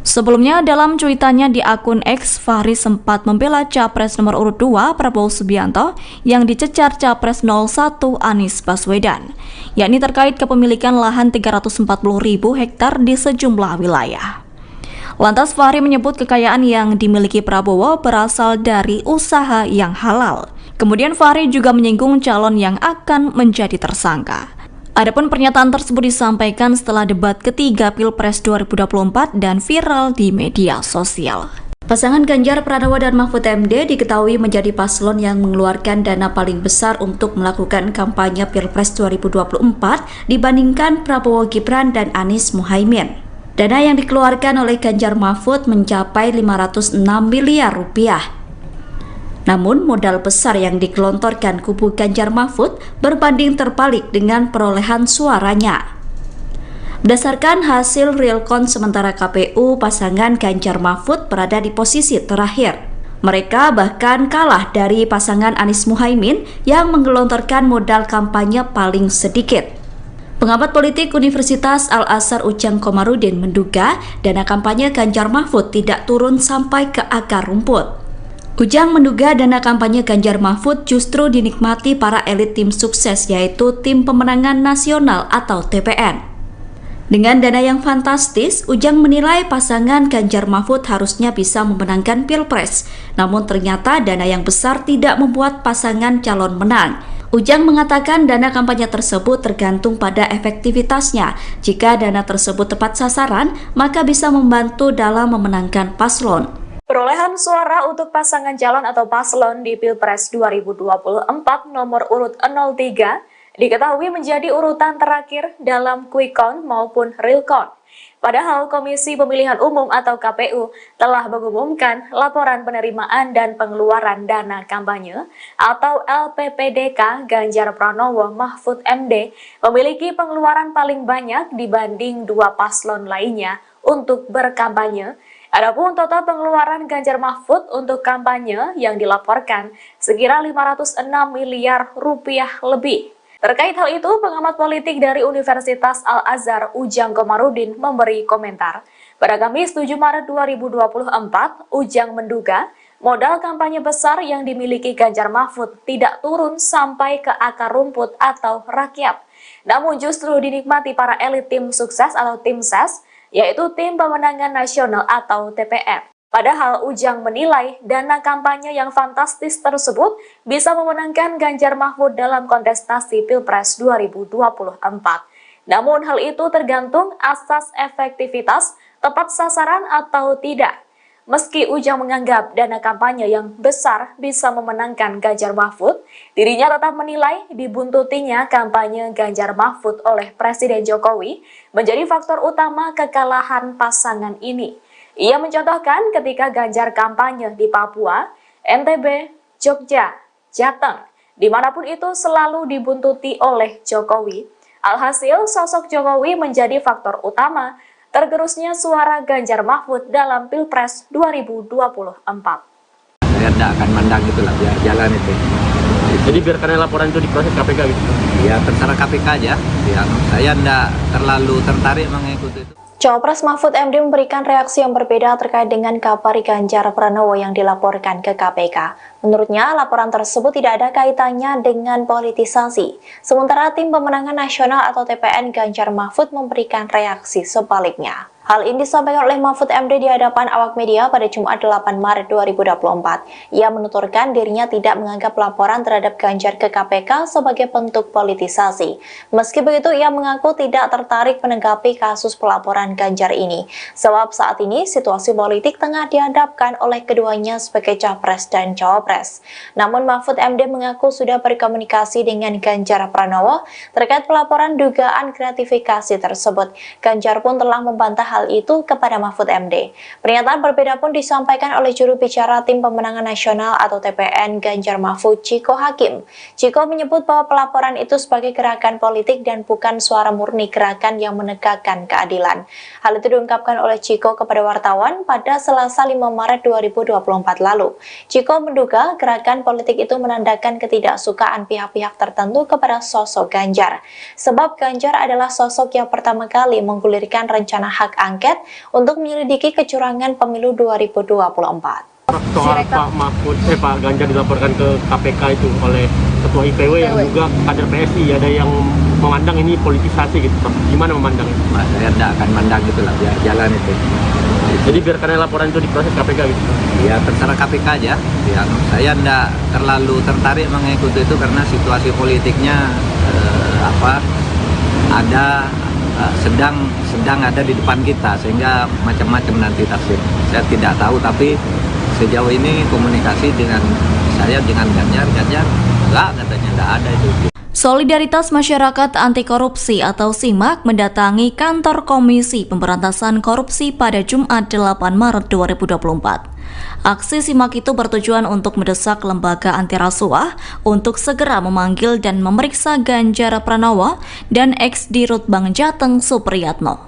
Sebelumnya, dalam cuitannya di akun X, Fahri sempat membela Capres nomor urut 2 Prabowo Subianto yang dicecar Capres 01 Anies Baswedan, yakni terkait kepemilikan lahan 340.000 hektar di sejumlah wilayah. Lantas Fahri menyebut kekayaan yang dimiliki Prabowo berasal dari usaha yang halal. Kemudian Fahri juga menyinggung calon yang akan menjadi tersangka. Adapun pernyataan tersebut disampaikan setelah debat ketiga Pilpres 2024 dan viral di media sosial. Pasangan Ganjar Pranowo dan Mahfud MD diketahui menjadi paslon yang mengeluarkan dana paling besar untuk melakukan kampanye Pilpres 2024 dibandingkan Prabowo Gibran dan Anies Muhaimin. Dana yang dikeluarkan oleh Ganjar Mahfud mencapai 506 miliar rupiah. Namun modal besar yang digelontorkan kubu Ganjar Mahfud berbanding terbalik dengan perolehan suaranya. Berdasarkan hasil realcon sementara KPU, pasangan Ganjar Mahfud berada di posisi terakhir. Mereka bahkan kalah dari pasangan Anies Muhaimin yang menggelontorkan modal kampanye paling sedikit. Pengamat politik Universitas Al-Azhar Ujang Komarudin menduga dana kampanye Ganjar Mahfud tidak turun sampai ke akar rumput. Ujang menduga dana kampanye Ganjar Mahfud justru dinikmati para elit tim sukses, yaitu Tim Pemenangan Nasional atau TPN. Dengan dana yang fantastis, Ujang menilai pasangan Ganjar Mahfud harusnya bisa memenangkan Pilpres. Namun ternyata dana yang besar tidak membuat pasangan calon menang. Ujang mengatakan dana kampanye tersebut tergantung pada efektivitasnya. Jika dana tersebut tepat sasaran, maka bisa membantu dalam memenangkan paslon. Perolehan suara untuk pasangan calon atau paslon di Pilpres 2024 nomor urut 03 diketahui menjadi urutan terakhir dalam quick count maupun real count. Padahal Komisi Pemilihan Umum atau KPU telah mengumumkan laporan penerimaan dan pengeluaran dana kampanye atau LPPDK Ganjar Pranowo Mahfud MD memiliki pengeluaran paling banyak dibanding 2 paslon lainnya untuk berkampanye. Adapun total pengeluaran Ganjar Mahfud untuk kampanye yang dilaporkan sekira 506 miliar rupiah lebih. Terkait hal itu, pengamat politik dari Universitas Al-Azhar Ujang Komarudin memberi komentar. Pada Kamis 7 Maret 2024, Ujang menduga modal kampanye besar yang dimiliki Ganjar Mahfud tidak turun sampai ke akar rumput atau rakyat, namun justru dinikmati para elit tim sukses atau tim ses, yaitu Tim Pemenangan Nasional atau TPN. Padahal Ujang menilai dana kampanye yang fantastis tersebut bisa memenangkan Ganjar Mahfud dalam kontestasi Pilpres 2024. Namun hal itu tergantung asas efektivitas, tepat sasaran atau tidak. Meski Ujang menganggap dana kampanye yang besar bisa memenangkan Ganjar Mahfud, dirinya tetap menilai dibuntutinya kampanye Ganjar Mahfud oleh Presiden Jokowi menjadi faktor utama kekalahan pasangan ini. Ia mencontohkan ketika Ganjar kampanye di Papua, NTB, Jogja, Jateng, dimanapun itu selalu dibuntuti oleh Jokowi. Alhasil, sosok Jokowi menjadi faktor utama tergerusnya suara Ganjar Mahfud dalam Pilpres 2024. Saya tidak akan mandang itulah, biar jalan itu. Jadi biarkan laporan itu diproses KPK gitu? Ya terserah KPK aja. Ya, saya tidak terlalu tertarik mengikuti itu. Cawapres Mahfud MD memberikan reaksi yang berbeda terkait dengan kabar Ganjar Pranowo yang dilaporkan ke KPK. Menurutnya, laporan tersebut tidak ada kaitannya dengan politisasi. Sementara Tim Pemenangan Nasional atau TPN Ganjar Mahfud memberikan reaksi sebaliknya. Hal ini disampaikan oleh Mahfud MD di hadapan awak media pada Jumat 8 Maret 2024. Ia menuturkan dirinya tidak menganggap laporan terhadap Ganjar ke KPK sebagai bentuk politisasi. Meski begitu, ia mengaku tidak tertarik menanggapi kasus pelaporan Ganjar ini. Sebab saat ini situasi politik tengah dihadapkan oleh keduanya sebagai capres dan cawapres. Namun Mahfud MD mengaku sudah berkomunikasi dengan Ganjar Pranowo terkait pelaporan dugaan gratifikasi tersebut. Ganjar pun telah membantah hal itu kepada Mahfud MD. Pernyataan berbeda pun disampaikan oleh juru bicara Tim Pemenangan Nasional atau TPN Ganjar Mahfud, Ciko Hakim. Ciko menyebut bahwa pelaporan itu sebagai gerakan politik dan bukan suara murni gerakan yang menegakkan keadilan. Hal itu diungkapkan oleh Ciko kepada wartawan pada Selasa 5 Maret 2024 lalu. Ciko menduga gerakan politik itu menandakan ketidaksukaan pihak-pihak tertentu kepada sosok Ganjar. Sebab Ganjar adalah sosok yang pertama kali menggulirkan rencana hak angket untuk menyelidiki kecurangan pemilu 2024. Soal Pak Ganjar dilaporkan ke KPK itu oleh Ketua IPW yang juga kader PSI, ada yang memandang ini politisasi gitu. Gimana memandang itu? Saya tidak akan mandang itulah, biar jalan itu. Jadi biarkan laporan itu diproses KPK gitu? Ya terserah KPK aja. Ya, saya tidak terlalu tertarik mengikuti itu karena situasi politiknya sedang ada di depan kita, sehingga macam-macam nanti tafsir. Saya tidak tahu, tapi sejauh ini komunikasi dengan saya dengan Ganjar enggak, katanya enggak ada itu. Solidaritas Masyarakat Anti Korupsi atau SIMAK mendatangi kantor Komisi Pemberantasan Korupsi pada Jumat 8 Maret 2024. Aksi SIMAK itu bertujuan untuk mendesak lembaga anti rasuah untuk segera memanggil dan memeriksa Ganjar Pranowo dan ex-Dirut Bank Jateng Supriyatno.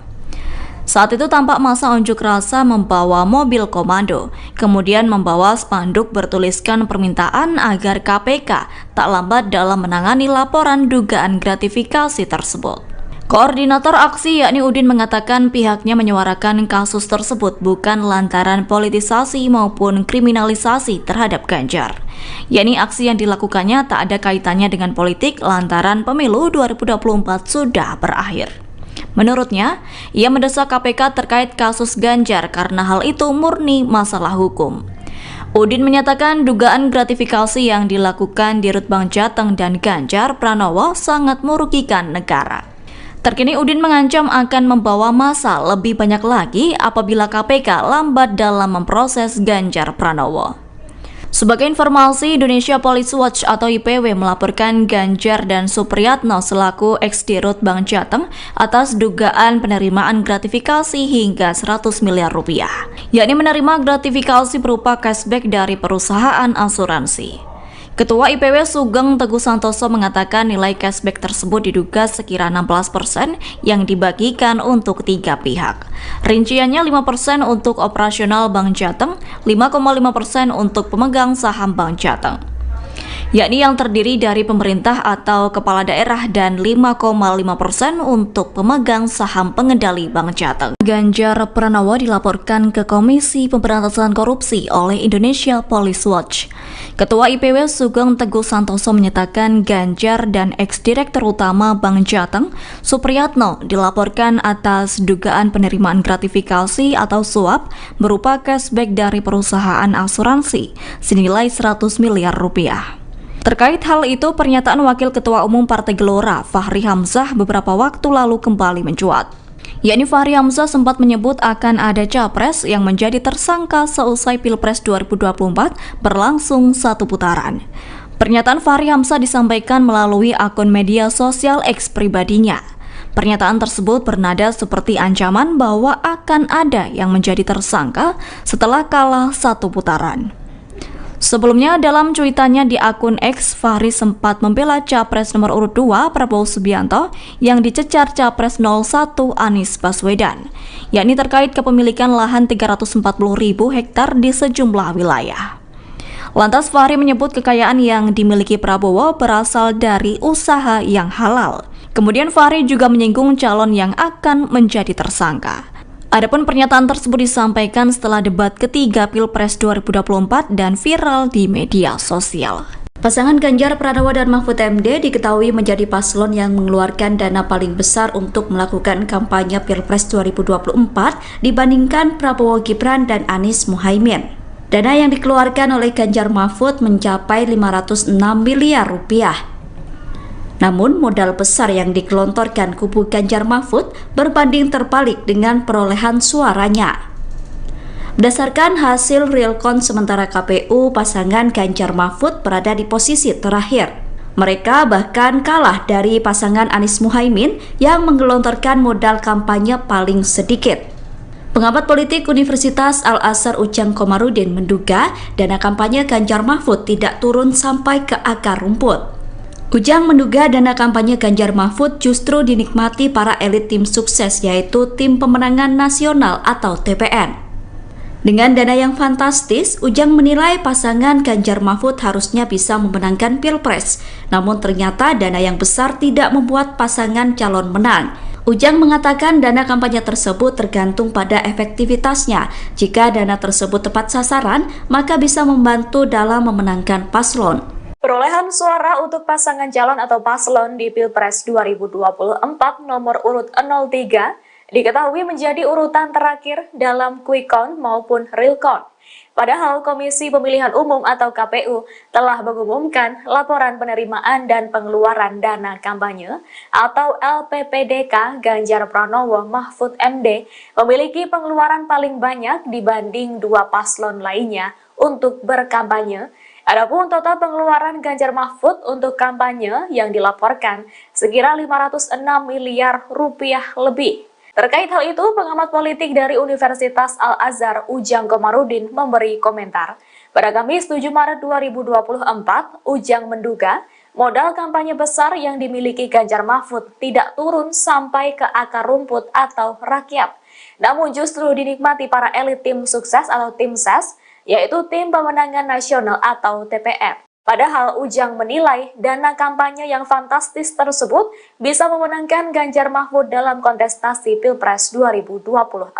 Saat itu tampak massa unjuk rasa membawa mobil komando, kemudian membawa spanduk bertuliskan permintaan agar KPK tak lambat dalam menangani laporan dugaan gratifikasi tersebut. Koordinator aksi yakni Udin mengatakan pihaknya menyuarakan kasus tersebut bukan lantaran politisasi maupun kriminalisasi terhadap Ganjar. Yakni aksi yang dilakukannya tak ada kaitannya dengan politik lantaran pemilu 2024 sudah berakhir. Menurutnya, ia mendesak KPK terkait kasus Ganjar karena hal itu murni masalah hukum. Udin menyatakan dugaan gratifikasi yang dilakukan Dirut Bank Jateng dan Ganjar Pranowo sangat merugikan negara. Terkini Udin mengancam akan membawa massa lebih banyak lagi apabila KPK lambat dalam memproses Ganjar Pranowo. Sebagai informasi, Indonesia Police Watch atau IPW melaporkan Ganjar dan Supriyatno selaku ex-Dirut Bank Jateng atas dugaan penerimaan gratifikasi hingga 100 miliar rupiah, yakni menerima gratifikasi berupa cashback dari perusahaan asuransi. Ketua IPW Sugeng Teguh Santoso mengatakan nilai cashback tersebut diduga sekira 16% yang dibagikan untuk 3 pihak. Rinciannya 5% untuk operasional Bank Jateng, 5,5% untuk pemegang saham Bank Jateng. yakni yang terdiri dari pemerintah atau kepala daerah dan 5,5% untuk pemegang saham pengendali Bank Jateng. Ganjar Pranowo dilaporkan ke Komisi Pemberantasan Korupsi oleh Indonesia Police Watch. Ketua IPW Sugeng Teguh Santoso menyatakan Ganjar dan ex-direktur utama Bank Jateng, Supriyatno, dilaporkan atas dugaan penerimaan gratifikasi atau suap berupa cashback dari perusahaan asuransi senilai 100 miliar rupiah. Terkait hal itu, pernyataan Wakil Ketua Umum Partai Gelora, Fahri Hamzah, beberapa waktu lalu kembali mencuat. Yakni Fahri Hamzah sempat menyebut akan ada capres yang menjadi tersangka seusai Pilpres 2024 berlangsung satu putaran. Pernyataan Fahri Hamzah disampaikan melalui akun media sosial X pribadinya. Pernyataan tersebut bernada seperti ancaman bahwa akan ada yang menjadi tersangka setelah kalah satu putaran. Sebelumnya, dalam cuitannya di akun X, Fahri sempat membela Capres nomor urut 2 Prabowo Subianto yang dicecar Capres 01 Anies Baswedan, yakni terkait kepemilikan lahan 340.000 hektar di sejumlah wilayah. Lantas Fahri menyebut kekayaan yang dimiliki Prabowo berasal dari usaha yang halal. Kemudian Fahri juga menyinggung calon yang akan menjadi tersangka. Adapun pernyataan tersebut disampaikan setelah debat ketiga Pilpres 2024 dan viral di media sosial. Pasangan Ganjar Pranowo dan Mahfud MD diketahui menjadi paslon yang mengeluarkan dana paling besar untuk melakukan kampanye Pilpres 2024 dibandingkan Prabowo Gibran dan Anies Muhaimin. Dana yang dikeluarkan oleh Ganjar Mahfud mencapai 506 miliar rupiah. Namun modal besar yang digelontorkan kubu Ganjar Mahfud berbanding terbalik dengan perolehan suaranya. Berdasarkan hasil real count sementara KPU, pasangan Ganjar Mahfud berada di posisi terakhir. Mereka bahkan kalah dari pasangan Anies Muhaimin yang menggelontorkan modal kampanye paling sedikit. Pengamat politik Universitas Al-Azhar Ujang Komarudin menduga dana kampanye Ganjar Mahfud tidak turun sampai ke akar rumput. Ujang menduga dana kampanye Ganjar Mahfud justru dinikmati para elit tim sukses, yaitu Tim Pemenangan Nasional atau TPN. Dengan dana yang fantastis, Ujang menilai pasangan Ganjar Mahfud harusnya bisa memenangkan Pilpres. Namun ternyata dana yang besar tidak membuat pasangan calon menang. Ujang mengatakan dana kampanye tersebut tergantung pada efektivitasnya. Jika dana tersebut tepat sasaran, maka bisa membantu dalam memenangkan paslon. Perolehan suara untuk pasangan calon atau paslon di Pilpres 2024 nomor urut 03 diketahui menjadi urutan terakhir dalam quick count maupun real count. Padahal Komisi Pemilihan Umum atau KPU telah mengumumkan laporan penerimaan dan pengeluaran dana kampanye atau LPPDK Ganjar Pranowo Mahfud MD memiliki pengeluaran paling banyak dibanding dua paslon lainnya untuk berkampanye. Adapun total pengeluaran Ganjar Mahfud untuk kampanye yang dilaporkan sekira 506 miliar rupiah lebih. Terkait hal itu, pengamat politik dari Universitas Al-Azhar Ujang Komarudin memberi komentar. Pada Kamis 7 Maret 2024, Ujang menduga modal kampanye besar yang dimiliki Ganjar Mahfud tidak turun sampai ke akar rumput atau rakyat, namun justru dinikmati para elit tim sukses atau tim ses, yaitu Tim Pemenangan Nasional atau TPN. Padahal Ujang menilai dana kampanye yang fantastis tersebut bisa memenangkan Ganjar Mahfud dalam kontestasi Pilpres 2024.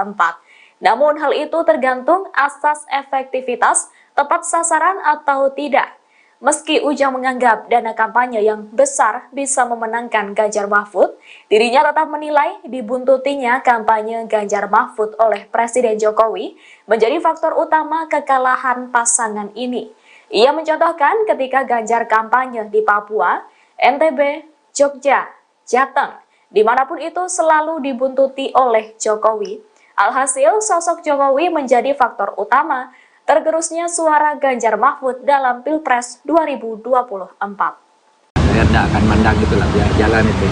Namun hal itu tergantung asas efektivitas, tepat sasaran atau tidak. Meski Ujang menganggap dana kampanye yang besar bisa memenangkan Ganjar Mahfud, dirinya tetap menilai dibuntutinya kampanye Ganjar Mahfud oleh Presiden Jokowi menjadi faktor utama kekalahan pasangan ini. Ia mencontohkan ketika Ganjar kampanye di Papua, NTB, Jogja, Jateng, dimanapun itu selalu dibuntuti oleh Jokowi. Alhasil, sosok Jokowi menjadi faktor utama tergerusnya suara Ganjar Mahfud dalam Pilpres 2024. Saya tidak akan mandang itulah, biar jalan itu.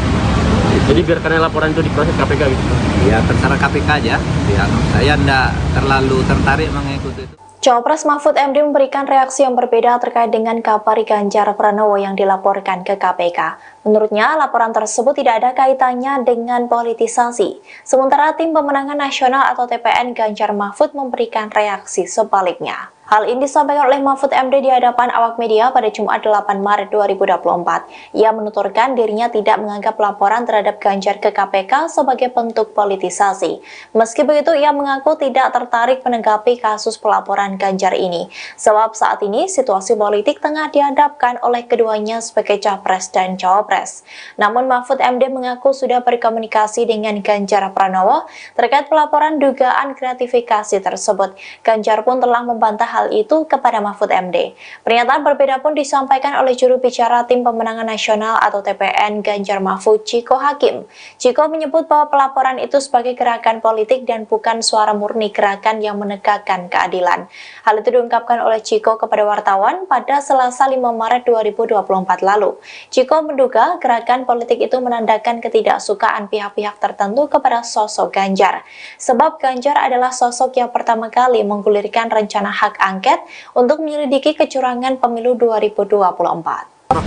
Jadi biarkan laporan itu diproses KPK gitu? Ya terserah KPK aja. Ya, saya tidak terlalu tertarik mengikuti itu. Cawapres Mahfud MD memberikan reaksi yang berbeda terkait dengan kabar Ganjar Pranowo yang dilaporkan ke KPK. Menurutnya, laporan tersebut tidak ada kaitannya dengan politisasi. Sementara Tim Pemenangan Nasional atau TPN Ganjar Mahfud memberikan reaksi sebaliknya. Hal ini disampaikan oleh Mahfud MD di hadapan awak media pada Jumat 8 Maret 2024. Ia menuturkan dirinya tidak menganggap laporan terhadap Ganjar ke KPK sebagai bentuk politisasi. Meski begitu, ia mengaku tidak tertarik menanggapi kasus pelaporan Ganjar ini. Sebab saat ini situasi politik tengah dihadapkan oleh keduanya sebagai capres dan cawapres. Namun Mahfud MD mengaku sudah berkomunikasi dengan Ganjar Pranowo terkait pelaporan dugaan gratifikasi tersebut. Ganjar pun telah membantah hal itu kepada Mahfud MD. Pernyataan berbeda pun disampaikan oleh juru bicara Tim Pemenangan Nasional atau TPN Ganjar Mahfud, Ciko Hakim. Ciko menyebut bahwa pelaporan itu sebagai gerakan politik dan bukan suara murni gerakan yang menegakkan keadilan. Hal itu diungkapkan oleh Ciko kepada wartawan pada Selasa 5 Maret 2024 lalu. Ciko menduga gerakan politik itu menandakan ketidaksukaan pihak-pihak tertentu kepada sosok Ganjar. Sebab Ganjar adalah sosok yang pertama kali menggulirkan rencana hak angket untuk menyelidiki kecurangan pemilu 2024.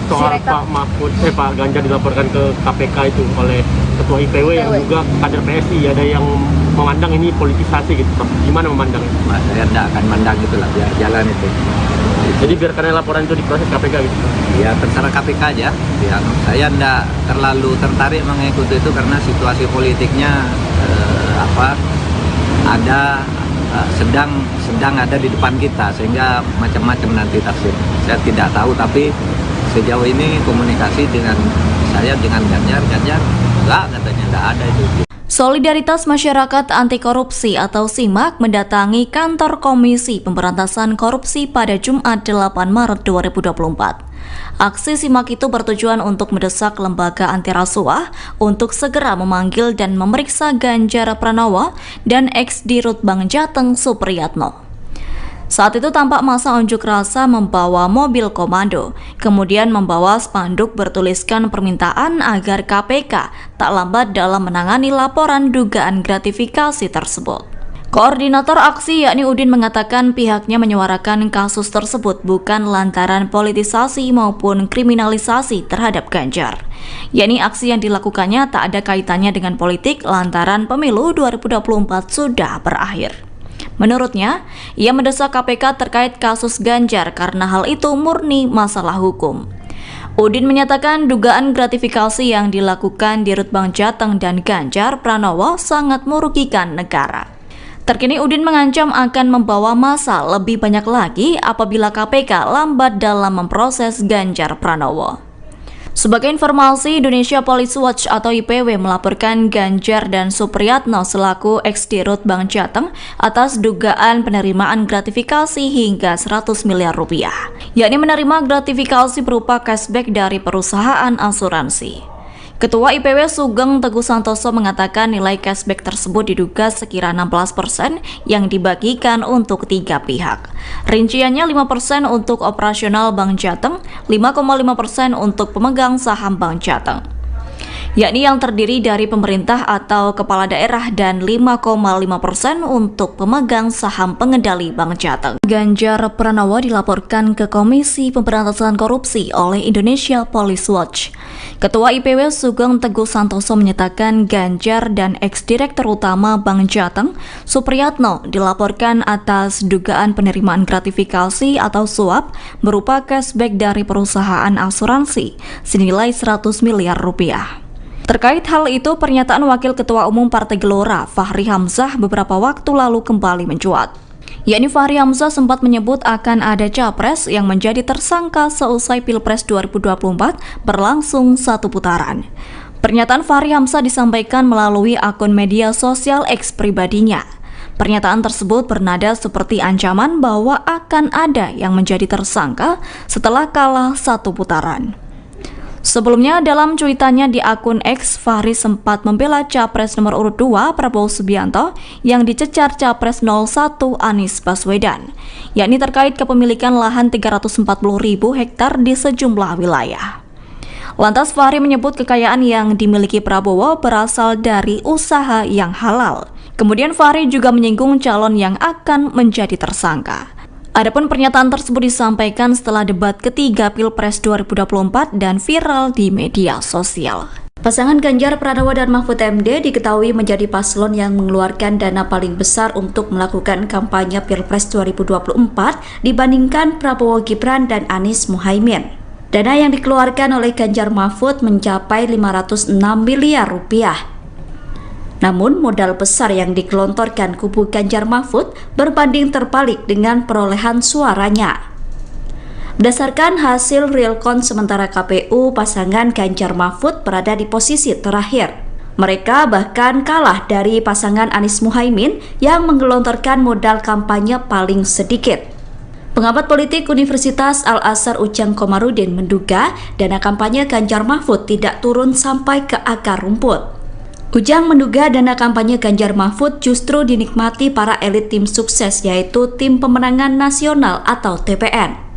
Soal Pak Ganjar dilaporkan ke KPK itu oleh Ketua IPW yang juga kader PSI, ada yang memandang ini politisasi gitu. Gimana memandang itu? Saya tidak akan mandang itulah, biar jalan itu. Jadi biarkan laporan itu diproses KPK gitu? Ya terserah KPK aja. Ya, saya tidak terlalu tertarik mengikuti itu karena situasi politiknya sedang ada di depan kita, sehingga macam-macam nanti tafsir. Saya tidak tahu, tapi sejauh ini komunikasi dengan saya dengan Ganjar enggak, katanya enggak ada itu. Solidaritas Masyarakat Anti Korupsi atau SIMAK mendatangi kantor Komisi Pemberantasan Korupsi pada Jumat 8 Maret 2024. Aksi SIMAK itu bertujuan untuk mendesak lembaga anti rasuah untuk segera memanggil dan memeriksa Ganjar Pranowo dan ex-Dirut Bank Jateng Supriyatno. Saat itu tampak massa unjuk rasa membawa mobil komando, kemudian membawa spanduk bertuliskan permintaan agar KPK tak lambat dalam menangani laporan dugaan gratifikasi tersebut. Koordinator aksi yakni Udin mengatakan pihaknya menyuarakan kasus tersebut bukan lantaran politisasi maupun kriminalisasi terhadap Ganjar. Yakni aksi yang dilakukannya tak ada kaitannya dengan politik lantaran pemilu 2024 sudah berakhir. Menurutnya, ia mendesak KPK terkait kasus Ganjar karena hal itu murni masalah hukum. Udin menyatakan dugaan gratifikasi yang dilakukan Dirut Bank Jateng dan Ganjar Pranowo sangat merugikan negara. Terkini Udin mengancam akan membawa massa lebih banyak lagi apabila KPK lambat dalam memproses Ganjar Pranowo. Sebagai informasi, Indonesia Police Watch atau IPW melaporkan Ganjar dan Supriyatno selaku ex-Dirut Bank Jateng atas dugaan penerimaan gratifikasi hingga 100 miliar rupiah, yakni menerima gratifikasi berupa cashback dari perusahaan asuransi. Ketua IPW Sugeng Teguh Santoso mengatakan nilai cashback tersebut diduga sekira 16% yang dibagikan untuk 3 pihak. Rinciannya 5% untuk operasional Bank Jateng, 5,5% untuk pemegang saham Bank Jateng, yakni yang terdiri dari pemerintah atau kepala daerah, dan 5,5% untuk pemegang saham pengendali Bank Jateng. Ganjar Pranowo dilaporkan ke Komisi Pemberantasan Korupsi oleh Indonesia Police Watch. Ketua IPW Sugeng Teguh Santoso menyatakan Ganjar dan ex-direktur utama Bank Jateng, Supriyatno, dilaporkan atas dugaan penerimaan gratifikasi atau suap berupa cashback dari perusahaan asuransi senilai 100 miliar rupiah. Terkait hal itu, pernyataan Wakil Ketua Umum Partai Gelora, Fahri Hamzah, beberapa waktu lalu kembali mencuat. Yakni Fahri Hamzah sempat menyebut akan ada capres yang menjadi tersangka seusai Pilpres 2024 berlangsung 1 putaran. Pernyataan Fahri Hamzah disampaikan melalui akun media sosial X pribadinya. Pernyataan tersebut bernada seperti ancaman bahwa akan ada yang menjadi tersangka setelah kalah 1 putaran. Sebelumnya, dalam cuitannya di akun X, Fahri sempat membela Capres nomor urut 2 Prabowo Subianto yang dicecar Capres 01 Anies Baswedan, yakni terkait kepemilikan lahan 340.000 hektar di sejumlah wilayah. Lantas Fahri menyebut kekayaan yang dimiliki Prabowo berasal dari usaha yang halal. Kemudian Fahri juga menyinggung calon yang akan menjadi tersangka. Adapun pernyataan tersebut disampaikan setelah debat ketiga Pilpres 2024 dan viral di media sosial. Pasangan Ganjar Pranowo dan Mahfud MD diketahui menjadi paslon yang mengeluarkan dana paling besar untuk melakukan kampanye Pilpres 2024 dibandingkan Prabowo Gibran dan Anies Muhaimin. Dana yang dikeluarkan oleh Ganjar Mahfud mencapai 506 miliar rupiah. Namun modal besar yang digelontorkan kubu Ganjar Mahfud berbanding terbalik dengan perolehan suaranya. Berdasarkan hasil real count sementara KPU, pasangan Ganjar Mahfud berada di posisi terakhir. Mereka bahkan kalah dari pasangan Anies Muhaimin yang menggelontorkan modal kampanye paling sedikit. Pengamat politik Universitas Al-Azhar Ujang Komarudin menduga dana kampanye Ganjar Mahfud tidak turun sampai ke akar rumput. Ujang menduga dana kampanye Ganjar Mahfud justru dinikmati para elit tim sukses, yaitu Tim Pemenangan Nasional atau TPN.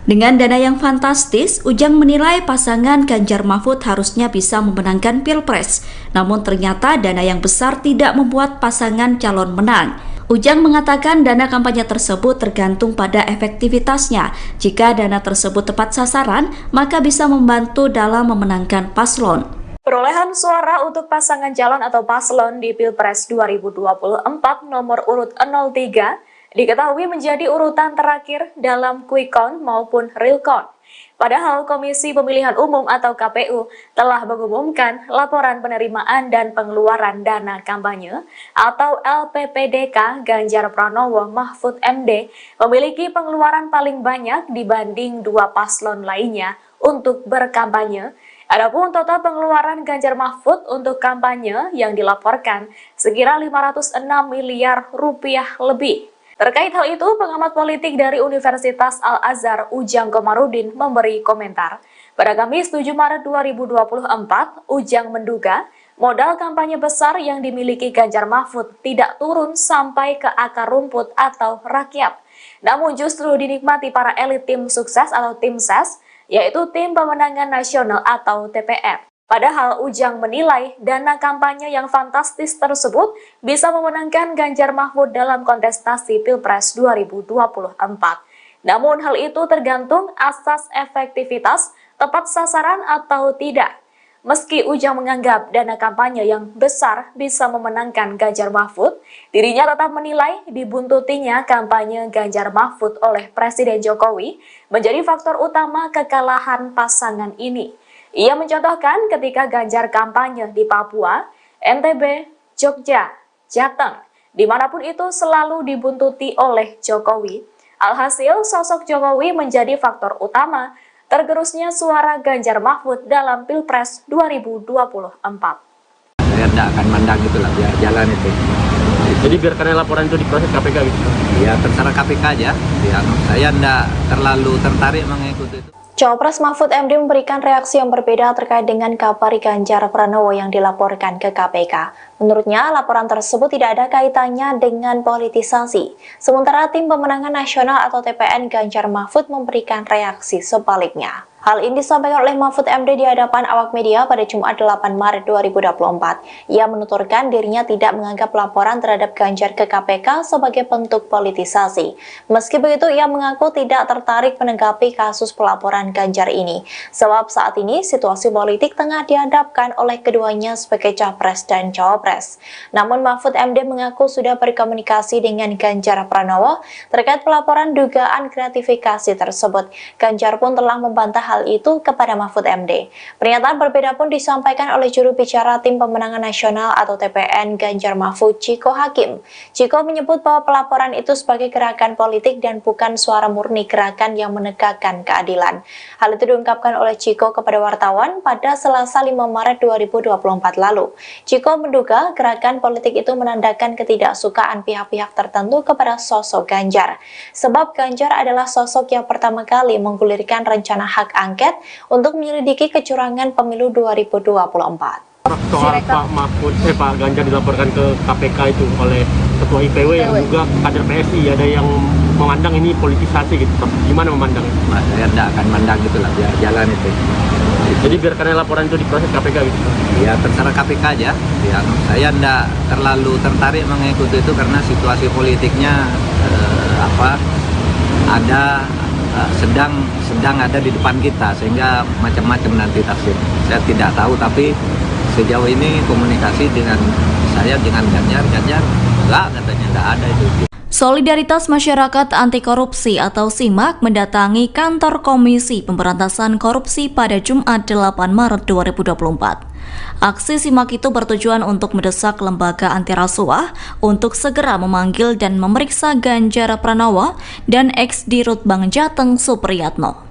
Dengan dana yang fantastis, Ujang menilai pasangan Ganjar Mahfud harusnya bisa memenangkan Pilpres. Namun ternyata dana yang besar tidak membuat pasangan calon menang. Ujang mengatakan dana kampanye tersebut tergantung pada efektivitasnya. Jika dana tersebut tepat sasaran, maka bisa membantu dalam memenangkan paslon. Perolehan suara untuk pasangan calon atau paslon di Pilpres 2024 nomor urut 03 diketahui menjadi urutan terakhir dalam quick count maupun real count. Padahal Komisi Pemilihan Umum atau KPU telah mengumumkan laporan penerimaan dan pengeluaran dana kampanye atau LPPDK Ganjar Pranowo Mahfud MD memiliki pengeluaran paling banyak dibanding dua paslon lainnya untuk berkampanye. Adapun total pengeluaran Ganjar Mahfud untuk kampanye yang dilaporkan sekira 506 miliar rupiah lebih. Terkait hal itu, pengamat politik dari Universitas Al-Azhar Ujang Komarudin memberi komentar. Pada Kamis 7 Maret 2024, Ujang menduga modal kampanye besar yang dimiliki Ganjar Mahfud tidak turun sampai ke akar rumput atau rakyat. Namun justru dinikmati para elit tim sukses atau tim ses, yaitu Tim Pemenangan Nasional atau TPN. Padahal Ujang menilai dana kampanye yang fantastis tersebut bisa memenangkan Ganjar Mahfud dalam kontestasi Pilpres 2024. Namun hal itu tergantung asas efektivitas, tepat sasaran atau tidak. Meski Ujang menganggap dana kampanye yang besar bisa memenangkan Ganjar Mahfud, dirinya tetap menilai dibuntutinya kampanye Ganjar Mahfud oleh Presiden Jokowi menjadi faktor utama kekalahan pasangan ini. Ia mencontohkan ketika Ganjar kampanye di Papua, NTB, Jogja, Jateng, dimanapun itu selalu dibuntuti oleh Jokowi. Alhasil, sosok Jokowi menjadi faktor utama tergerusnya suara Ganjar Mahfud dalam Pilpres 2024. Saya tidak akan mandang itulah, biar jalan itu. Jadi biarkan laporan itu diproses KPK gitu? Ya terserah KPK aja. Ya, saya tidak terlalu tertarik mengikuti itu. Cawapres Mahfud MD memberikan reaksi yang berbeda terkait dengan kabar Ganjar Pranowo yang dilaporkan ke KPK. Menurutnya, laporan tersebut tidak ada kaitannya dengan politisasi. Sementara Tim Pemenangan Nasional atau TPN Ganjar Mahfud memberikan reaksi sebaliknya. Hal ini disampaikan oleh Mahfud MD di hadapan awak media pada Jumat 8 Maret 2024. Ia menuturkan dirinya tidak menganggap laporan terhadap Ganjar ke KPK sebagai bentuk politisasi. Meski begitu, ia mengaku tidak tertarik menanggapi kasus pelaporan Ganjar ini. Sebab saat ini situasi politik tengah dihadapkan oleh keduanya sebagai capres dan cawapres. Namun Mahfud MD mengaku sudah berkomunikasi dengan Ganjar Pranowo terkait pelaporan dugaan gratifikasi tersebut. Ganjar pun telah membantah hal itu kepada Mahfud MD. Pernyataan berbeda pun disampaikan oleh juru bicara Tim Pemenangan Nasional atau TPN Ganjar Mahfud, Ciko Hakim. Ciko menyebut bahwa pelaporan itu sebagai gerakan politik dan bukan suara murni gerakan yang menegakkan keadilan. Hal itu diungkapkan oleh Ciko kepada wartawan pada Selasa 5 Maret 2024 lalu. Ciko menduga gerakan politik itu menandakan ketidaksukaan pihak-pihak tertentu kepada sosok Ganjar. Sebab Ganjar adalah sosok yang pertama kali menggulirkan rencana hak angket untuk menyelidiki kecurangan pemilu 2024. Soal Pak Mahfud, Pak Ganjar dilaporkan ke KPK itu oleh Ketua IPW yang juga kader PSI, ada yang memandang ini politisasi gitu. Gimana memandang itu? Saya tidak akan mandang itulah, biar jalan itu. Jadi biarkan laporan itu diproses KPK gitu? Ya terserah KPK aja. Ya, saya tidak terlalu tertarik mengikuti itu karena situasi politiknya ada sedang ada di depan kita, sehingga macam-macam nanti tafsir. Saya tidak tahu, tapi sejauh ini komunikasi dengan saya dengan Ganjar enggak, katanya enggak ada itu. Solidaritas Masyarakat Anti Korupsi atau SIMAK mendatangi kantor Komisi Pemberantasan Korupsi pada Jumat 8 Maret 2024. Aksi SIMAK itu bertujuan untuk mendesak lembaga anti rasuah untuk segera memanggil dan memeriksa Ganjar Pranowo dan ex-Dirut Bank Jateng Supriyatno.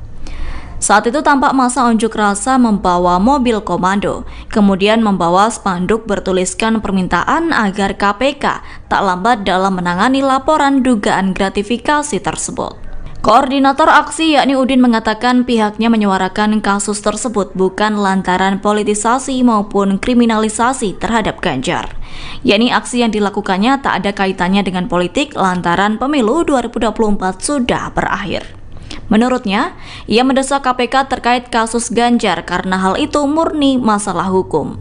Saat itu tampak massa unjuk rasa membawa mobil komando, kemudian membawa spanduk bertuliskan permintaan agar KPK tak lambat dalam menangani laporan dugaan gratifikasi tersebut. Koordinator aksi yakni Udin mengatakan pihaknya menyuarakan kasus tersebut bukan lantaran politisasi maupun kriminalisasi terhadap Ganjar. Yakni aksi yang dilakukannya tak ada kaitannya dengan politik lantaran pemilu 2024 sudah berakhir. Menurutnya, ia mendesak KPK terkait kasus Ganjar karena hal itu murni masalah hukum.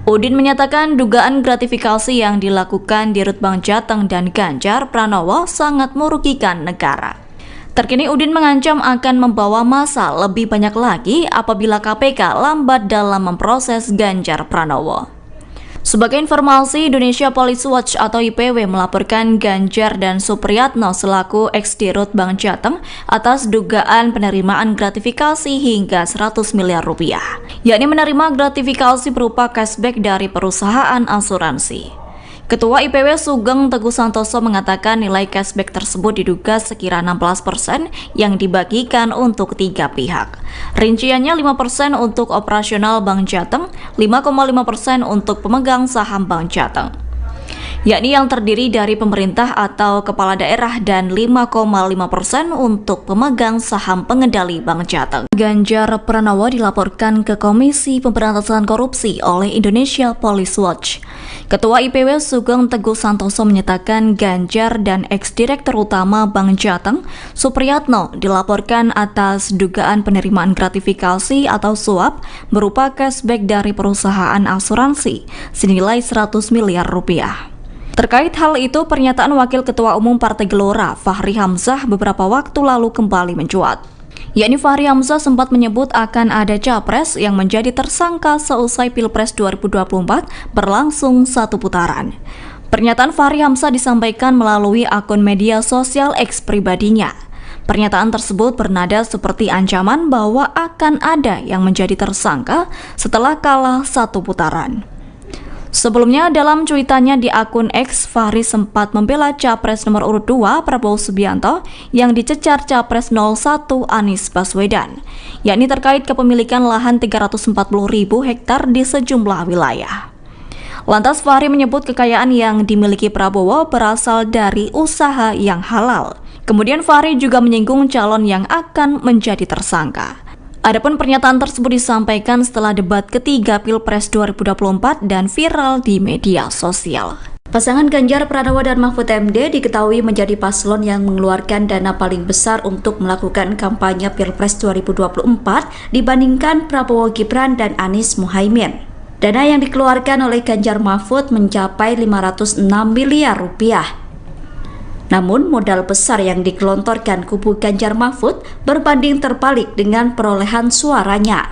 Udin menyatakan dugaan gratifikasi yang dilakukan Dirut Bank Jateng dan Ganjar Pranowo sangat merugikan negara. Terkini Udin mengancam akan membawa massa lebih banyak lagi apabila KPK lambat dalam memproses Ganjar Pranowo. Sebagai informasi, Indonesia Police Watch atau IPW melaporkan Ganjar dan Supriyatno selaku ex-Dirut Bank Jateng atas dugaan penerimaan gratifikasi hingga 100 miliar rupiah, yakni menerima gratifikasi berupa cashback dari perusahaan asuransi. Ketua IPW Sugeng Teguh Santoso mengatakan nilai cashback tersebut diduga sekira 16% yang dibagikan untuk 3 pihak. Rinciannya 5% untuk operasional Bank Jateng, 5,5% untuk pemegang saham Bank Jateng, yakni yang terdiri dari pemerintah atau kepala daerah, dan 5,5% untuk pemegang saham pengendali Bank Jateng. Ganjar Pranowo dilaporkan ke Komisi Pemberantasan Korupsi oleh Indonesia Police Watch. Ketua IPW Sugeng Teguh Santoso menyatakan Ganjar dan ex-direktur utama Bank Jateng, Supriyatno, dilaporkan atas dugaan penerimaan gratifikasi atau suap berupa cashback dari perusahaan asuransi senilai 100 miliar rupiah. Terkait hal itu, pernyataan Wakil Ketua Umum Partai Gelora, Fahri Hamzah, beberapa waktu lalu kembali mencuat. Yakni Fahri Hamzah sempat menyebut akan ada capres yang menjadi tersangka seusai Pilpres 2024 berlangsung 1 putaran. Pernyataan Fahri Hamzah disampaikan melalui akun media sosial X pribadinya. Pernyataan tersebut bernada seperti ancaman bahwa akan ada yang menjadi tersangka setelah kalah 1 putaran. Sebelumnya, dalam cuitannya di akun X, Fahri sempat membela Capres nomor urut 2 Prabowo Subianto yang dicecar Capres 01 Anies Baswedan, yakni terkait kepemilikan lahan 340.000 hektar di sejumlah wilayah. Lantas Fahri menyebut kekayaan yang dimiliki Prabowo berasal dari usaha yang halal. Kemudian Fahri juga menyinggung calon yang akan menjadi tersangka. Adapun pernyataan tersebut disampaikan setelah debat ketiga Pilpres 2024 dan viral di media sosial. Pasangan Ganjar Pranowo dan Mahfud MD diketahui menjadi paslon yang mengeluarkan dana paling besar untuk melakukan kampanye Pilpres 2024 dibandingkan Prabowo Gibran dan Anies Muhaimin. Dana yang dikeluarkan oleh Ganjar Mahfud mencapai 506 miliar rupiah. Namun modal besar yang digelontorkan kubu Ganjar Mahfud berbanding terbalik dengan perolehan suaranya.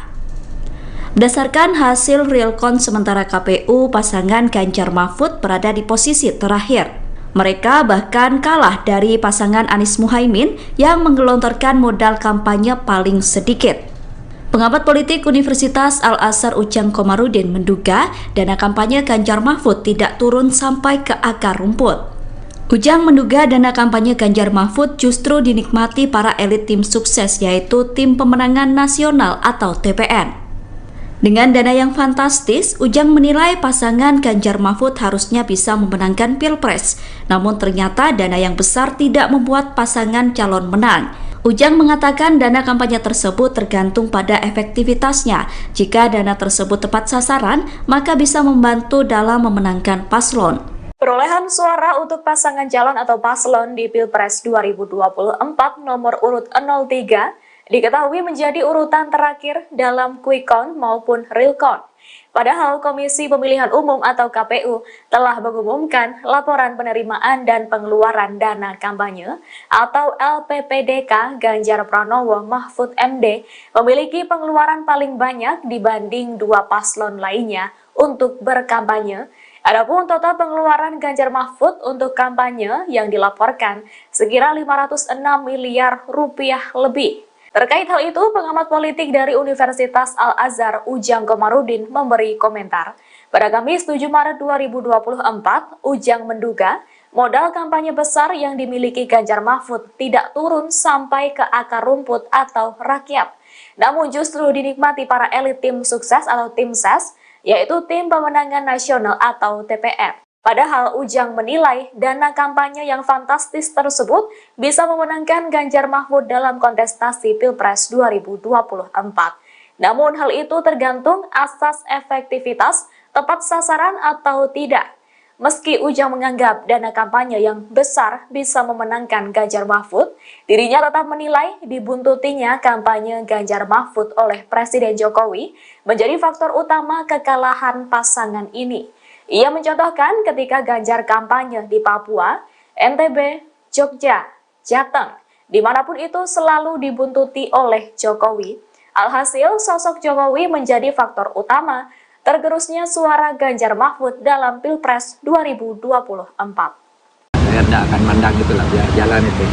Berdasarkan hasil real count sementara KPU, pasangan Ganjar Mahfud berada di posisi terakhir. Mereka bahkan kalah dari pasangan Anies Muhaimin yang menggelontorkan modal kampanye paling sedikit. Pengamat politik Universitas Al-Azhar Ujang Komarudin menduga dana kampanye Ganjar Mahfud tidak turun sampai ke akar rumput. Ujang menduga dana kampanye Ganjar Mahfud justru dinikmati para elit tim sukses, yaitu Tim Pemenangan Nasional atau TPN. Dengan dana yang fantastis, Ujang menilai pasangan Ganjar Mahfud harusnya bisa memenangkan Pilpres. Namun ternyata dana yang besar tidak membuat pasangan calon menang. Ujang mengatakan dana kampanye tersebut tergantung pada efektivitasnya. Jika dana tersebut tepat sasaran, maka bisa membantu dalam memenangkan paslon. Perolehan suara untuk pasangan calon atau paslon di Pilpres 2024 nomor urut 03 diketahui menjadi urutan terakhir dalam quick count maupun real count. Padahal Komisi Pemilihan Umum atau KPU telah mengumumkan laporan penerimaan dan pengeluaran dana kampanye atau LPPDK Ganjar Pranowo Mahfud MD memiliki pengeluaran paling banyak dibanding dua paslon lainnya untuk berkampanye. Adapun total pengeluaran Ganjar Mahfud untuk kampanye yang dilaporkan sekira 506 miliar rupiah lebih. Terkait hal itu, pengamat politik dari Universitas Al-Azhar Ujang Komarudin memberi komentar. Pada Kamis 7 Maret 2024, Ujang menduga modal kampanye besar yang dimiliki Ganjar Mahfud tidak turun sampai ke akar rumput atau rakyat. Namun justru dinikmati para elit tim sukses atau tim ses, yaitu Tim Pemenangan Nasional atau TPN. Padahal Ujang menilai dana kampanye yang fantastis tersebut bisa memenangkan Ganjar Mahfud dalam kontestasi Pilpres 2024. Namun hal itu tergantung asas efektivitas, tepat sasaran atau tidak. Meski Ujang menganggap dana kampanye yang besar bisa memenangkan Ganjar Mahfud, dirinya tetap menilai dibuntutinya kampanye Ganjar Mahfud oleh Presiden Jokowi menjadi faktor utama kekalahan pasangan ini. Ia mencontohkan ketika Ganjar kampanye di Papua, NTB, Jogja, Jateng, dimanapun itu selalu dibuntuti oleh Jokowi. Alhasil, sosok Jokowi menjadi faktor utama tergerusnya suara Ganjar Mahfud dalam Pilpres 2024. Saya tidak akan mandang itulah, biar jalan itu.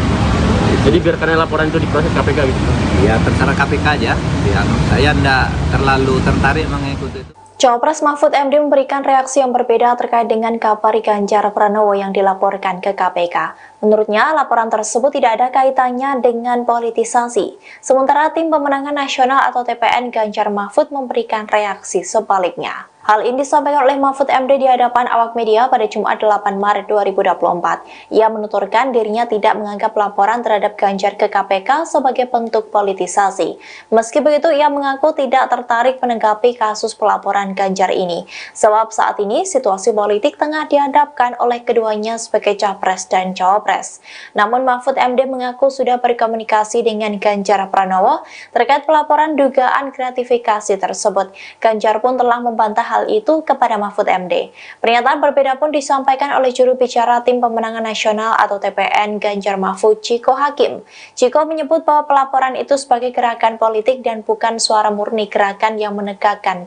Jadi biarkan laporan itu diproses KPK gitu? Ya terserah KPK aja. Ya, saya tidak terlalu tertarik mengikuti itu. Cawapres Mahfud MD memberikan reaksi yang berbeda terkait dengan kabar Ganjar Pranowo yang dilaporkan ke KPK. Menurutnya, laporan tersebut tidak ada kaitannya dengan politisasi. Sementara Tim Pemenangan Nasional atau TPN Ganjar Mahfud memberikan reaksi sebaliknya. Hal ini disampaikan oleh Mahfud MD di hadapan awak media pada Jumat 8 Maret 2024. Ia menuturkan dirinya tidak menganggap laporan terhadap Ganjar ke KPK sebagai bentuk politisasi. Meski begitu, ia mengaku tidak tertarik menanggapi kasus pelaporan Ganjar ini. Sebab saat ini situasi politik tengah dihadapkan oleh keduanya sebagai capres dan cawapres. Namun Mahfud MD mengaku sudah berkomunikasi dengan Ganjar Pranowo terkait pelaporan dugaan gratifikasi tersebut. Ganjar pun telah membantah hal itu kepada Mahfud MD. Pernyataan berbeda pun disampaikan oleh juru bicara Tim Pemenangan Nasional atau TPN Ganjar Mahfud, Ciko Hakim. Ciko menyebut bahwa pelaporan itu sebagai gerakan politik dan bukan suara murni gerakan yang menegakkan